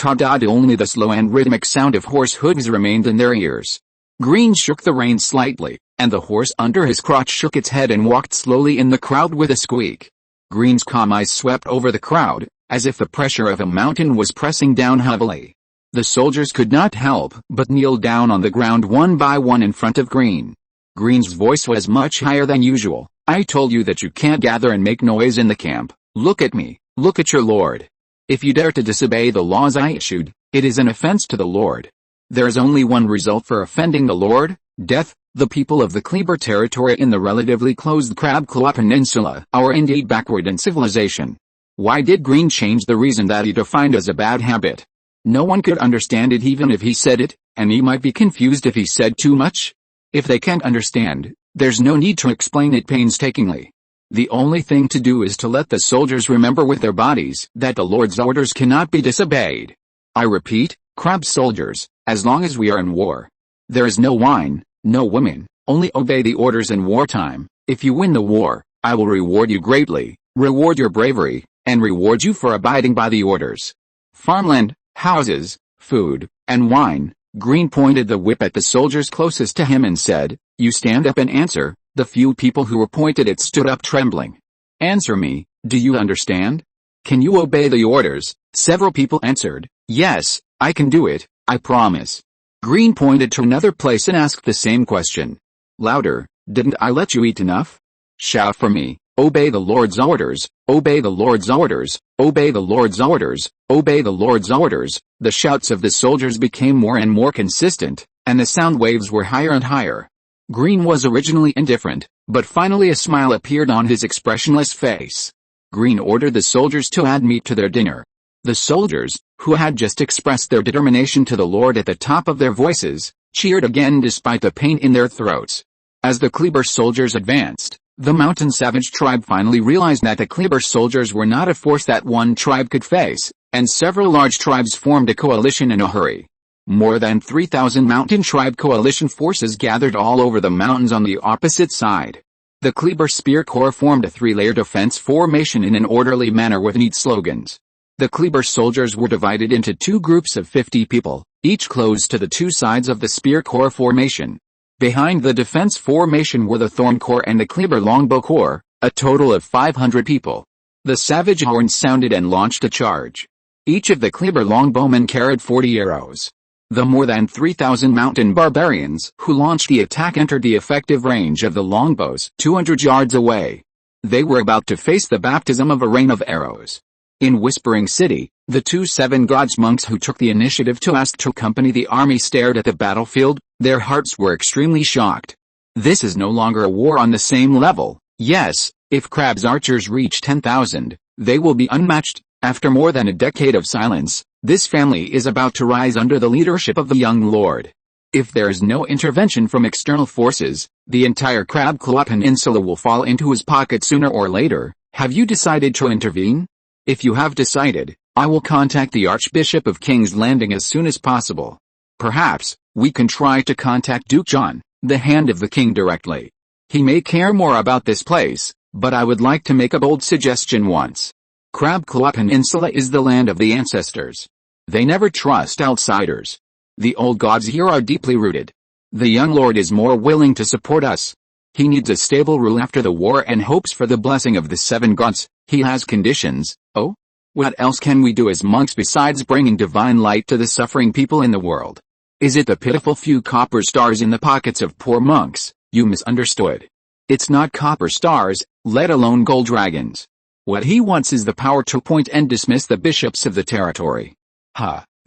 Only the slow and rhythmic sound of horse hooves remained in their ears. Green shook the reins slightly, and the horse under his crotch shook its head and walked slowly in the crowd with a squeak. Green's calm eyes swept over the crowd, as if the pressure of a mountain was pressing down heavily. The soldiers could not help but kneel down on the ground one by one in front of Green. Green's voice was much higher than usual. I told you that you can't gather and make noise in the camp. Look at me, look at your lord. If you dare to disobey the laws I issued, it is an offense to the Lord. There is only one result for offending the Lord, death. The people of the Kleber territory in the relatively closed Crab Claw Peninsula are indeed backward in civilization. Why did Green change the reason that he defined as a bad habit? No one could understand it even if he said it, and he might be confused if he said too much. If they can't understand, there's no need to explain it painstakingly. The only thing to do is to let the soldiers remember with their bodies that the Lord's orders cannot be disobeyed. I repeat, crab soldiers, as long as we are in war. There is no wine, no women, only obey the orders in wartime. If you win the war, I will reward you greatly, reward your bravery, and reward you for abiding by the orders. Farmland, houses, food, and wine. Green pointed the whip at the soldiers closest to him and said, you stand up and answer. The few people who were pointed at stood up trembling. Answer me, do you understand? Can you obey the orders? Several people answered, yes, I can do it, I promise. Green pointed to another place and asked the same question. Louder, didn't I let you eat enough? Shout for me, obey the Lord's orders, obey the Lord's orders, obey the Lord's orders, obey the Lord's orders. The shouts of the soldiers became more and more consistent, and the sound waves were higher and higher. Green was originally indifferent, but finally a smile appeared on his expressionless face. Green ordered the soldiers to add meat to their dinner. The soldiers, who had just expressed their determination to the Lord at the top of their voices, cheered again despite the pain in their throats. As the Kleber soldiers advanced, the mountain savage tribe finally realized that the Kleber soldiers were not a force that one tribe could face, and several large tribes formed a coalition in a hurry. More than 3,000 mountain tribe coalition forces gathered all over the mountains on the opposite side. The Kleber Spear Corps formed a three-layer defense formation in an orderly manner with neat slogans. The Kleber soldiers were divided into two groups of 50 people, each close to the two sides of the Spear Corps formation. Behind the defense formation were the Thorn Corps and the Kleber Longbow Corps, a total of 500 people. The savage horns sounded and launched a charge. Each of the Kleber longbowmen carried 40 arrows. The more than 3,000 mountain barbarians who launched the attack entered the effective range of the longbows 200 yards away. They were about to face the baptism of a rain of arrows. In Whispering City, the two Seven Gods monks who took the initiative to ask to accompany the army stared at the battlefield, their hearts were extremely shocked. This is no longer a war on the same level. Yes, if Crab's archers reach 10,000, they will be unmatched. After more than a decade of silence, this family is about to rise under the leadership of the young lord. If there is no intervention from external forces, the entire Crab Claw Peninsula will fall into his pocket sooner or later. Have you decided to intervene? If you have decided, I will contact the Archbishop of King's Landing as soon as possible. Perhaps, we can try to contact Duke John, the Hand of the King directly. He may care more about this place, but I would like to make a bold suggestion once. Crab Claw Peninsula is the land of the ancestors. They never trust outsiders. The old gods here are deeply rooted. The young lord is more willing to support us. He needs a stable rule after the war and hopes for the blessing of the seven gods. He has conditions. Oh? What else can we do as monks besides bringing divine light to the suffering people in the world? Is it the pitiful few copper stars in the pockets of poor monks? You misunderstood. It's not copper stars, let alone gold dragons. What he wants is the power to appoint and dismiss the bishops of the territory.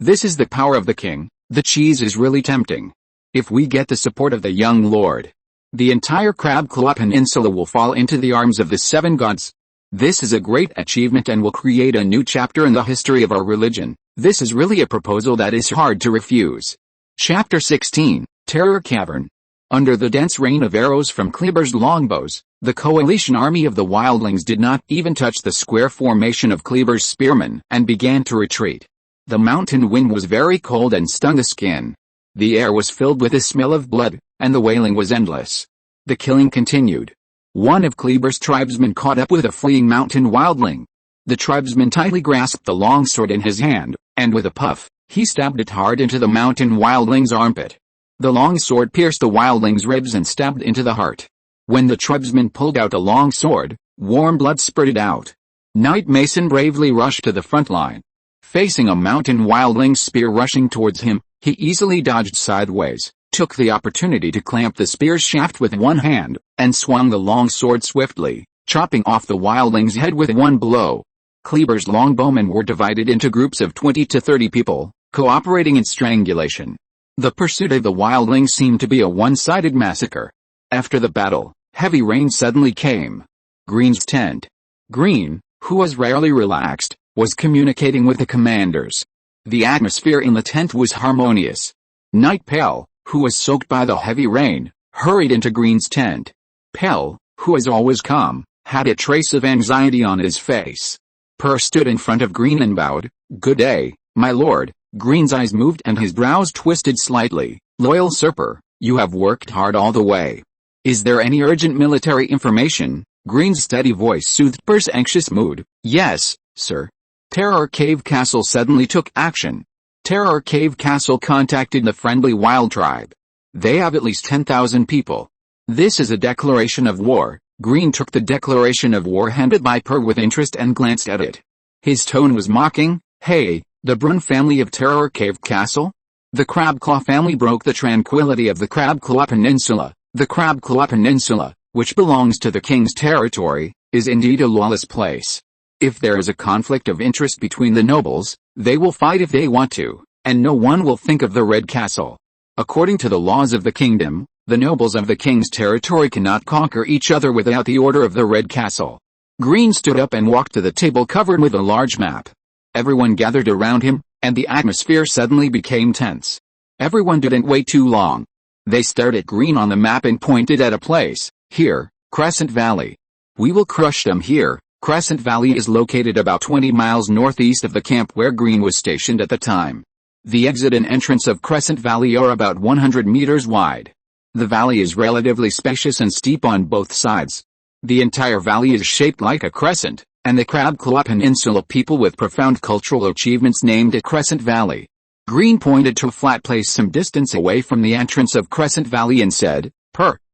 This is the power of the king. The cheese is really tempting. If we get the support of the young lord, the entire Crab Claw Peninsula will fall into the arms of the seven gods. This is a great achievement and will create a new chapter in the history of our religion. This is really a proposal that is hard to refuse. Chapter 16, Terror Cavern. Under the dense rain of arrows from Kleber's longbows, the coalition army of the wildlings did not even touch the square formation of Kleber's spearmen and began to retreat. The mountain wind was very cold and stung the skin. The air was filled with the smell of blood, and the wailing was endless. The killing continued. One of Kleber's tribesmen caught up with a fleeing mountain wildling. The tribesman tightly grasped the longsword in his hand, and with a puff, he stabbed it hard into the mountain wildling's armpit. The longsword pierced the wildling's ribs and stabbed into the heart. When the tribesman pulled out the longsword, warm blood spurted out. Knight Mason bravely rushed to the front line. Facing a mountain wildling's spear rushing towards him, he easily dodged sideways, took the opportunity to clamp the spear's shaft with one hand, and swung the longsword swiftly, chopping off the wildling's head with one blow. Kleber's longbowmen were divided into groups of 20 to 30 people, cooperating in strangulation. The pursuit of the wildlings seemed to be a one-sided massacre. After the battle, heavy rain suddenly came. Green's tent. Green, who was rarely relaxed, was communicating with the commanders. The atmosphere in the tent was harmonious. Knight Pell, who was soaked by the heavy rain, hurried into Green's tent. Pell, who was always calm, had a trace of anxiety on his face. Per stood in front of Green and bowed. "Good day, my lord." Green's eyes moved and his brows twisted slightly. "Loyal Sir Per, you have worked hard all the way. Is there any urgent military information?" Green's steady voice soothed Per's anxious mood. "Yes, sir." Terror Cave Castle suddenly took action. Terror Cave Castle contacted the friendly wild tribe. They have at least 10,000 people. This is a declaration of war. Green took the declaration of war handed by Per with interest and glanced at it. His tone was mocking. "Hey, the Brun family of Terror Cave Castle?" The Crab Claw family broke the tranquility of the Crab Claw Peninsula. The Crab Claw Peninsula, which belongs to the king's territory, is indeed a lawless place. If there is a conflict of interest between the nobles, they will fight if they want to, and no one will think of the Red Castle. According to the laws of the kingdom, the nobles of the king's territory cannot conquer each other without the order of the Red Castle. Green stood up and walked to the table covered with a large map. Everyone gathered around him, and the atmosphere suddenly became tense. Everyone didn't wait too long. They stared at Green on the map and pointed at a place. Here, Crescent Valley. We will crush them here. Crescent Valley is located about 20 miles northeast of the camp where Green was stationed at the time. The exit and entrance of Crescent Valley are about 100 meters wide. The valley is relatively spacious and steep on both sides. The entire valley is shaped like a crescent, and the Crab Claw Peninsula people with profound cultural achievements named it Crescent Valley. Green pointed to a flat place some distance away from the entrance of Crescent Valley and said,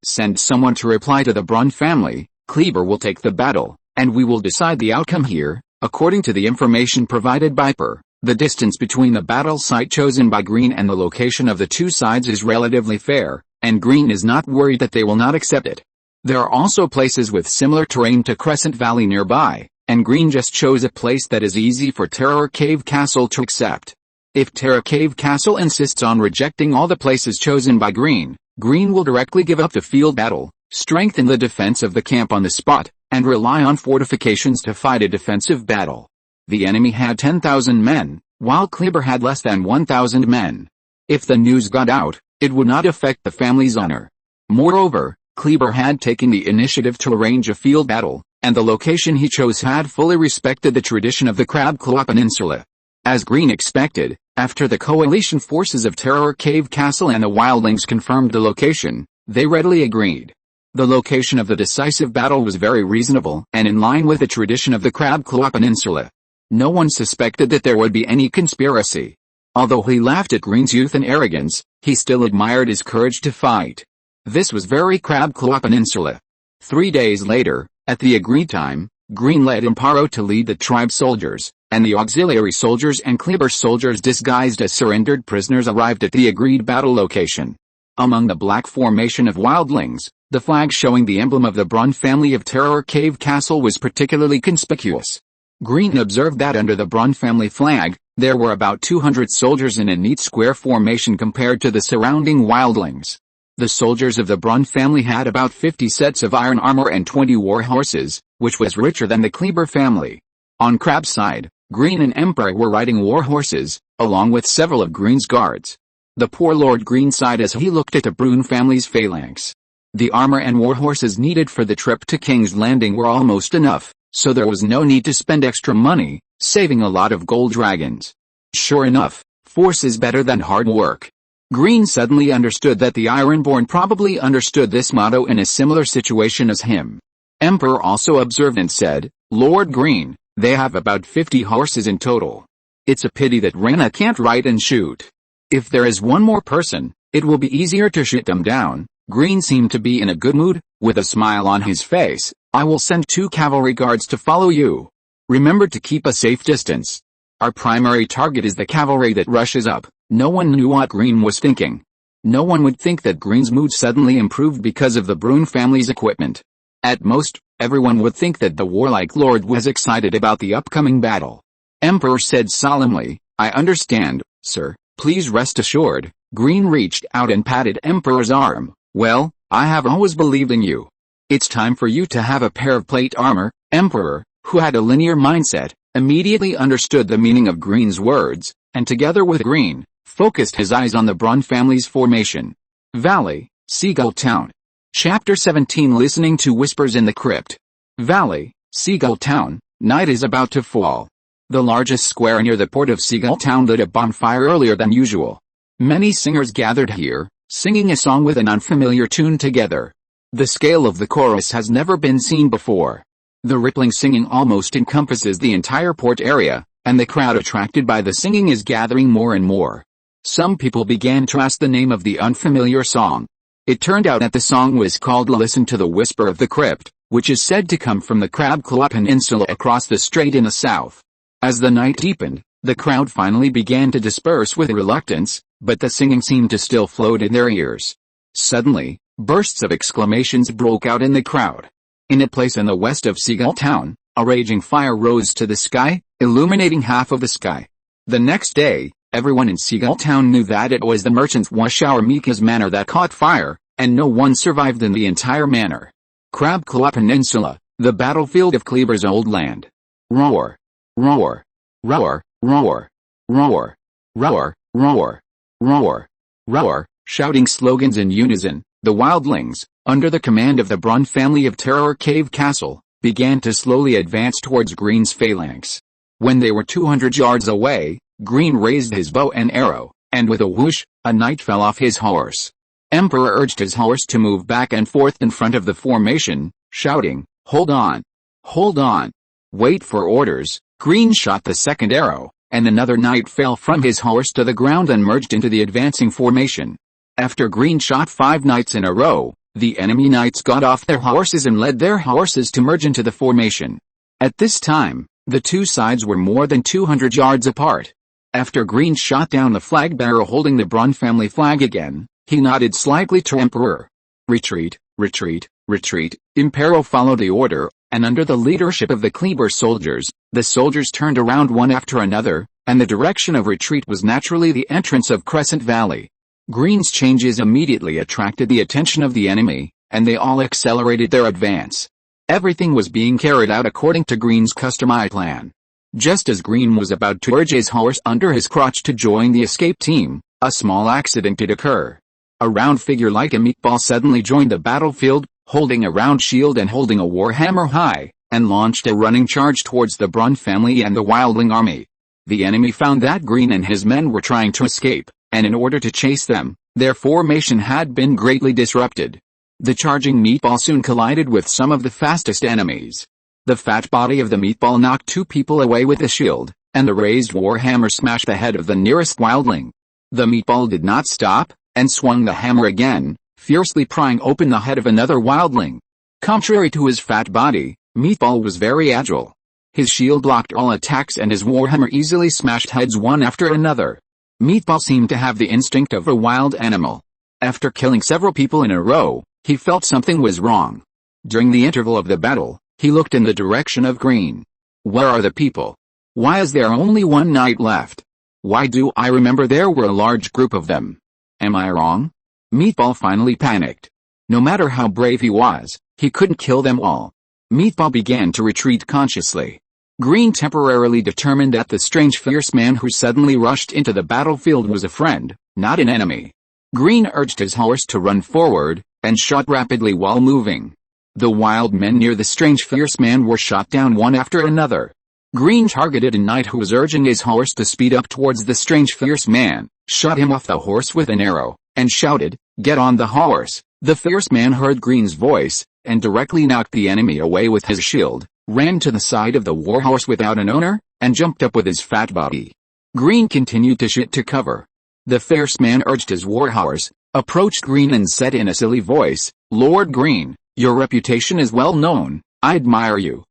Send someone to reply to the Braun family. Cleaver will take the battle, and we will decide the outcome here." According to the information provided by the distance between the battle site chosen by Green and the location of the two sides is relatively fair, and Green is not worried that they will not accept it. There are also places with similar terrain to Crescent Valley nearby, and Green just chose a place that is easy for Terror Cave Castle to accept. If Terror Cave Castle insists on rejecting all the places chosen by Green, Green will directly give up the field battle, strengthen the defense of the camp on the spot, and rely on fortifications to fight a defensive battle. The enemy had 10,000 men, while Kleber had less than 1,000 men. If the news got out, it would not affect the family's honor. Moreover, Kleber had taken the initiative to arrange a field battle, and the location he chose had fully respected the tradition of the Crab Claw Peninsula. As Green expected, after the coalition forces of Terror Cave Castle and the wildlings confirmed the location, they readily agreed. The location of the decisive battle was very reasonable and in line with the tradition of the Crab Claw Peninsula. No one suspected that there would be any conspiracy. Although he laughed at Green's youth and arrogance, he still admired his courage to fight. This was very Crab Claw Peninsula. 3 days later, at the agreed time, Green led Amparo to lead the tribe soldiers, and the auxiliary soldiers and Kleber soldiers disguised as surrendered prisoners arrived at the agreed battle location. Among the black formation of wildlings, the flag showing the emblem of the Braun family of Terror Cave Castle was particularly conspicuous. Green observed that under the Braun family flag, there were about 200 soldiers in a neat square formation compared to the surrounding wildlings. The soldiers of the Braun family had about 50 sets of iron armor and 20 war horses, which was richer than the Kleber family. On Crab's side, Green and Emperor were riding war horses, along with several of Green's guards. The poor Lord Green sighed as he looked at the Braun family's phalanx. The armor and war horses needed for the trip to King's Landing were almost enough, so there was no need to spend extra money, saving a lot of gold dragons. Sure enough, force is better than hard work. Green suddenly understood that the Ironborn probably understood this motto in a similar situation as him. Emperor also observed and said, "Lord Green, they have about 50 horses in total. It's a pity that Rena can't ride and shoot. If there is one more person, it will be easier to shoot them down." Green seemed to be in a good mood. With a smile on his face, "I will send 2 cavalry guards to follow you. Remember to keep a safe distance. Our primary target is the cavalry that rushes up." No one knew what Green was thinking. No one would think that Green's mood suddenly improved because of the Braun family's equipment. At most, everyone would think that the warlike lord was excited about the upcoming battle. Emperor said solemnly, "I understand, sir. Please rest assured." Green reached out and patted Emperor's arm. "Well, I have always believed in you. It's time for you to have a pair of plate armor." Emperor, who had a linear mindset, immediately understood the meaning of Green's words, and together with Green, focused his eyes on the Braun family's formation. Valley, Seagull Town. Chapter 17. Listening to Whispers in the Crypt. Valley, Seagull Town. Night is about to fall. The largest square near the port of Seagull Town lit a bonfire earlier than usual. Many singers gathered here, singing a song with an unfamiliar tune together. The scale of the chorus has never been seen before. The rippling singing almost encompasses the entire port area, and the crowd attracted by the singing is gathering more and more. Some people began to ask the name of the unfamiliar song. It turned out that the song was called "Listen to the Whisper of the Crypt," which is said to come from the Crab Claw Peninsula across the strait in the south. As the night deepened, the crowd finally began to disperse with reluctance, but the singing seemed to still float in their ears. Suddenly, bursts of exclamations broke out in the crowd. In a place in the west of Seagull Town, a raging fire rose to the sky, illuminating half of the sky. The next day, everyone in Seagull Town knew that it was the merchant's Washour Mika's manor that caught fire, and no one survived in the entire manor. Crab Claw Peninsula, the battlefield of Kleber's old land. Roar! Roar! Roar! Roar! Roar! Roar! Roar! Roar! Roar! Shouting slogans in unison, the wildlings, under the command of the Brun family of Terror Cave Castle, began to slowly advance towards Green's phalanx. When they were 200 yards away, Green raised his bow and arrow, and with a whoosh, a knight fell off his horse. Emperor urged his horse to move back and forth in front of the formation, shouting, "Hold on! Hold on! Wait for orders." Green shot the second arrow, and another knight fell from his horse to the ground and merged into the advancing formation. After Green shot 5 knights in a row, the enemy knights got off their horses and led their horses to merge into the formation. At this time, the two sides were more than 200 yards apart. After Green shot down the flag bearer holding the Brun family flag again, he nodded slightly to Emperor. "Retreat, retreat, retreat." Impero followed the order, and under the leadership of the Kleber soldiers, the soldiers turned around one after another, and the direction of retreat was naturally the entrance of Crescent Valley. Green's changes immediately attracted the attention of the enemy, and they all accelerated their advance. Everything was being carried out according to Green's customized plan. Just as Green was about to urge his horse under his crotch to join the escape team, a small accident did occur. A round figure like a meatball suddenly joined the battlefield, holding a round shield and holding a warhammer high, and launched a running charge towards the Brun family and the wildling army. The enemy found that Green and his men were trying to escape, and in order to chase them, their formation had been greatly disrupted. The charging meatball soon collided with some of the fastest enemies. The fat body of the meatball knocked 2 people away with a shield, and the raised warhammer smashed the head of the nearest wildling. The meatball did not stop, and swung the hammer again, fiercely prying open the head of another wildling. Contrary to his fat body, Meatball was very agile. His shield blocked all attacks and his warhammer easily smashed heads one after another. Meatball seemed to have the instinct of a wild animal. After killing several people in a row, he felt something was wrong. During the interval of the battle, he looked in the direction of Green. Where are the people? Why is there only one knight left? Why do I remember there were a large group of them? Am I wrong? Meatball finally panicked. No matter how brave he was, he couldn't kill them all. Meatball began to retreat consciously. Green temporarily determined that the strange fierce man who suddenly rushed into the battlefield was a friend, not an enemy. Green urged his horse to run forward, and shot rapidly while moving. The wild men near the strange fierce man were shot down one after another. Green targeted a knight who was urging his horse to speed up towards the strange fierce man, shot him off the horse with an arrow, and shouted, "Get on the horse!" The fierce man heard Green's voice, and directly knocked the enemy away with his shield, ran to the side of the warhorse without an owner, and jumped up with his fat body. Green continued to shoot to cover. The fierce man urged his warhorse, approached Green and said in a silly voice, "Lord Green, your reputation is well known, I admire you."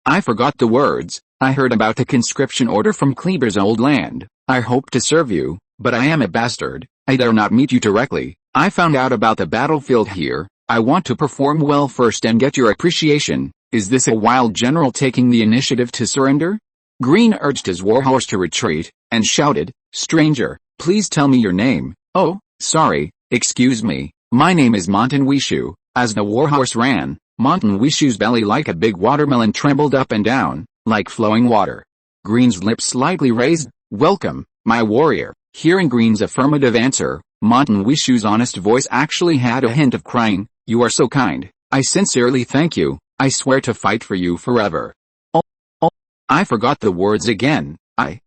I forgot the words. "I heard about the conscription order from Kleber's old land. I hope to serve you, but I am a bastard. I dare not meet you directly. I found out about the battlefield here. I want to perform well first and get your appreciation. Is this a wild general taking the initiative to surrender?" Green urged his warhorse to retreat, and shouted, "Stranger, please tell me your name." "Oh, sorry, excuse me, my name is Montanwishu." As the warhorse ran, Montanwishu's belly like a big watermelon trembled up and down, like flowing water. Green's lips slightly raised. "Welcome, my warrior." Hearing Green's affirmative answer, Montanwishu's honest voice actually had a hint of crying. "You are so kind. I sincerely thank you. I swear to fight for you forever." I forgot the words again. I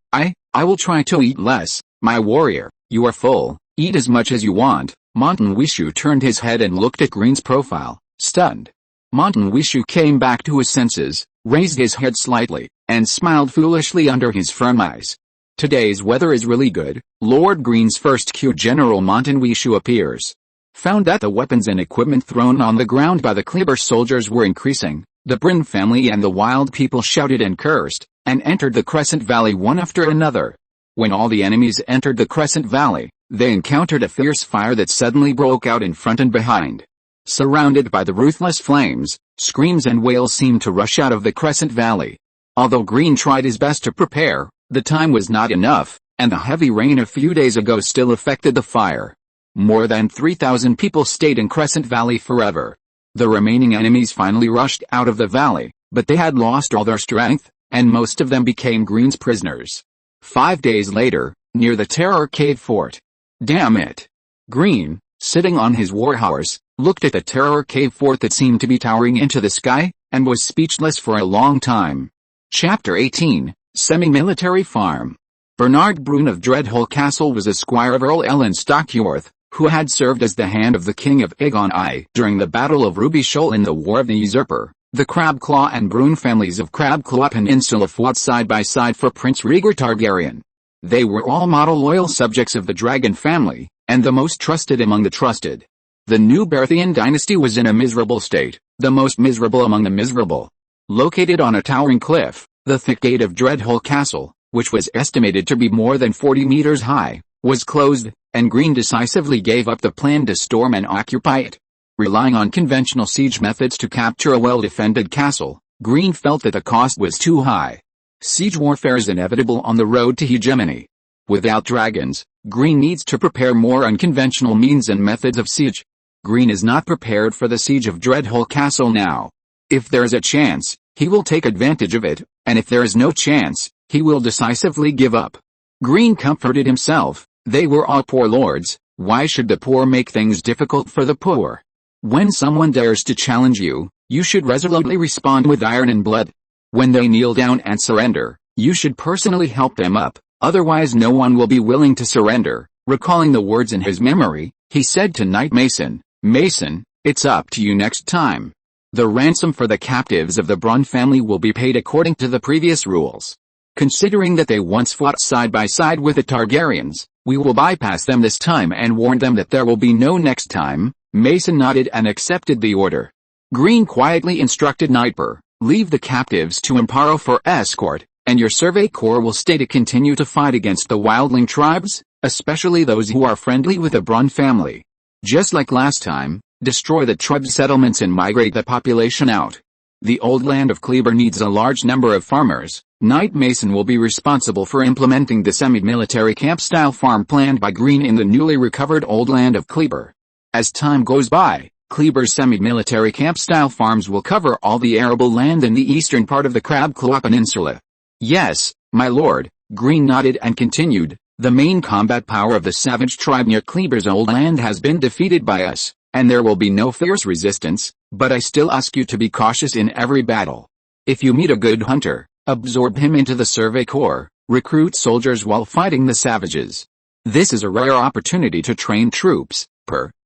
will try to eat less, my warrior. You are full. Eat as much as you want." Montanwishu turned his head and looked at Green's profile, stunned. Montanwishu came back to his senses, raised his head slightly, and smiled foolishly under his firm eyes. "Today's weather is really good." Lord Green's first Q General Montanwishu appears. Found that the weapons and equipment thrown on the ground by the Kleber soldiers were increasing. The Bryn family and the wild people shouted and cursed, and entered the Crescent Valley one after another. When all the enemies entered the Crescent Valley, they encountered a fierce fire that suddenly broke out in front and behind. Surrounded by the ruthless flames, screams and wails seemed to rush out of the Crescent Valley. Although Green tried his best to prepare, the time was not enough, and the heavy rain a few days ago still affected the fire. More than 3,000 people stayed in Crescent Valley forever. The remaining enemies finally rushed out of the valley, but they had lost all their strength, and most of them became Green's prisoners. 5 days later, near the Terror Cave Fort. Damn it. Green, sitting on his warhorse, looked at the Terror Cave Fort that seemed to be towering into the sky, and was speechless for a long time. Chapter 18, Semi-Military Farm. Bernard Brune of Dreadhole Castle was a squire of Earl Ellen Stockyorth, who had served as the hand of the King of Aegon I during the Battle of Ruby Shoal in the War of the Usurper. The Crab Claw and Brune families of Crab Claw Peninsula fought side by side for Prince Rhaegar Targaryen. They were all model loyal subjects of the Dragon family, and the most trusted among the trusted. The new Baratheon dynasty was in a miserable state, the most miserable among the miserable. Located on a towering cliff, the thick gate of Dreadhole Castle, which was estimated to be more than 40 meters high, was closed, and Green decisively gave up the plan to storm and occupy it. Relying on conventional siege methods to capture a well-defended castle, Green felt that the cost was too high. Siege warfare is inevitable on the road to hegemony. Without dragons, Green needs to prepare more unconventional means and methods of siege. Green is not prepared for the siege of Dreadhole Castle now. If there is a chance, he will take advantage of it, and if there is no chance, he will decisively give up. Green comforted himself, they were all poor lords, why should the poor make things difficult for the poor? When someone dares to challenge you, you should resolutely respond with iron and blood. When they kneel down and surrender, you should personally help them up, otherwise no one will be willing to surrender. Recalling the words in his memory, he said to Knight Mason, "Mason, it's up to you next time. The ransom for the captives of the Brun family will be paid according to the previous rules. Considering that they once fought side by side with the Targaryens, we will bypass them this time and warn them that there will be no next time." Mason nodded and accepted the order. Green quietly instructed Nightper, "Leave the captives to Amparo for escort, and your survey corps will stay to continue to fight against the wildling tribes, especially those who are friendly with the Brun family. Just like last time, destroy the tribe settlements and migrate the population out. The old land of Kleber needs a large number of farmers. Knight Mason will be responsible for implementing the semi-military camp-style farm planned by Green in the newly recovered old land of Kleber. As time goes by, Kleber's semi-military camp-style farms will cover all the arable land in the eastern part of the Crab Claw Peninsula." "Yes, my lord," Green nodded and continued, "the main combat power of the savage tribe near Kleber's old land has been defeated by us, and there will be no fierce resistance, but I still ask you to be cautious in every battle. If you meet a good hunter, absorb him into the survey corps, recruit soldiers while fighting the savages. This is a rare opportunity to train troops.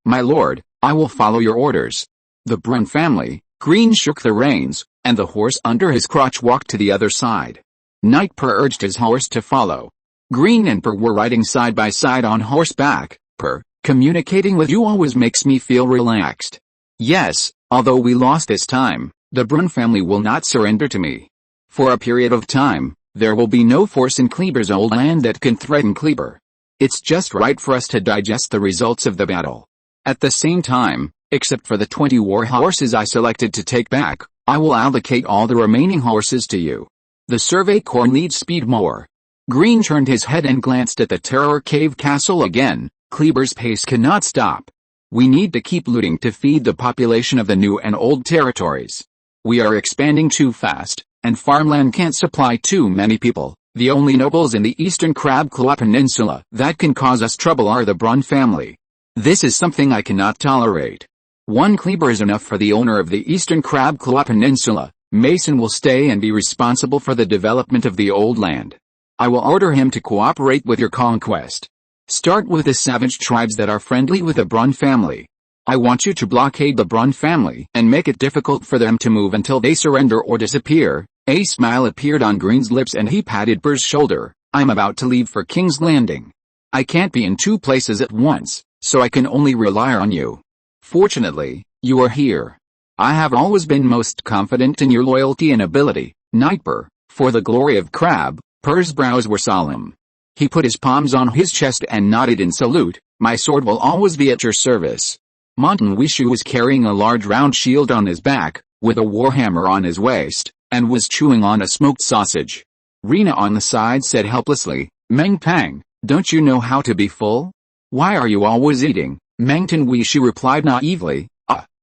My lord, I will follow your orders." The Brun family, Green shook the reins, and the horse under his crotch walked to the other side. Nightper urged his horse to follow. Green and Per were riding side by side on horseback. "Per, communicating with you always makes me feel relaxed. Yes, although we lost this time, the Brun family will not surrender to me. For a period of time, there will be no force in Kleber's old land that can threaten Kleber. It's just right for us to digest the results of the battle. At the same time, except for the 20 war horses I selected to take back, I will allocate all the remaining horses to you. The survey corps needs speed more." Green turned his head and glanced at the Terror Cave Castle again. "Kleber's pace cannot stop. We need to keep looting to feed the population of the new and old territories. We are expanding too fast, and farmland can't supply too many people. The only nobles in the eastern Crab Claw Peninsula that can cause us trouble are the Brun family. This is something I cannot tolerate. One Kleber is enough for the owner of the eastern Crab Claw Peninsula. Mason will stay and be responsible for the development of the old land. I will order him to cooperate with your conquest. Start with the savage tribes that are friendly with the Brun family. I want you to blockade the Brun family and make it difficult for them to move until they surrender or disappear." A smile appeared on Green's lips and he patted Per's shoulder. "I'm about to leave for King's Landing. I can't be in two places at once, so I can only rely on you. Fortunately, you are here. I have always been most confident in your loyalty and ability, Nightper, for the glory of Crab." Per's brows were solemn. He put his palms on his chest and nodded in salute. "My sword will always be at your service." Montan Wishu was carrying a large round shield on his back, with a warhammer on his waist, and was chewing on a smoked sausage. Rena on the side said helplessly, "Meng Pang, don't you know how to be full? Why are you always eating?" Mengtan Wishu replied naively,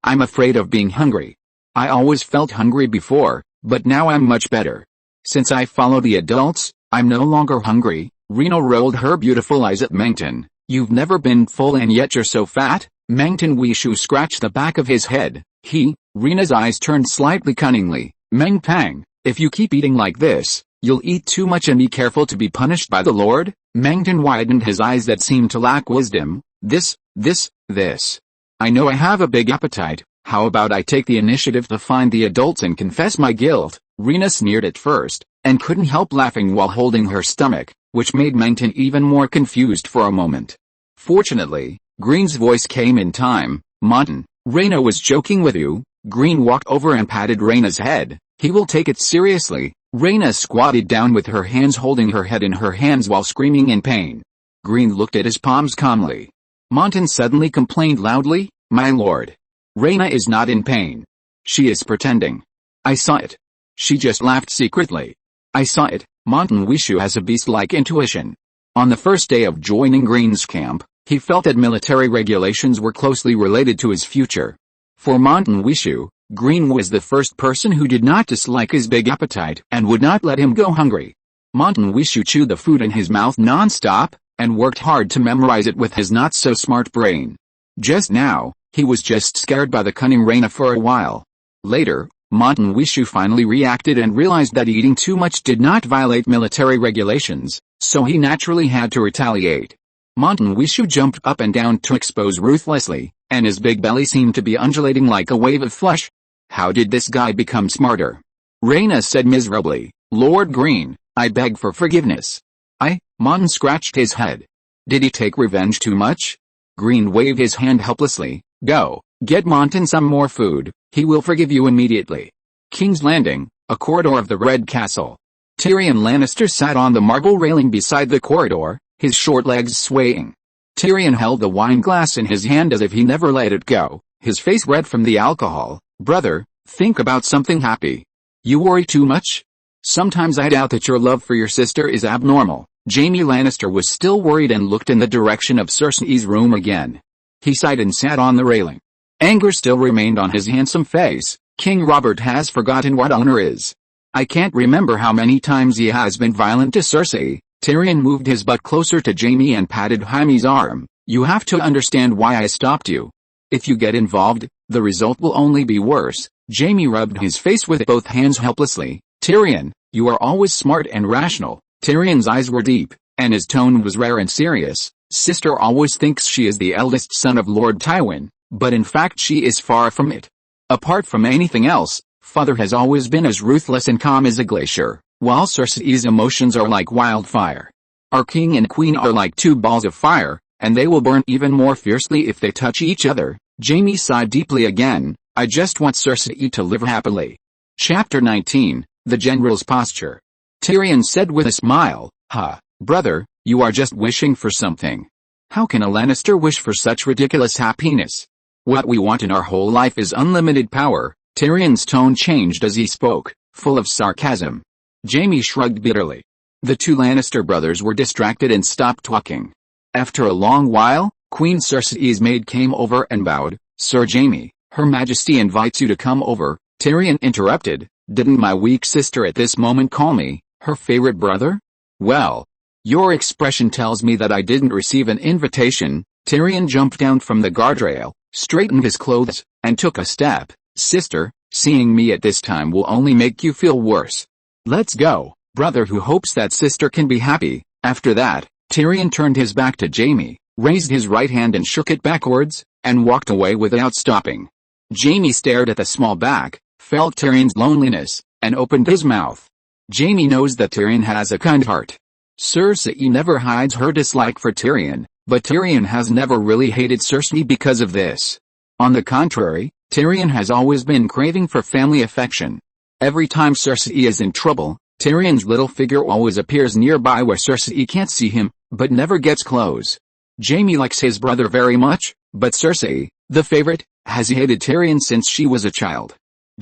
I'm afraid of being hungry. I always felt hungry before, but now I'm much better. Since I follow the adults, I'm no longer hungry. Rena rolled her beautiful eyes at Mengtan. You've never been full and yet you're so fat? Mengtan Wishu scratched the back of his head. Rena's eyes turned slightly cunningly. Meng Pang, if you keep eating like this, you'll eat too much and be careful to be punished by the Lord? Mengtan widened his eyes that seemed to lack wisdom. This. I know I have a big appetite. How about I take the initiative to find the adults and confess my guilt? Rena sneered at first, and couldn't help laughing while holding her stomach, which made Mengtan even more confused for a moment. Fortunately, Green's voice came in time. Montan, Rena was joking with you. Green walked over and patted Rena's head. He will take it seriously. Rena squatted down with her hands holding her head in her hands while screaming in pain. Green looked at his palms calmly. Montan suddenly complained loudly, My lord. Rena is not in pain. She is pretending. I saw it. She just laughed secretly. I saw it. Montan Wishu has a beast-like intuition. On the first day of joining Green's camp, he felt that military regulations were closely related to his future. For Montan Wishu, Green was the first person who did not dislike his big appetite and would not let him go hungry. Montan Wishu chewed the food in his mouth non-stop, and worked hard to memorize it with his not-so-smart brain. Just now, he was just scared by the cunning Rena for a while. Later, Montan Wishu finally reacted and realized that eating too much did not violate military regulations, so he naturally had to retaliate. Montan Wishu jumped up and down to expose ruthlessly, and his big belly seemed to be undulating like a wave of flesh. How did this guy become smarter? Rena said miserably, Lord Green, I beg for forgiveness. Montan scratched his head. Did he take revenge too much? Green waved his hand helplessly. Go, get Montan some more food, he will forgive you immediately. King's Landing, a corridor of the Red Castle. Tyrion Lannister sat on the marble railing beside the corridor, his short legs swaying. Tyrion held the wine glass in his hand as if he never let it go, his face red from the alcohol. Brother, think about something happy. You worry too much? Sometimes I doubt that your love for your sister is abnormal. Jaime Lannister was still worried and looked in the direction of Cersei's room again. He sighed and sat on the railing. Anger still remained on his handsome face. King Robert has forgotten what honor is. I can't remember how many times he has been violent to Cersei. Tyrion moved his butt closer to Jaime and patted Jaime's arm. You have to understand why I stopped you. If you get involved, the result will only be worse. Jaime rubbed his face with both hands helplessly. Tyrion, you are always smart and rational. Tyrion's eyes were deep, and his tone was rare and serious. Sister always thinks she is the eldest son of Lord Tywin, but in fact she is far from it. Apart from anything else, father has always been as ruthless and calm as a glacier, while Cersei's emotions are like wildfire. Our king and queen are like two balls of fire, and they will burn even more fiercely if they touch each other. Jaime sighed deeply again. I just want Cersei to live happily. Chapter 19, The General's Posture. Tyrion said with a smile, brother, you are just wishing for something. How can a Lannister wish for such ridiculous happiness? What we want in our whole life is unlimited power. Tyrion's tone changed as he spoke, full of sarcasm. Jaime shrugged bitterly. The two Lannister brothers were distracted and stopped talking. After a long while, Queen Cersei's maid came over and bowed. Sir Jaime, Her Majesty invites you to come over. Tyrion interrupted. Didn't my weak sister at this moment call me her favorite brother? Well, your expression tells me that I didn't receive an invitation. Tyrion jumped down from the guardrail, straightened his clothes, and took a step. Sister, seeing me at this time will only make you feel worse. Let's go. Brother who hopes that sister can be happy. After that, Tyrion turned his back to Jaime, raised his right hand and shook it backwards, and walked away without stopping. Jaime stared at the small back, felt Tyrion's loneliness, and opened his mouth. Jaime knows that Tyrion has a kind heart. Cersei never hides her dislike for Tyrion, but Tyrion has never really hated Cersei because of this. On the contrary, Tyrion has always been craving for family affection. Every time Cersei is in trouble, Tyrion's little figure always appears nearby where Cersei can't see him, but never gets close. Jaime likes his brother very much, but Cersei, the favorite, has hated Tyrion since she was a child.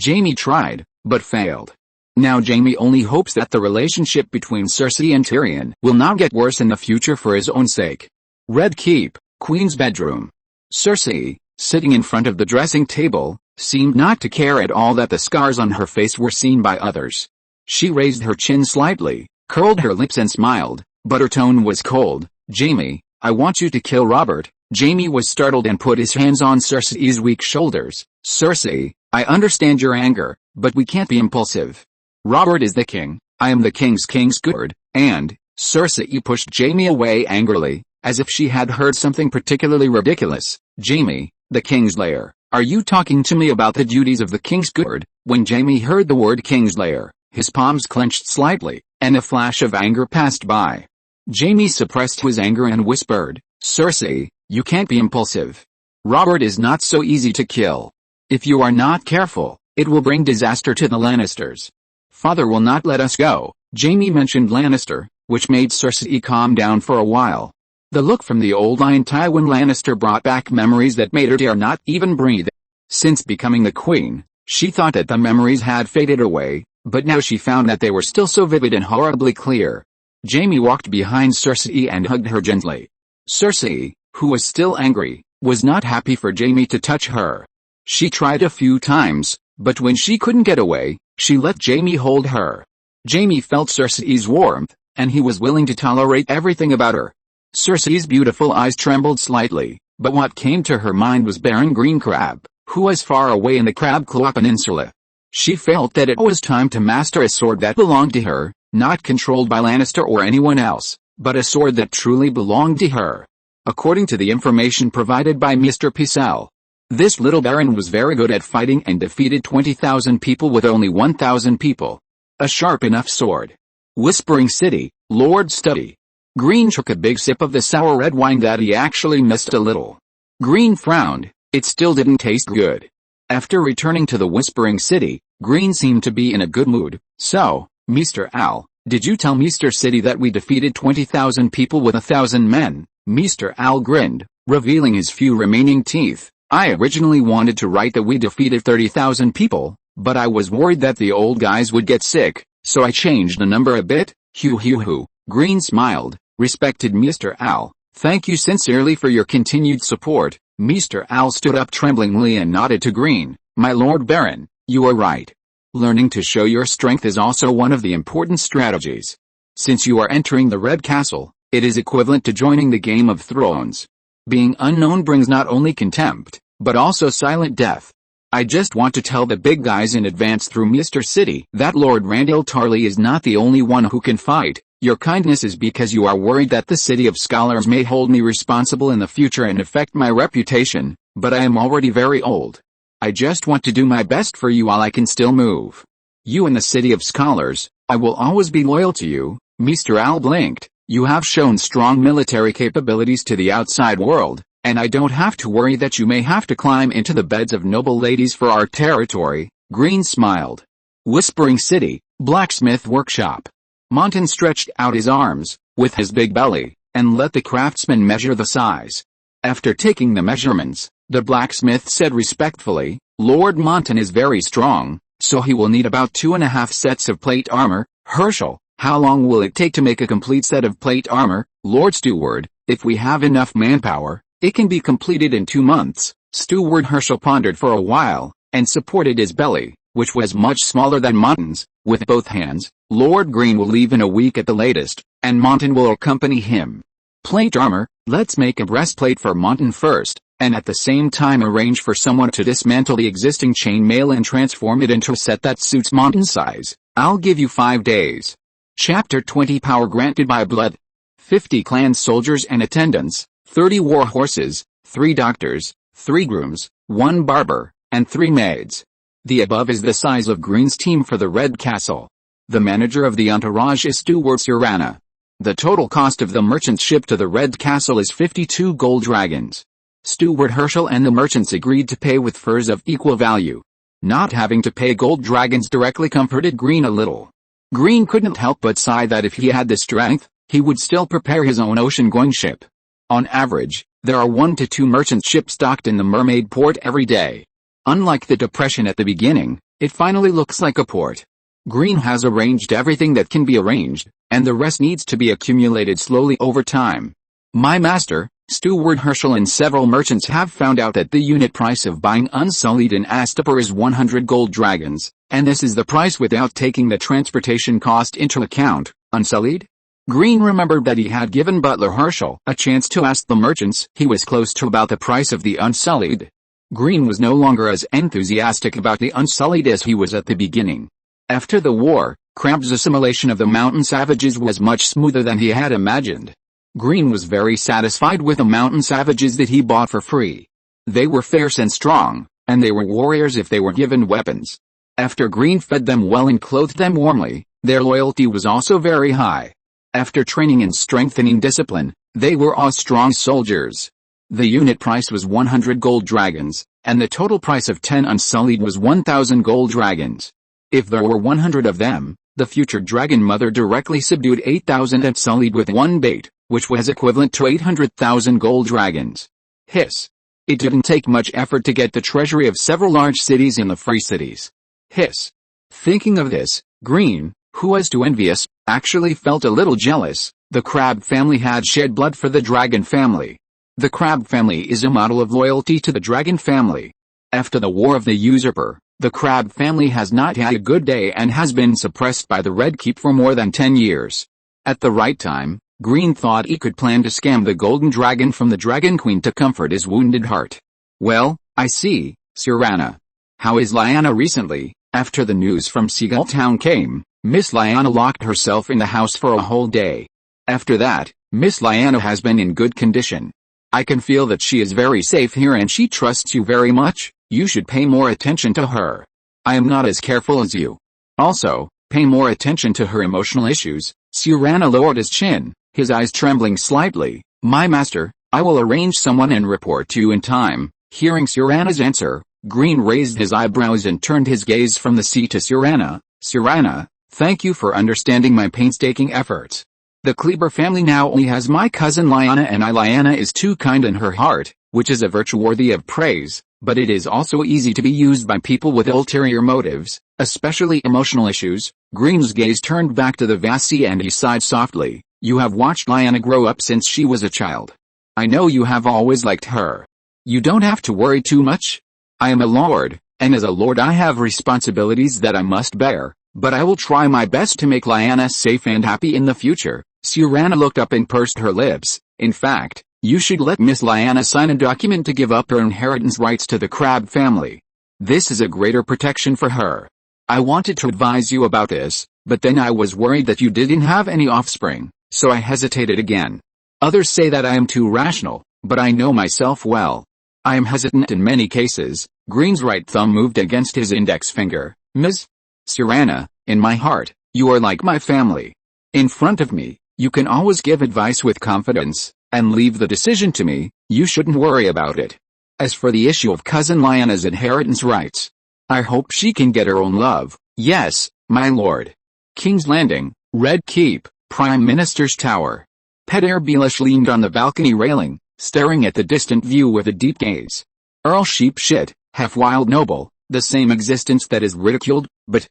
Jaime tried, but failed. Now Jaime only hopes that the relationship between Cersei and Tyrion will not get worse in the future for his own sake. Red Keep, Queen's bedroom. Cersei, sitting in front of the dressing table, seemed not to care at all that the scars on her face were seen by others. She raised her chin slightly, curled her lips and smiled, but her tone was cold. Jaime, I want you to kill Robert. Jaime was startled and put his hands on Cersei's weak shoulders. Cersei, I understand your anger, but we can't be impulsive. Robert is the king, I am the king's steward, and, Cersei pushed Jaime away angrily, as if she had heard something particularly ridiculous. Jaime, the Kingslayer, are you talking to me about the duties of the king's steward? When Jaime heard the word Kingslayer, his palms clenched slightly, and a flash of anger passed by. Jaime suppressed his anger and whispered, Cersei, you can't be impulsive. Robert is not so easy to kill. If you are not careful, it will bring disaster to the Lannisters. Father will not let us go. Jaime mentioned Lannister, which made Cersei calm down for a while. The look from the old line Tywin Lannister brought back memories that made her dare not even breathe. Since becoming the queen, she thought that the memories had faded away, but now she found that they were still so vivid and horribly clear. Jaime walked behind Cersei and hugged her gently. Cersei, who was still angry, was not happy for Jaime to touch her. She tried a few times, but when she couldn't get away, she let Jaime hold her. Jaime felt Cersei's warmth, and he was willing to tolerate everything about her. Cersei's beautiful eyes trembled slightly, but what came to her mind was Baron Greencrab, who was far away in the Crab Claw Peninsula. She felt that it was time to master a sword that belonged to her, not controlled by Lannister or anyone else, but a sword that truly belonged to her. According to the information provided by Mr. Picel, this little baron was very good at fighting and defeated 20,000 people with only 1,000 people. A sharp enough sword. Whispering City, Lord Study. Green took a big sip of the sour red wine that he actually missed a little. Green frowned, it still didn't taste good. After returning to the Whispering City, Green seemed to be in a good mood. So, Mr. Al, did you tell Mr. City that we defeated 20,000 people with 1,000 men? Mr. Al grinned, revealing his few remaining teeth. I originally wanted to write that we defeated 30,000 people, but I was worried that the old guys would get sick, so I changed the number a bit. Hoo. Green smiled. Respected Mr. Al, thank you sincerely for your continued support. Mr. Al stood up tremblingly and nodded to Green. My Lord Baron, you are right. Learning to show your strength is also one of the important strategies. Since you are entering the Red Castle, it is equivalent to joining the Game of Thrones. Being unknown brings not only contempt, but also silent death. I just want to tell the big guys in advance through Mr. City that Lord Randall Tarly is not the only one who can fight. Your kindness is because you are worried that the City of Scholars may hold me responsible in the future and affect my reputation, but I am already very old. I just want to do my best for you while I can still move. You and the City of Scholars, I will always be loyal to you. Mr. Al blinked. You have shown strong military capabilities to the outside world, and I don't have to worry that you may have to climb into the beds of noble ladies for our territory. Green smiled. Whispering City, Blacksmith Workshop. Montan stretched out his arms, with his big belly, and let the craftsman measure the size. After taking the measurements, the blacksmith said respectfully, Lord Montan is very strong, so he will need about 2.5 sets of plate armor. Herschel, how long will it take to make a complete set of plate armor? Lord Steward, if we have enough manpower, it can be completed in 2 months. Steward Herschel pondered for a while, and supported his belly, which was much smaller than Montan's, with both hands. Lord Green will leave in a week at the latest, and Montan will accompany him. Plate armor, let's make a breastplate for Montan first, and at the same time arrange for someone to dismantle the existing chainmail and transform it into a set that suits Montan's size. I'll give you 5 days. Chapter 20 Power granted by blood. 50 clan soldiers and attendants, 30 war horses, 3 doctors, 3 grooms, 1 barber, and 3 maids. The above is the size of Green's team for the Red Castle. The manager of the entourage is Steward Sirana. The total cost of the merchant ship to the Red Castle is 52 gold dragons. Steward Herschel and the merchants agreed to pay with furs of equal value. Not having to pay gold dragons directly comforted Green a little. Green couldn't help but sigh that if he had the strength, he would still prepare his own ocean-going ship. On average, there are 1 to 2 merchant ships docked in the Mermaid Port every day. Unlike the Depression at the beginning, it finally looks like a port. Green has arranged everything that can be arranged, and the rest needs to be accumulated slowly over time. My master, Steward Herschel and several merchants have found out that the unit price of buying Unsullied in Astapor is 100 gold dragons, and this is the price without taking the transportation cost into account. Unsullied? Green remembered that he had given Butler Herschel a chance to ask the merchants he was close to about the price of the Unsullied. Green was no longer as enthusiastic about the Unsullied as he was at the beginning. After the war, Crab's assimilation of the mountain savages was much smoother than he had imagined. Green was very satisfied with the mountain savages that he bought for free. They were fierce and strong, and they were warriors if they were given weapons. After Green fed them well and clothed them warmly, their loyalty was also very high. After training and strengthening discipline, they were all strong soldiers. The unit price was 100 gold dragons, and the total price of 10 Unsullied was 1,000 gold dragons. If there were 100 of them, the future dragon mother directly subdued 8,000 Unsullied with one bait, which was equivalent to 800,000 gold dragons. Hiss. It didn't take much effort to get the treasury of several large cities in the Free Cities. Hiss. Thinking of this, Green, who was too envious, actually felt a little jealous. The Crab family had shed blood for the Dragon family. The Crab family is a model of loyalty to the Dragon family. After the War of the Usurper, the Crab family has not had a good day and has been suppressed by the Red Keep for more than 10 years. At the right time, Green thought he could plan to scam the Golden Dragon from the Dragon Queen to comfort his wounded heart. Well, I see, Cyrana. How is Lyanna recently? After the news from Seagull Town came, Miss Lyanna locked herself in the house for a whole day. After that, Miss Lyanna has been in good condition. I can feel that she is very safe here and she trusts you very much. You should pay more attention to her. I am not as careful as you. Also, pay more attention to her emotional issues. Cyrana lowered his chin, his eyes trembling slightly. My master, I will arrange someone and report to you in time. Hearing Cyrana's answer, Green raised his eyebrows and turned his gaze from the sea to Cyrana. Cyrana, thank you for understanding my painstaking efforts. The Kleber family now only has my cousin Lyanna, and Lyanna is too kind in her heart, which is a virtue worthy of praise, but it is also easy to be used by people with ulterior motives, especially emotional issues. Green's gaze turned back to the vast sea and he sighed softly. You have watched Lyanna grow up since she was a child. I know you have always liked her. You don't have to worry too much. I am a lord, and as a lord I have responsibilities that I must bear, but I will try my best to make Lyanna safe and happy in the future. Cyrana looked up and pursed her lips. In fact, you should let Miss Lyanna sign a document to give up her inheritance rights to the Crab family. This is a greater protection for her. I wanted to advise you about this, but then I was worried that you didn't have any offspring, so I hesitated again. Others say that I am too rational, but I know myself well. I am hesitant in many cases. Green's right thumb moved against his index finger. Ms. Cyrana, in my heart, you are like my family. In front of me, you can always give advice with confidence, and leave the decision to me. You shouldn't worry about it. As for the issue of cousin Lyanna's inheritance rights, I hope she can get her own love. Yes, my lord. King's Landing, Red Keep, Prime Minister's Tower. Peter Baelish leaned on the balcony railing, staring at the distant view with a deep gaze. Earl Sheepshit, half-wild noble, the same existence that is ridiculed, but,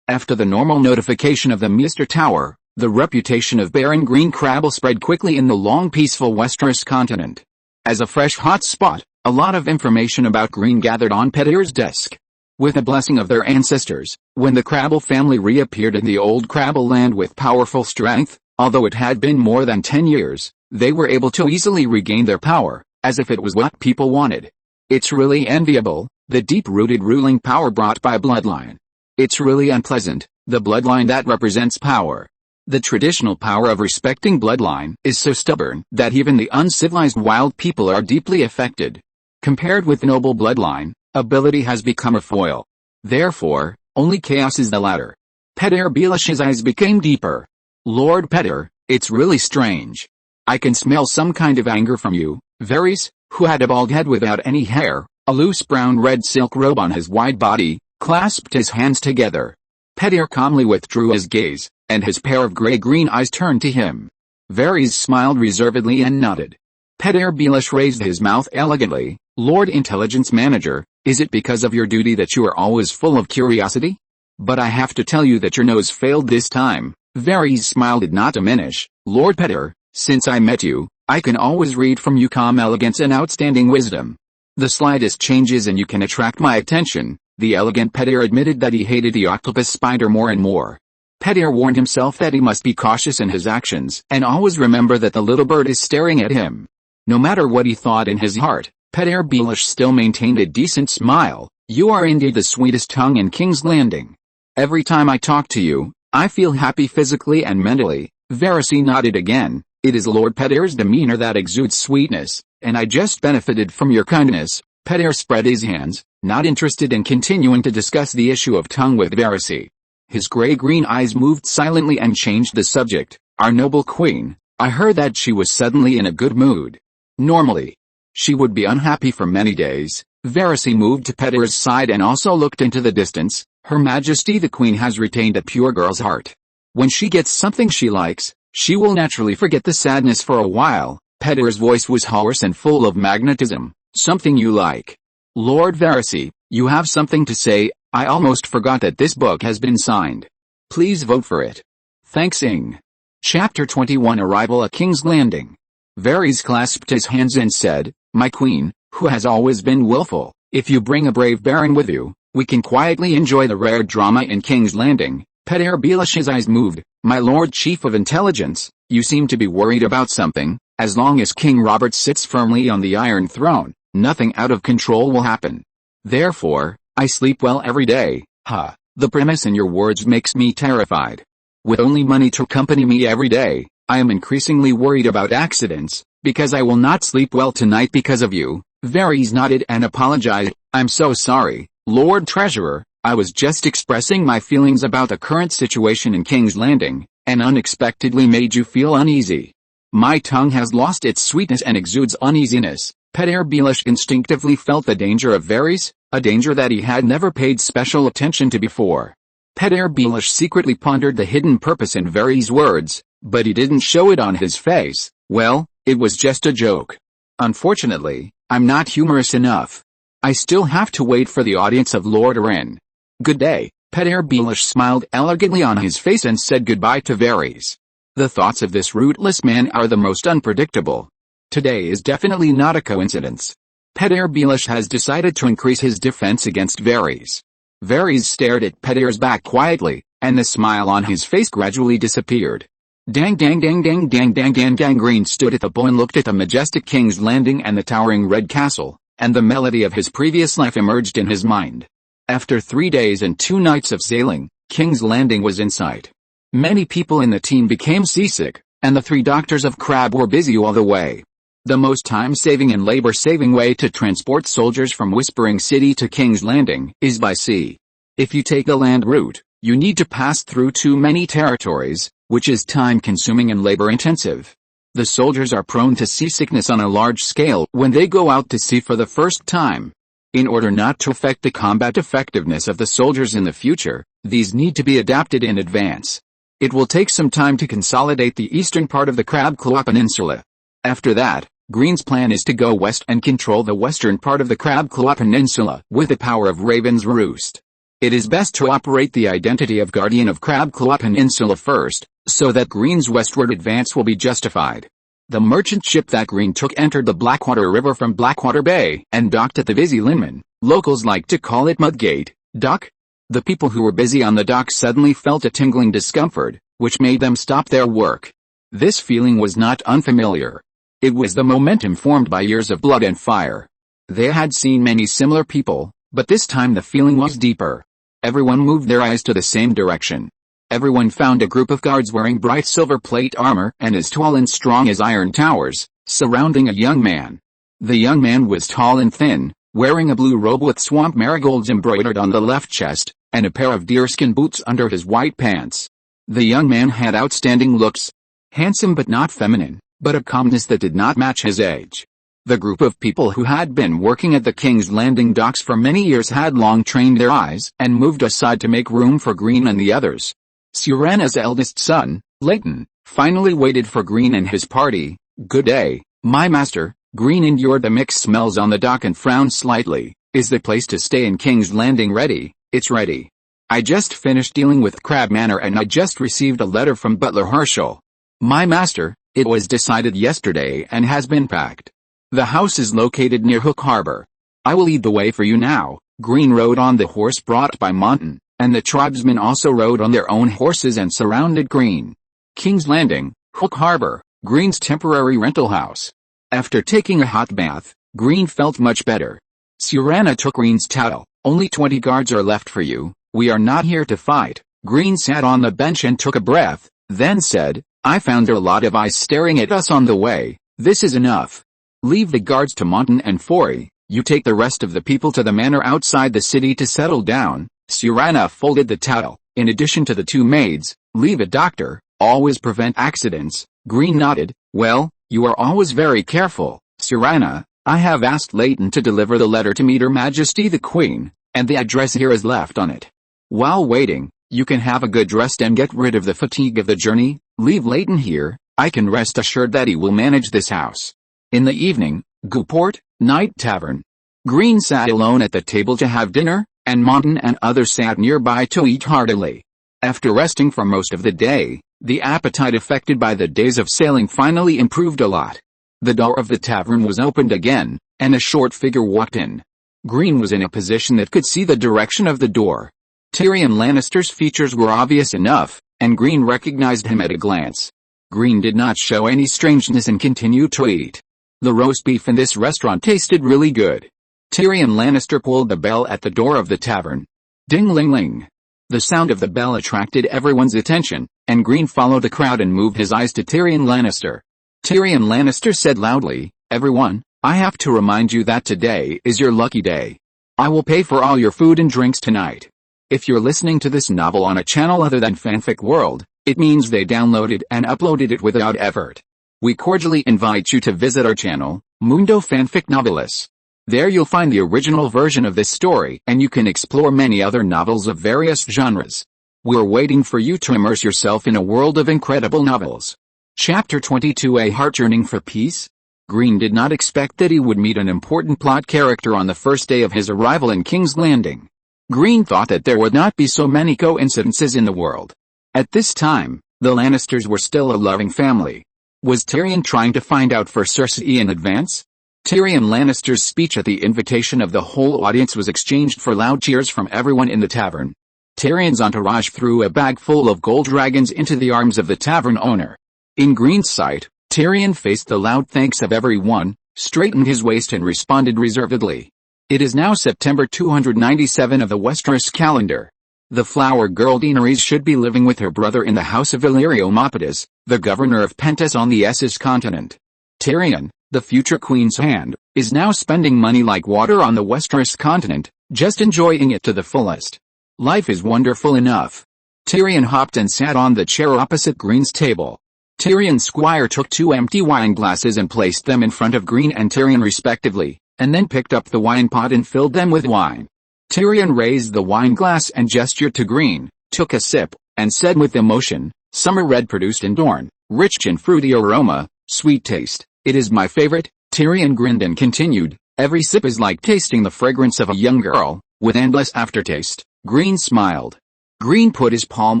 After the normal notification of the Minster Tower, the reputation of Baron Green Crabble spread quickly in the long peaceful Westeros continent. As a fresh hot spot, a lot of information about Green gathered on Peter's desk. With the blessing of their ancestors, when the Crabble family reappeared in the old Crabble land with powerful strength, although it had been more than 10 years, they were able to easily regain their power, as if it was what people wanted. It's really enviable, the deep-rooted ruling power brought by bloodline. It's really unpleasant, the bloodline that represents power. The traditional power of respecting bloodline is so stubborn that even the uncivilized wild people are deeply affected. Compared with noble bloodline, ability has become a foil. Therefore, only chaos is the latter. Peter Baelish's eyes became deeper. Lord Peter, it's really strange. I can smell some kind of anger from you. Varys, who had a bald head without any hair, a loose brown-red silk robe on his wide body, clasped his hands together. Peter calmly withdrew his gaze, and his pair of gray-green eyes turned to him. Varys smiled reservedly and nodded. Peter Baelish raised his mouth elegantly. Lord Intelligence Manager, is it because of your duty that you are always full of curiosity? But I have to tell you that your nose failed this time. Varys' smile did not diminish. Lord Peter, since I met you, I can always read from you calm elegance and outstanding wisdom. The slightest changes and you can attract my attention. The elegant Peter admitted that he hated the octopus spider more and more. Petyr warned himself that he must be cautious in his actions and always remember that the little bird is staring at him. No matter what he thought in his heart, Petyr Baelish still maintained a decent smile. "You are indeed the sweetest tongue in King's Landing. Every time I talk to you, I feel happy physically and mentally." Varys nodded again. "It is Lord Petyr's demeanor that exudes sweetness, and I just benefited from your kindness." Petyr spread his hands, not interested in continuing to discuss the issue of tongue with Varys. His gray-green eyes moved silently and changed the subject. "Our noble queen, I heard that she was suddenly in a good mood. Normally, she would be unhappy for many days." Varys moved to Petyr's side and also looked into the distance. "Her Majesty the Queen has retained a pure girl's heart. When she gets something she likes, she will naturally forget the sadness for a while." Petyr's voice was hoarse and full of magnetism. "Something you like. Lord Varys, you have something to say. I almost forgot that this book has been signed. Please vote for it. Thanks Ing." Chapter 21 Arrival at King's Landing. Varys clasped his hands and said, "My queen, who has always been willful, if you bring a brave baron with you, we can quietly enjoy the rare drama in King's Landing." Petyr Baelish's eyes moved. "My Lord Chief of Intelligence, you seem to be worried about something. As long as King Robert sits firmly on the Iron Throne, nothing out of control will happen. Therefore, I sleep well every day." The premise in your words makes me terrified. With only money to accompany me every day, I am increasingly worried about accidents, because I will not sleep well tonight because of you." Varys nodded and apologized. "I'm so sorry, Lord Treasurer. I was just expressing my feelings about the current situation in King's Landing, and unexpectedly made you feel uneasy. My tongue has lost its sweetness and exudes uneasiness." Petyr Baelish instinctively felt the danger of Varys, a danger that he had never paid special attention to before. Petyr Baelish secretly pondered the hidden purpose in Varys' words, but he didn't show it on his face. "Well, it was just a joke. Unfortunately, I'm not humorous enough. I still have to wait for the audience of Lord Arryn. Good day." Petyr Baelish smiled elegantly on his face and said goodbye to Varys. The thoughts of this rootless man are the most unpredictable. Today is definitely not a coincidence. Petyr Baelish has decided to increase his defense against Varys. Varys stared at Petyr's back quietly, and the smile on his face gradually disappeared. Dang dang dang dang dang dang dang dang. Green stood at the bow and looked at the majestic King's Landing and the towering red castle, and the melody of his previous life emerged in his mind. After 3 days and 2 nights of sailing, King's Landing was in sight. Many people in the team became seasick, and the 3 doctors of Crab were busy all the way. The most time-saving and labor-saving way to transport soldiers from Whispering City to King's Landing is by sea. If you take the land route, you need to pass through too many territories, which is time-consuming and labor-intensive. The soldiers are prone to seasickness on a large scale when they go out to sea for the first time. In order not to affect the combat effectiveness of the soldiers in the future, these need to be adapted in advance. It will take some time to consolidate the eastern part of the Crab Claw Peninsula. After that, Green's plan is to go west and control the western part of the Crab Claw Peninsula with the power of Raven's Roost. It is best to operate the identity of Guardian of Crab Claw Peninsula first, so that Green's westward advance will be justified. The merchant ship that Green took entered the Blackwater River from Blackwater Bay and docked at the Vizzy Linman. Locals like to call it Mudgate Dock. The people who were busy on the dock suddenly felt a tingling discomfort, which made them stop their work. This feeling was not unfamiliar. It was the momentum formed by years of blood and fire. They had seen many similar people, but this time the feeling was deeper. Everyone moved their eyes to the same direction. Everyone found a group of guards wearing bright silver plate armor and as tall and strong as iron towers, surrounding a young man. The young man was tall and thin, wearing a blue robe with swamp marigolds embroidered on the left chest, and a pair of deerskin boots under his white pants. The young man had outstanding looks. Handsome but not feminine, but a calmness that did not match his age. The group of people who had been working at the King's Landing docks for many years had long trained their eyes and moved aside to make room for Green and the others. Suranna's eldest son, Leighton, finally waited for Green and his party. "Good day, my master." Green endured the mixed smells on the dock and frowned slightly. "Is the place to stay in King's Landing ready?" "It's ready. I just finished dealing with Crab Manor and I just received a letter from Butler Herschel. My master, it was decided yesterday and has been packed. The house is located near Hook Harbor. I will lead the way for you now." Green rode on the horse brought by Monton, and the tribesmen also rode on their own horses and surrounded Green. King's Landing, Hook Harbor, Green's temporary rental house. After taking a hot bath, Green felt much better. Suranna took Green's towel. "Only 20 guards are left for you, we are not here to fight." Green sat on the bench and took a breath, then said, "I found a lot of eyes staring at us on the way, this is enough. Leave the guards to Monton and Forey, you take the rest of the people to the manor outside the city to settle down." Suranna folded the towel. "In addition to the 2 maids, leave a doctor, always prevent accidents." Green nodded. "Well, you are always very careful, Suranna. I have asked Leighton to deliver the letter to meet Her Majesty the Queen, and the address here is left on it. While waiting, you can have a good rest and get rid of the fatigue of the journey. Leave Leighton here, I can rest assured that he will manage this house." In the evening, Gouport, Night Tavern. Green sat alone at the table to have dinner, and Monton and others sat nearby to eat heartily. After resting for most of the day, the appetite affected by the days of sailing finally improved a lot. The door of the tavern was opened again, and a short figure walked in. Green was in a position that could see the direction of the door. Tyrion Lannister's features were obvious enough, and Green recognized him at a glance. Green did not show any strangeness and continued to eat. The roast beef in this restaurant tasted really good. Tyrion Lannister pulled the bell at the door of the tavern. Ding-ling-ling. The sound of the bell attracted everyone's attention, and Green followed the crowd and moved his eyes to Tyrion Lannister. Tyrion Lannister said loudly, "Everyone, I have to remind you that today is your lucky day. I will pay for all your food and drinks tonight. If you're listening to this novel on a channel other than Fanfic World, it means they downloaded and uploaded it without effort. We cordially invite you to visit our channel, Mundo Fanfic Novelis. There you'll find the original version of this story and you can explore many other novels of various genres. We're waiting for you to immerse yourself in a world of incredible novels." Chapter 22: A Heart Yearning for Peace? Green did not expect that he would meet an important plot character on the first day of his arrival in King's Landing. Green thought that there would not be so many coincidences in the world. At this time, the Lannisters were still a loving family. Was Tyrion trying to find out for Cersei in advance? Tyrion Lannister's speech at the invitation of the whole audience was exchanged for loud cheers from everyone in the tavern. Tyrion's entourage threw a bag full of gold dragons into the arms of the tavern owner. In Green's sight, Tyrion faced the loud thanks of everyone, straightened his waist and responded reservedly. It is now September 297 of the Westeros calendar. The flower girl Daenerys should be living with her brother in the house of Illyrio Mopatis, the governor of Pentos on the Essos continent. Tyrion, the future queen's hand, is now spending money like water on the Westeros continent, just enjoying it to the fullest. Life is wonderful enough. Tyrion hopped and sat on the chair opposite Green's table. Tyrion's squire took 2 empty wine glasses and placed them in front of Green and Tyrion respectively, and then picked up the wine pot and filled them with wine. Tyrion raised the wine glass and gestured to Green, took a sip, and said with emotion, "Summer red produced in Dorne, rich in fruity aroma, sweet taste. It is my favorite." Tyrion grinned and continued, "Every sip is like tasting the fragrance of a young girl, with endless aftertaste." Green smiled. Green put his palm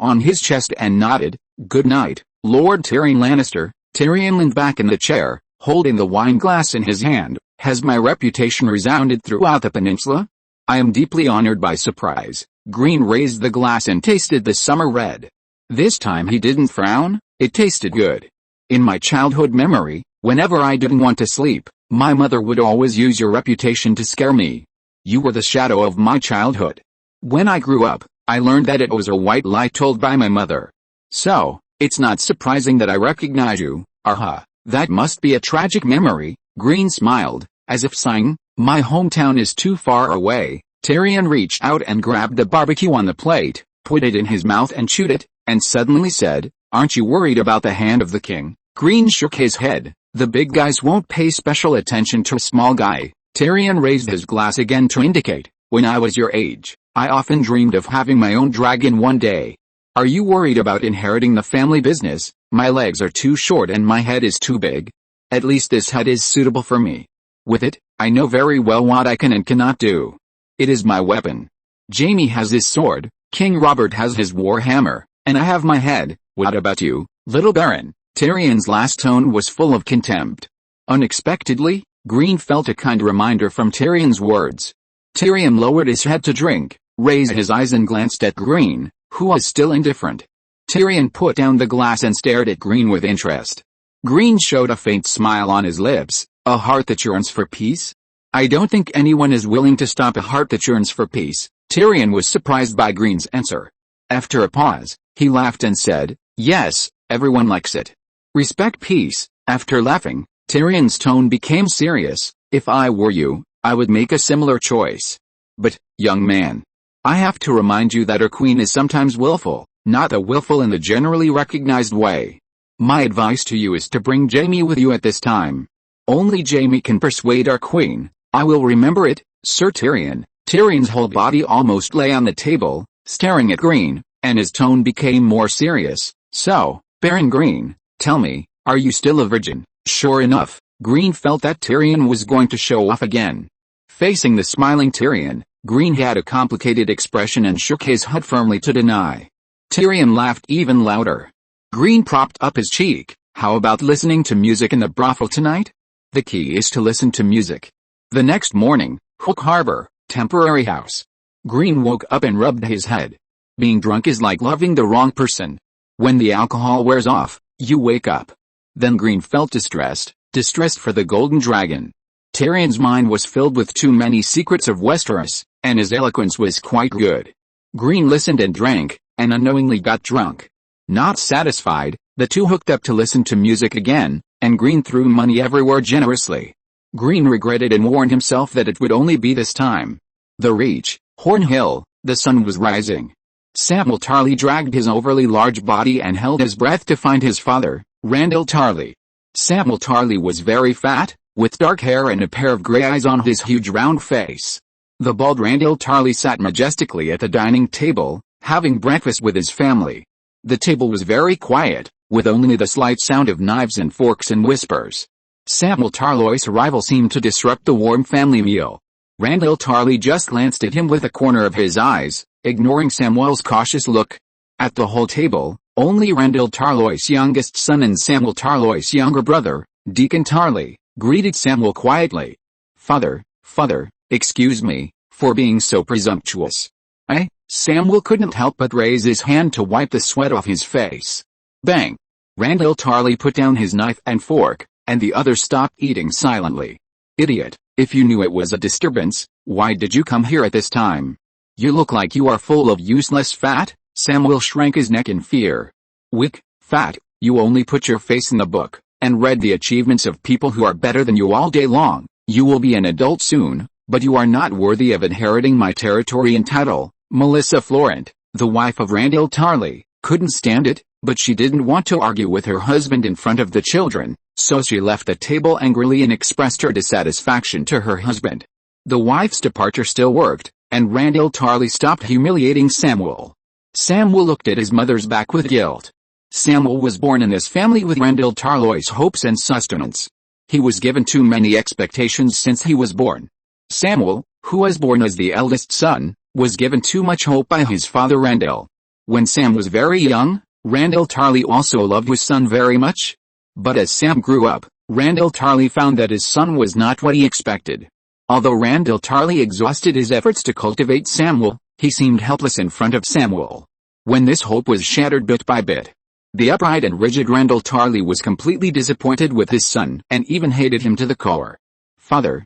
on his chest and nodded. "Good night, Lord Tyrion Lannister." Tyrion leaned back in the chair, holding the wine glass in his hand. "Has my reputation resounded throughout the peninsula? I am deeply honored by surprise." Green raised the glass and tasted the summer red. This time he didn't frown, it tasted good. "In my childhood memory, whenever I didn't want to sleep, my mother would always use your reputation to scare me. You were the shadow of my childhood. When I grew up, I learned that it was a white lie told by my mother. So, it's not surprising that I recognize you." "Aha, that must be a tragic memory." Green smiled, as if sighing. "My hometown is too far away." Tyrion reached out and grabbed the barbecue on the plate, put it in his mouth and chewed it, and suddenly said, "Aren't you worried about the hand of the king?" Green shook his head. "The big guys won't pay special attention to a small guy." Tyrion raised his glass again to indicate, "When I was your age, I often dreamed of having my own dragon one day." "Are you worried about inheriting the family business?" "My legs are too short and my head is too big. At least this head is suitable for me. With it, I know very well what I can and cannot do. It is my weapon. Jaime has his sword, King Robert has his war hammer, and I have my head. What about you, little baron?" Tyrion's last tone was full of contempt. Unexpectedly, Green felt a kind reminder from Tyrion's words. Tyrion lowered his head to drink, raised his eyes and glanced at Green, who was still indifferent. Tyrion put down the glass and stared at Green with interest. Green showed a faint smile on his lips. A heart that yearns for peace? I don't think anyone is willing to stop a heart that yearns for peace. Tyrion was surprised by Green's answer. After a pause, he laughed and said, yes, everyone likes it. Respect peace. After laughing, Tyrion's tone became serious. If I were you, I would make a similar choice. But, young man, I have to remind you that our queen is sometimes willful, not the willful in the generally recognized way. My advice to you is to bring Jaime with you at this time. Only Jaime can persuade our queen. I will remember it, Sir Tyrion. Tyrion's whole body almost lay on the table, staring at Green, and his tone became more serious. So, Baron Green, tell me, are you still a virgin? Sure enough, Green felt that Tyrion was going to show off again. Facing the smiling Tyrion, Green had a complicated expression and shook his head firmly to deny. Tyrion laughed even louder. Green propped up his cheek. How about listening to music in the brothel tonight? The key is to listen to music. The next morning, Hook Harbor, temporary house. Green woke up and rubbed his head. Being drunk is like loving the wrong person. When the alcohol wears off, you wake up. Then Green felt distressed for the Golden Dragon. Tyrion's mind was filled with too many secrets of Westeros, and his eloquence was quite good. Green listened and drank, and unknowingly got drunk. Not satisfied, the two hooked up to listen to music again, and Green threw money everywhere generously. Green regretted and warned himself that it would only be this time. The Reach, Horn Hill, the sun was rising. Samwell Tarly dragged his overly large body and held his breath to find his father, Randyll Tarly. Samwell Tarly was very fat, with dark hair and a pair of gray eyes on his huge round face. The bald Randyll Tarly sat majestically at the dining table, having breakfast with his family. The table was very quiet, with only the slight sound of knives and forks and whispers. Samwell Tarly's arrival seemed to disrupt the warm family meal. Randyll Tarly just glanced at him with a corner of his eyes, ignoring Samwell's cautious look. At the whole table, only Randyll Tarly's youngest son and Samwell Tarly's younger brother, Deacon Tarly, greeted Samwell quietly. Father, excuse me, for being so presumptuous. Samwell couldn't help but raise his hand to wipe the sweat off his face. Bang! Randyll Tarly put down his knife and fork, and the others stopped eating silently. Idiot, if you knew it was a disturbance, why did you come here at this time? You look like you are full of useless fat. Samwell shrank his neck in fear. Wick, fat, you only put your face in the book, and read the achievements of people who are better than you all day long. You will be an adult soon, but you are not worthy of inheriting my territory and title. Melissa Florent, the wife of Randyll Tarly, couldn't stand it, but she didn't want to argue with her husband in front of the children, so she left the table angrily and expressed her dissatisfaction to her husband. The wife's departure still worked, and Randyll Tarly stopped humiliating Samwell. Samwell looked at his mother's back with guilt. Samwell was born in this family with Randyll Tarly's hopes and sustenance. He was given too many expectations since he was born. Samwell, who was born as the eldest son, was given too much hope by his father Randyll. When Sam was very young, Randyll Tarly also loved his son very much. But as Sam grew up, Randyll Tarly found that his son was not what he expected. Although Randyll Tarly exhausted his efforts to cultivate Samwell, he seemed helpless in front of Samwell. When this hope was shattered bit by bit, the upright and rigid Randyll Tarly was completely disappointed with his son and even hated him to the core. Father,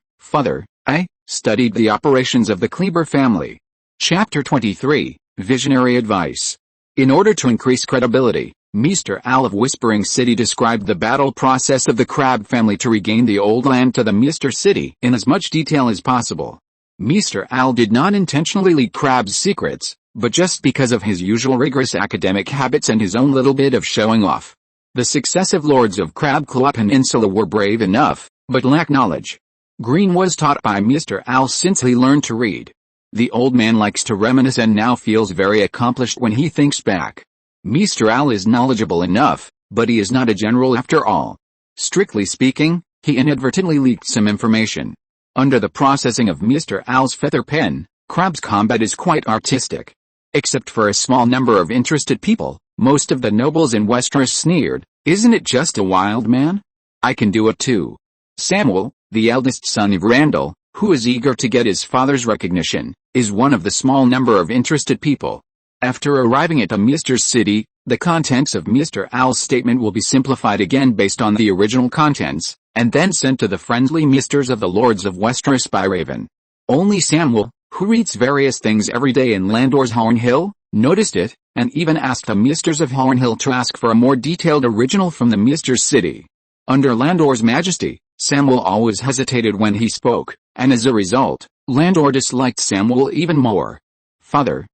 I studied the operations of the Kleber family. Chapter 23, Visionary Advice. In order to increase credibility, Mr. Al of Whispering City described the battle process of the Crab family to regain the old land to the Mr. City in as much detail as possible. Mr. Al did not intentionally leak Crab's secrets, but just because of his usual rigorous academic habits and his own little bit of showing off. The successive lords of Crab Claw Peninsula were brave enough, but lacked knowledge. Green was taught by Mr. Al since he learned to read. The old man likes to reminisce and now feels very accomplished when he thinks back. Mr. Al is knowledgeable enough, but he is not a general after all. Strictly speaking, he inadvertently leaked some information. Under the processing of Mr. Al's feather pen, Crab's combat is quite artistic. Except for a small number of interested people, most of the nobles in Westeros sneered, "Isn't it just a wild man? I can do it too." Samwell, the eldest son of Randyll, who is eager to get his father's recognition, is one of the small number of interested people. After arriving at Amidst's city, the contents of Mr. Owl's statement will be simplified again based on the original contents, and then sent to the friendly Misters of the Lords of Westeros by Raven. Only Samuel, who reads various things every day in Landor's Hornhill, noticed it, and even asked the Misters of Hornhill to ask for a more detailed original from the Misters' city. Under Landor's majesty, Samuel always hesitated when he spoke, and as a result, Landor disliked Samuel even more. Father,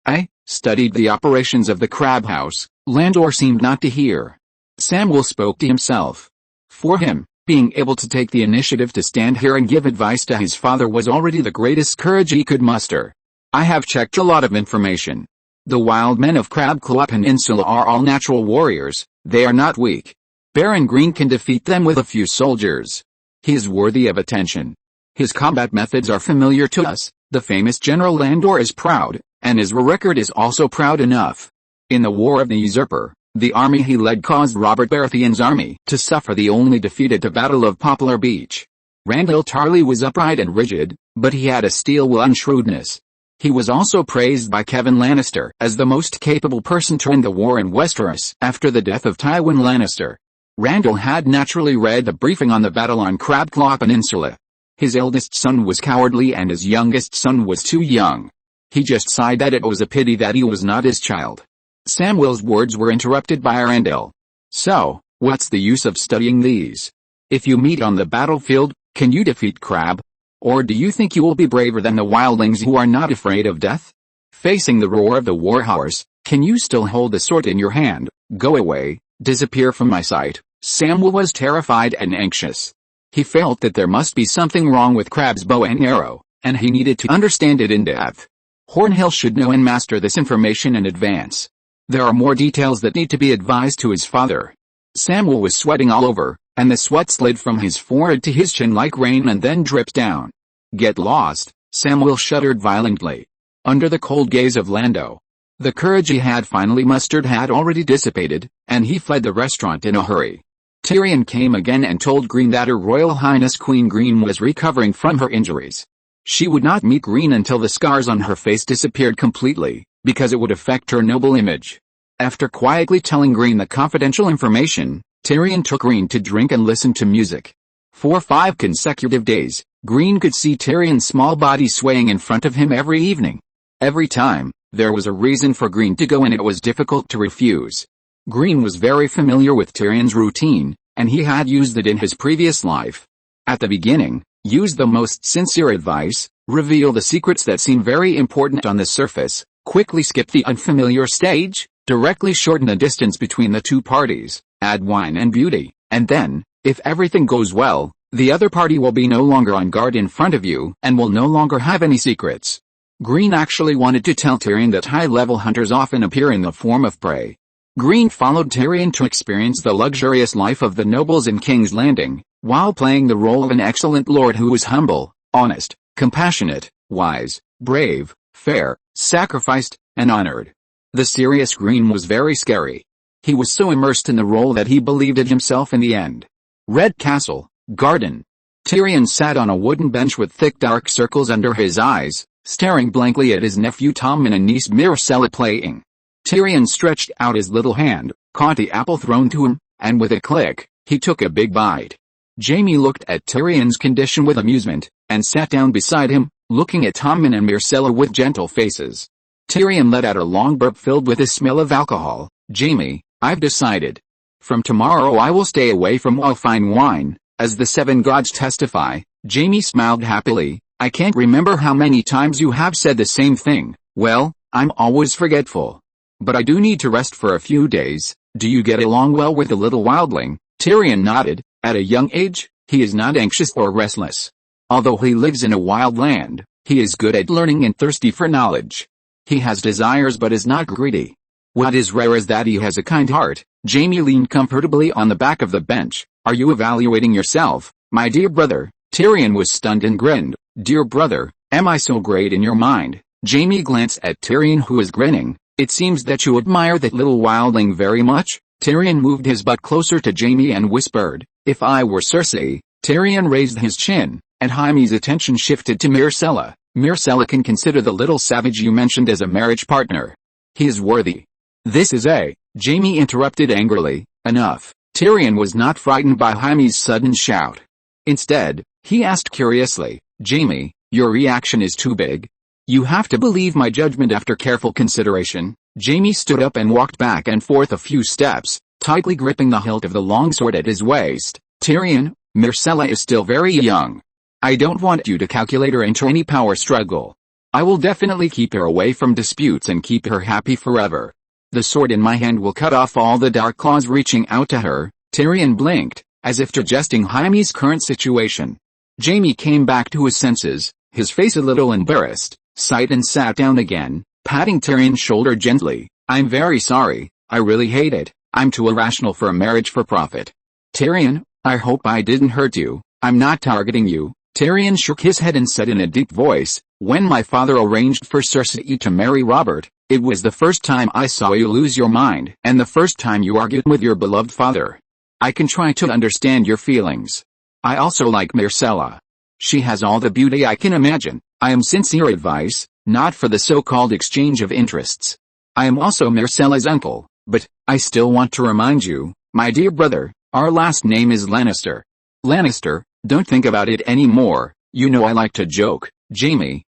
I studied the operations of the crab house. Landor seemed not to hear. Samuel spoke to himself. For him, being able to take the initiative to stand here and give advice to his father was already the greatest courage he could muster. I have checked a lot of information. The wild men of Crab Claw Peninsula are all natural warriors. They are not weak. Baron Green can defeat them with a few soldiers. He is worthy of attention. His combat methods are familiar to us. The famous General Landor is proud, and his record is also proud enough. In the War of the Usurper, the army he led caused Robert Baratheon's army to suffer the only defeat at the Battle of Poplar Beach. Randyll Tarly was upright and rigid, but he had a steel will and shrewdness. He was also praised by Kevin Lannister as the most capable person to end the war in Westeros after the death of Tywin Lannister. Randyll had naturally read the briefing on the battle on Crab Claw Peninsula. His eldest son was cowardly and his youngest son was too young. He just sighed that it was a pity that he was not his child. Samuel's words were interrupted by Randyll. So, what's the use of studying these? If you meet on the battlefield, can you defeat Crab? Or do you think you will be braver than the wildlings who are not afraid of death? Facing the roar of the warhorse, can you still hold the sword in your hand? Go away, disappear from my sight. Samuel was terrified and anxious. He felt that there must be something wrong with Crab's bow and arrow, and he needed to understand it in depth. Hornhill should know and master this information in advance. There are more details that need to be advised to his father. Samuel was sweating all over, and the sweat slid from his forehead to his chin like rain and then dripped down. Get lost, Samuel shuddered violently. Under the cold gaze of Lando, the courage he had finally mustered had already dissipated, and he fled the restaurant in a hurry. Tyrion came again and told Green that Her Royal Highness Queen Green was recovering from her injuries. She would not meet Green until the scars on her face disappeared completely, because it would affect her noble image. After quietly telling Green the confidential information, Tyrion took Green to drink and listen to music. For 5 consecutive days, Green could see Tyrion's small body swaying in front of him every evening. Every time, there was a reason for Green to go and it was difficult to refuse. Green was very familiar with Tyrion's routine, and he had used it in his previous life. At the beginning, use the most sincere advice, reveal the secrets that seem very important on the surface, quickly skip the unfamiliar stage, directly shorten the distance between the two parties, add wine and beauty, and then, if everything goes well, the other party will be no longer on guard in front of you and will no longer have any secrets. Green actually wanted to tell Tyrion that high-level hunters often appear in the form of prey. Green followed Tyrion to experience the luxurious life of the nobles in King's Landing, while playing the role of an excellent lord who was humble, honest, compassionate, wise, brave, fair, sacrificed, and honored. The serious Green was very scary. He was so immersed in the role that he believed it himself in the end. Red Castle, Garden. Tyrion sat on a wooden bench with thick dark circles under his eyes, staring blankly at his nephew Tommen and niece Myrcella playing. Tyrion stretched out his little hand, caught the apple thrown to him, and with a click, he took a big bite. Jaime looked at Tyrion's condition with amusement, and sat down beside him, looking at Tommen and Myrcella with gentle faces. Tyrion let out a long burp filled with the smell of alcohol. Jaime, I've decided. From tomorrow I will stay away from all fine wine, as the 7 gods testify. Jaime smiled happily. I can't remember how many times you have said the same thing. Well, I'm always forgetful. But I do need to rest for a few days. Do you get along well with the little wildling? Tyrion nodded. At a young age, he is not anxious or restless. Although he lives in a wild land, he is good at learning and thirsty for knowledge. He has desires but is not greedy. What is rare is that he has a kind heart. Jaime leaned comfortably on the back of the bench. Are you evaluating yourself, my dear brother? Tyrion was stunned and grinned. Dear brother, am I so great in your mind? Jaime glanced at Tyrion who was grinning. It seems that you admire that little wildling very much. Tyrion moved his butt closer to Jaime and whispered, if I were Cersei. Tyrion raised his chin. and Jaime's attention shifted to Myrcella. Myrcella can consider the little savage you mentioned as a marriage partner. He is worthy. This is Jaime interrupted angrily. Enough. Tyrion was not frightened by Jaime's sudden shout. Instead, he asked curiously, Jaime, your reaction is too big. You have to believe my judgment after careful consideration. Jaime stood up and walked back and forth a few steps, tightly gripping the hilt of the longsword at his waist. Tyrion, Myrcella is still very young. I don't want you to calculate her into any power struggle. I will definitely keep her away from disputes and keep her happy forever. The sword in my hand will cut off all the dark claws reaching out to her. Tyrion blinked, as if digesting Jaime's current situation. Jaime came back to his senses, his face a little embarrassed, sighed and sat down again, patting Tyrion's shoulder gently. I'm very sorry, I really hate it. I'm too irrational for a marriage for profit. Tyrion, I hope I didn't hurt you. I'm not targeting you. Tyrion shook his head and said in a deep voice, when my father arranged for Cersei to marry Robert, it was the first time I saw you lose your mind, and the first time you argued with your beloved father. I can try to understand your feelings. I also like Myrcella. She has all the beauty I can imagine. I am sincere advice, not for the so-called exchange of interests. I am also Myrcella's uncle, but, I still want to remind you, my dear brother, our last name is Lannister. Lannister, don't think about it anymore, you know I like to joke. Jaime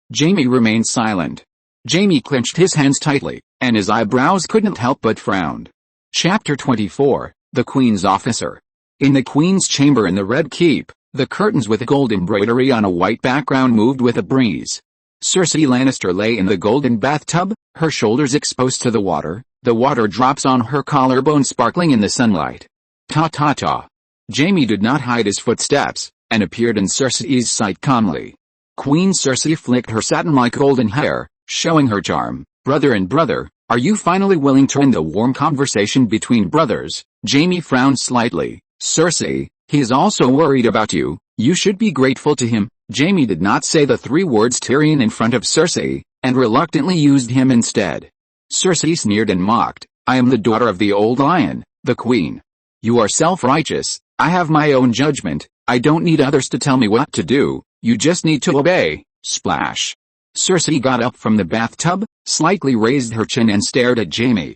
remained silent. Jaime clenched his hands tightly, and his eyebrows couldn't help but frown. Chapter 24, The Queen's Officer. In the Queen's chamber in the Red Keep, the curtains with gold embroidery on a white background moved with a breeze. Cersei Lannister lay in the golden bathtub, her shoulders exposed to the water drops on her collarbone sparkling in the sunlight. Ta-ta-ta. Jaime did not hide his footsteps, and appeared in Cersei's sight calmly. Queen Cersei flicked her satin-like golden hair, showing her charm. Brother and brother, are you finally willing to end the warm conversation between brothers? Jaime frowned slightly. Cersei, he is also worried about you. You should be grateful to him. Jaime did not say the three words Tyrion in front of Cersei, and reluctantly used him instead. Cersei sneered and mocked. I am the daughter of the old lion, the queen. You are self-righteous. I have my own judgment. I don't need others to tell me what to do. You just need to obey. Splash. Cersei got up from the bathtub, slightly raised her chin and stared at Jaime.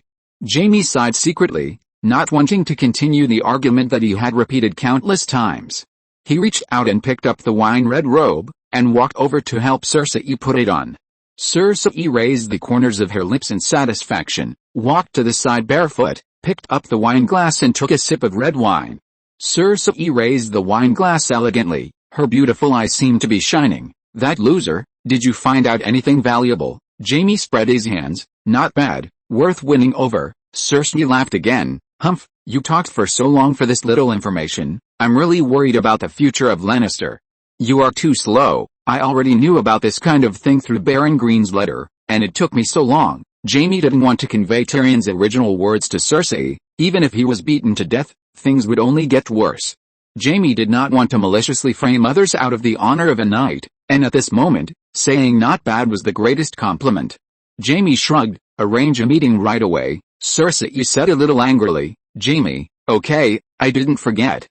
Jaime sighed secretly, not wanting to continue the argument that he had repeated countless times. He reached out and picked up the wine-red robe, and walked over to help Cersei put it on. Cersei raised the corners of her lips in satisfaction, walked to the side barefoot, picked up the wine glass and took a sip of red wine. Cersei raised the wine glass elegantly, her beautiful eyes seemed to be shining. That loser, did you find out anything valuable? Jaime spread his hands. Not bad, worth winning over. Cersei laughed again. Humph, you talked for so long for this little information. I'm really worried about the future of Lannister. You are too slow. I already knew about this kind of thing through Baron Green's letter, and it took me so long. Jaime didn't want to convey Tyrion's original words to Cersei. Even if he was beaten to death, things would only get worse. Jaime did not want to maliciously frame others out of the honor of a knight, and at this moment, saying not bad was the greatest compliment. Jaime shrugged. Arrange a meeting right away. Cersei said a little angrily. Jaime, okay, I didn't forget.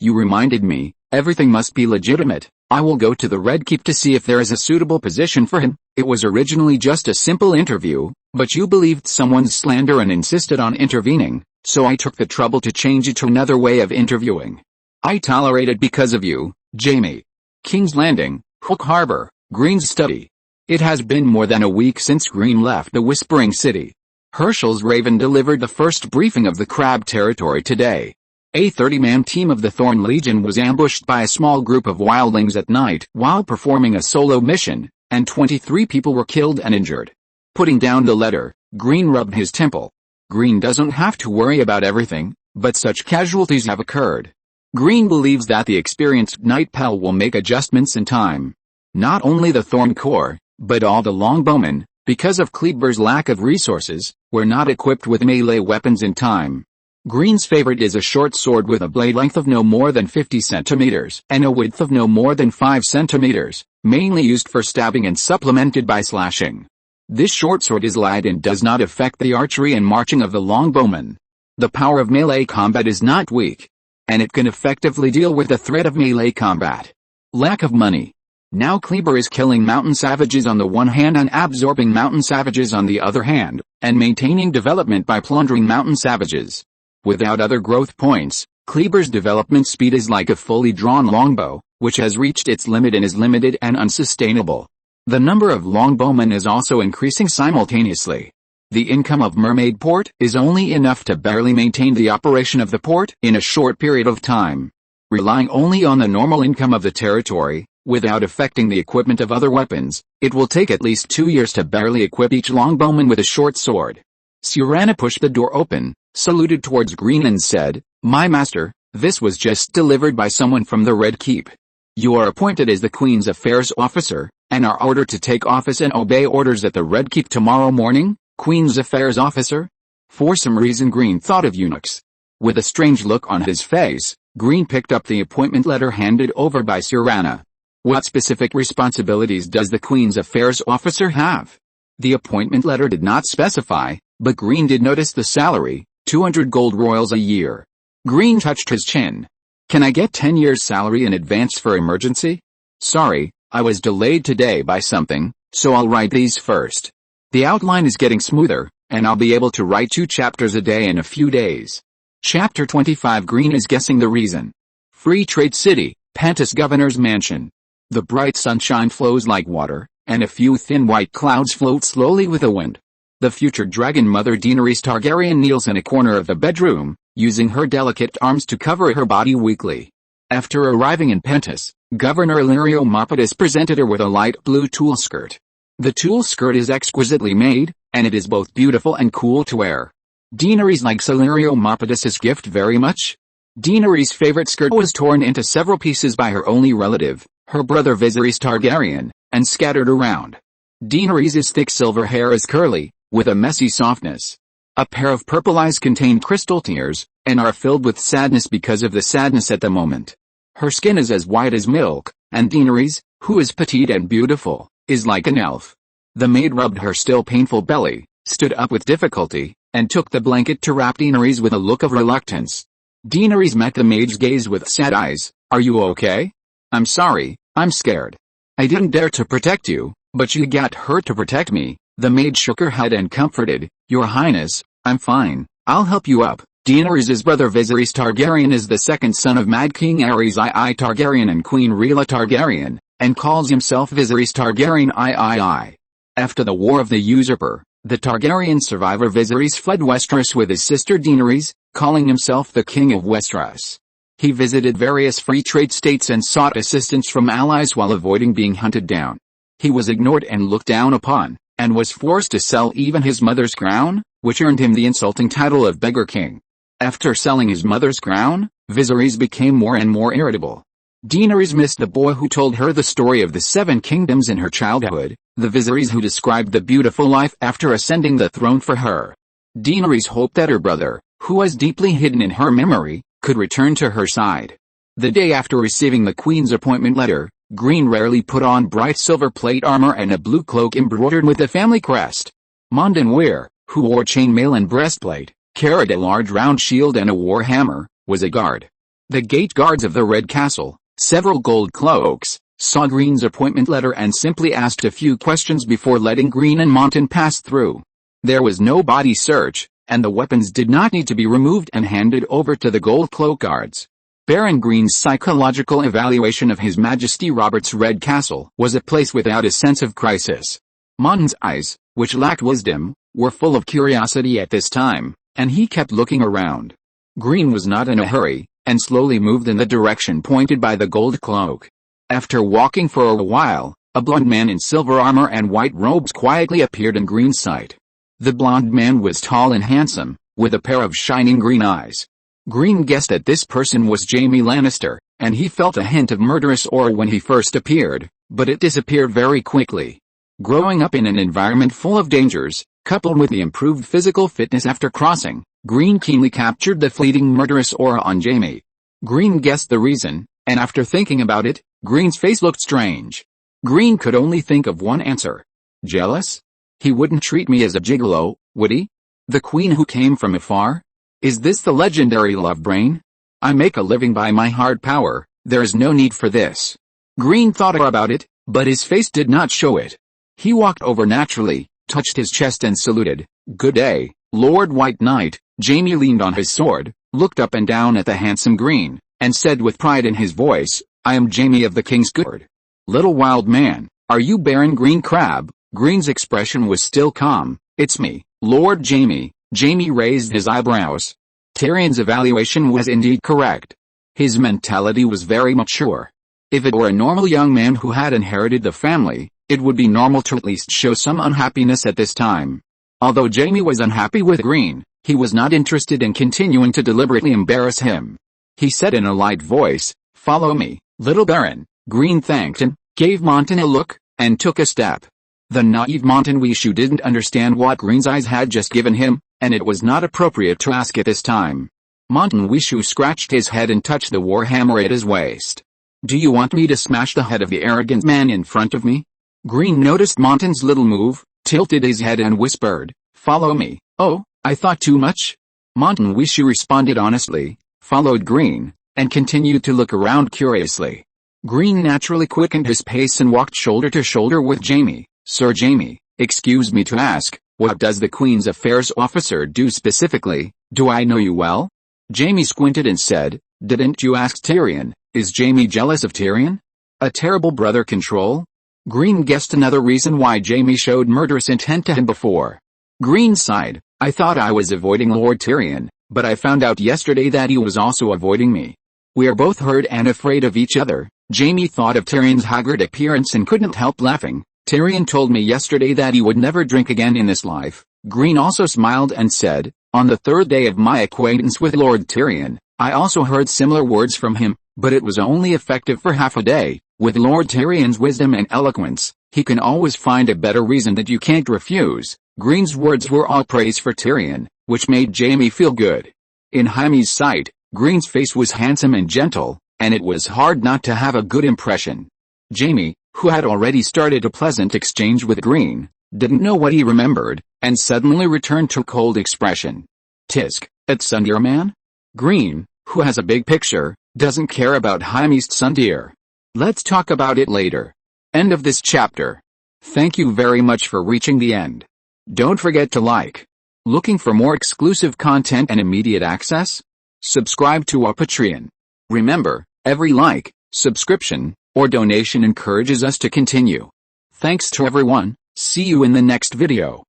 You reminded me. Everything must be legitimate. I will go to the Red Keep to see if there is a suitable position for him. It was originally just a simple interview, but you believed someone's slander and insisted on intervening, so I took the trouble to change it to another way of interviewing. I tolerate it because of you, Jaime. King's Landing, Hook Harbor, Green's study. It has been more than a week since Green left the Whispering City. Herschel's Raven delivered the first briefing of the Crab territory today. A 30-man team of the Thorn Legion was ambushed by a small group of wildlings at night while performing a solo mission, and 23 people were killed and injured. Putting down the letter, Green rubbed his temple. Green doesn't have to worry about everything, but such casualties have occurred. Green believes that the experienced Night Pell will make adjustments in time. Not only the Thorn Corps, but all the Longbowmen, because of Kleber's lack of resources, were not equipped with melee weapons in time. Green's favorite is a short sword with a blade length of no more than 50 centimeters and a width of no more than 5 centimeters, mainly used for stabbing and supplemented by slashing. This short sword is light and does not affect the archery and marching of the Longbowmen. The power of melee combat is not weak, and it can effectively deal with the threat of melee combat. Lack of money. Now Kleber is killing mountain savages on the one hand and absorbing mountain savages on the other hand, and maintaining development by plundering mountain savages. Without other growth points, Kleber's development speed is like a fully drawn longbow, which has reached its limit and is limited and unsustainable. The number of longbowmen is also increasing simultaneously. The income of Mermaid Port is only enough to barely maintain the operation of the port in a short period of time. Relying only on the normal income of the territory, without affecting the equipment of other weapons, it will take at least 2 years to barely equip each longbowman with a short sword. Suranna pushed the door open, saluted towards Green and said, "My master, this was just delivered by someone from the Red Keep. You are appointed as the Queen's affairs officer, and are ordered to take office and obey orders at the Red Keep tomorrow morning, Queen's affairs officer?" For some reason Green thought of eunuchs. With a strange look on his face, Green picked up the appointment letter handed over by Suranna. What specific responsibilities does the Queen's affairs officer have? The appointment letter did not specify, but Green did notice the salary, 200 gold royals a year. Green touched his chin. "Can I get 10 years' salary in advance for emergency? Sorry, I was delayed today by something, so I'll write these first. The outline is getting smoother, and I'll be able to write 2 chapters a day in a few days." Chapter 25. Green is guessing the reason. Free Trade City, Pantis Governor's Mansion. The bright sunshine flows like water, and a few thin white clouds float slowly with the wind. The future dragon mother Daenerys Targaryen kneels in a corner of the bedroom, using her delicate arms to cover her body weakly. After arriving in Pantis, Governor Illyrio Mopedus presented her with a light blue tulle skirt. The tulle skirt is exquisitely made, and it is both beautiful and cool to wear. Daenerys likes Illyrio Mopedus's gift very much. Daenerys' favorite skirt was torn into several pieces by her only relative, her brother Viserys Targaryen, and scattered around. Daenerys' thick silver hair is curly, with a messy softness. A pair of purple eyes contain crystal tears, and are filled with sadness because of the sadness at the moment. Her skin is as white as milk, and Daenerys, who is petite and beautiful, is like an elf. The maid rubbed her still painful belly, stood up with difficulty, and took the blanket to wrap Daenerys with a look of reluctance. Daenerys met the maid's gaze with sad eyes. "Are you okay?" "I'm sorry, I'm scared. I didn't dare to protect you, but you got hurt to protect me." The maid shook her head and comforted, "Your Highness, I'm fine, I'll help you up." Daenerys' brother Viserys Targaryen is the second son of Mad King Aerys II Targaryen and Queen Rhaella Targaryen, and calls himself Viserys Targaryen III. After the War of the Usurper, the Targaryen survivor Viserys fled Westeros with his sister Daenerys, calling himself the King of Westeros. He visited various free trade states and sought assistance from allies while avoiding being hunted down. He was ignored and looked down upon, and was forced to sell even his mother's crown, which earned him the insulting title of Beggar King. After selling his mother's crown, Viserys became more and more irritable. Daenerys missed the boy who told her the story of the 7 kingdoms in her childhood, the Viserys who described the beautiful life after ascending the throne for her. Daenerys hoped that her brother, who was deeply hidden in her memory, could return to her side. The day after receiving the Queen's appointment letter, Green rarely put on bright silver plate armor and a blue cloak embroidered with the family crest. Mondon Weir, who wore chainmail and breastplate, carried a large round shield and a war hammer, was a guard. The gate guards of the Red Castle, several gold cloaks, saw Green's appointment letter and simply asked a few questions before letting Green and Monton pass through. There was no body search, and the weapons did not need to be removed and handed over to the gold cloak guards. Baron Green's psychological evaluation of His Majesty Robert's Red Castle was a place without a sense of crisis. Monton's eyes, which lacked wisdom, were full of curiosity at this time, and he kept looking around. Green was not in a hurry, and slowly moved in the direction pointed by the gold cloak. After walking for a while, a blond man in silver armor and white robes quietly appeared in Green's sight. The blond man was tall and handsome, with a pair of shining green eyes. Green guessed that this person was Jaime Lannister, and he felt a hint of murderous aura when he first appeared, but it disappeared very quickly. Growing up in an environment full of dangers, coupled with the improved physical fitness after crossing, Green keenly captured the fleeting murderous aura on Jaime. Green guessed the reason, and after thinking about it, Green's face looked strange. Green could only think of one answer. Jealous? He wouldn't treat me as a gigolo, would he? The queen who came from afar? Is this the legendary love brain? I make a living by my hard power, there is no need for this. Green thought about it, but his face did not show it. He walked over naturally, touched his chest and saluted. "Good day, Lord White Knight." Jaime leaned on his sword, looked up and down at the handsome Green, and said with pride in his voice, "I am Jaime of the King's Guard." "Little wild man, are you Baron Green Crab?" Green's expression was still calm. "It's me, Lord Jaime." Jaime raised his eyebrows. Tyrion's evaluation was indeed correct. His mentality was very mature. If it were a normal young man who had inherited the family, it would be normal to at least show some unhappiness at this time. Although Jaime was unhappy with Green, he was not interested in continuing to deliberately embarrass him. He said in a light voice, "Follow me, little Baron." Green thanked him, gave Montan a look, and took a step. The naive Montan Wishu didn't understand what Green's eyes had just given him, and it was not appropriate to ask at this time. Montan Wishu scratched his head and touched the warhammer at his waist. "Do you want me to smash the head of the arrogant man in front of me?" Green noticed Montan's little move, tilted his head and whispered, "Follow me." "Oh, I thought too much?" Montan Wishu responded honestly, followed Green, and continued to look around curiously. Green naturally quickened his pace and walked shoulder to shoulder with Jaime. "Sir Jaime, excuse me to ask, what does the Queen's Affairs Officer do specifically? Do I know you well?" Jaime squinted and said, "Didn't you ask Tyrion? Is Jaime jealous of Tyrion? A terrible brother control?" Green guessed another reason why Jaime showed murderous intent to him before. Green sighed, "I thought I was avoiding Lord Tyrion, but I found out yesterday that he was also avoiding me. We are both hurt and afraid of each other." Jaime thought of Tyrion's haggard appearance and couldn't help laughing. "Tyrion told me yesterday that he would never drink again in this life." Green also smiled and said, "On the third day of my acquaintance with Lord Tyrion, I also heard similar words from him, but it was only effective for half a day. With Lord Tyrion's wisdom and eloquence, he can always find a better reason that you can't refuse." Green's words were all praise for Tyrion, which made Jaime feel good. In Jaime's sight, Green's face was handsome and gentle, and it was hard not to have a good impression. Jaime, who had already started a pleasant exchange with Green, didn't know what he remembered, and suddenly returned to a cold expression. "Tisk, at Sundeer man?" Green, who has a big picture, doesn't care about Jaime's Sundeer. Let's talk about it later. End of this chapter. Thank you very much for reaching the end. Don't forget to like. Looking for more exclusive content and immediate access? Subscribe to our Patreon. Remember, every like, subscription, or donation encourages us to continue. Thanks to everyone. See you in the next video.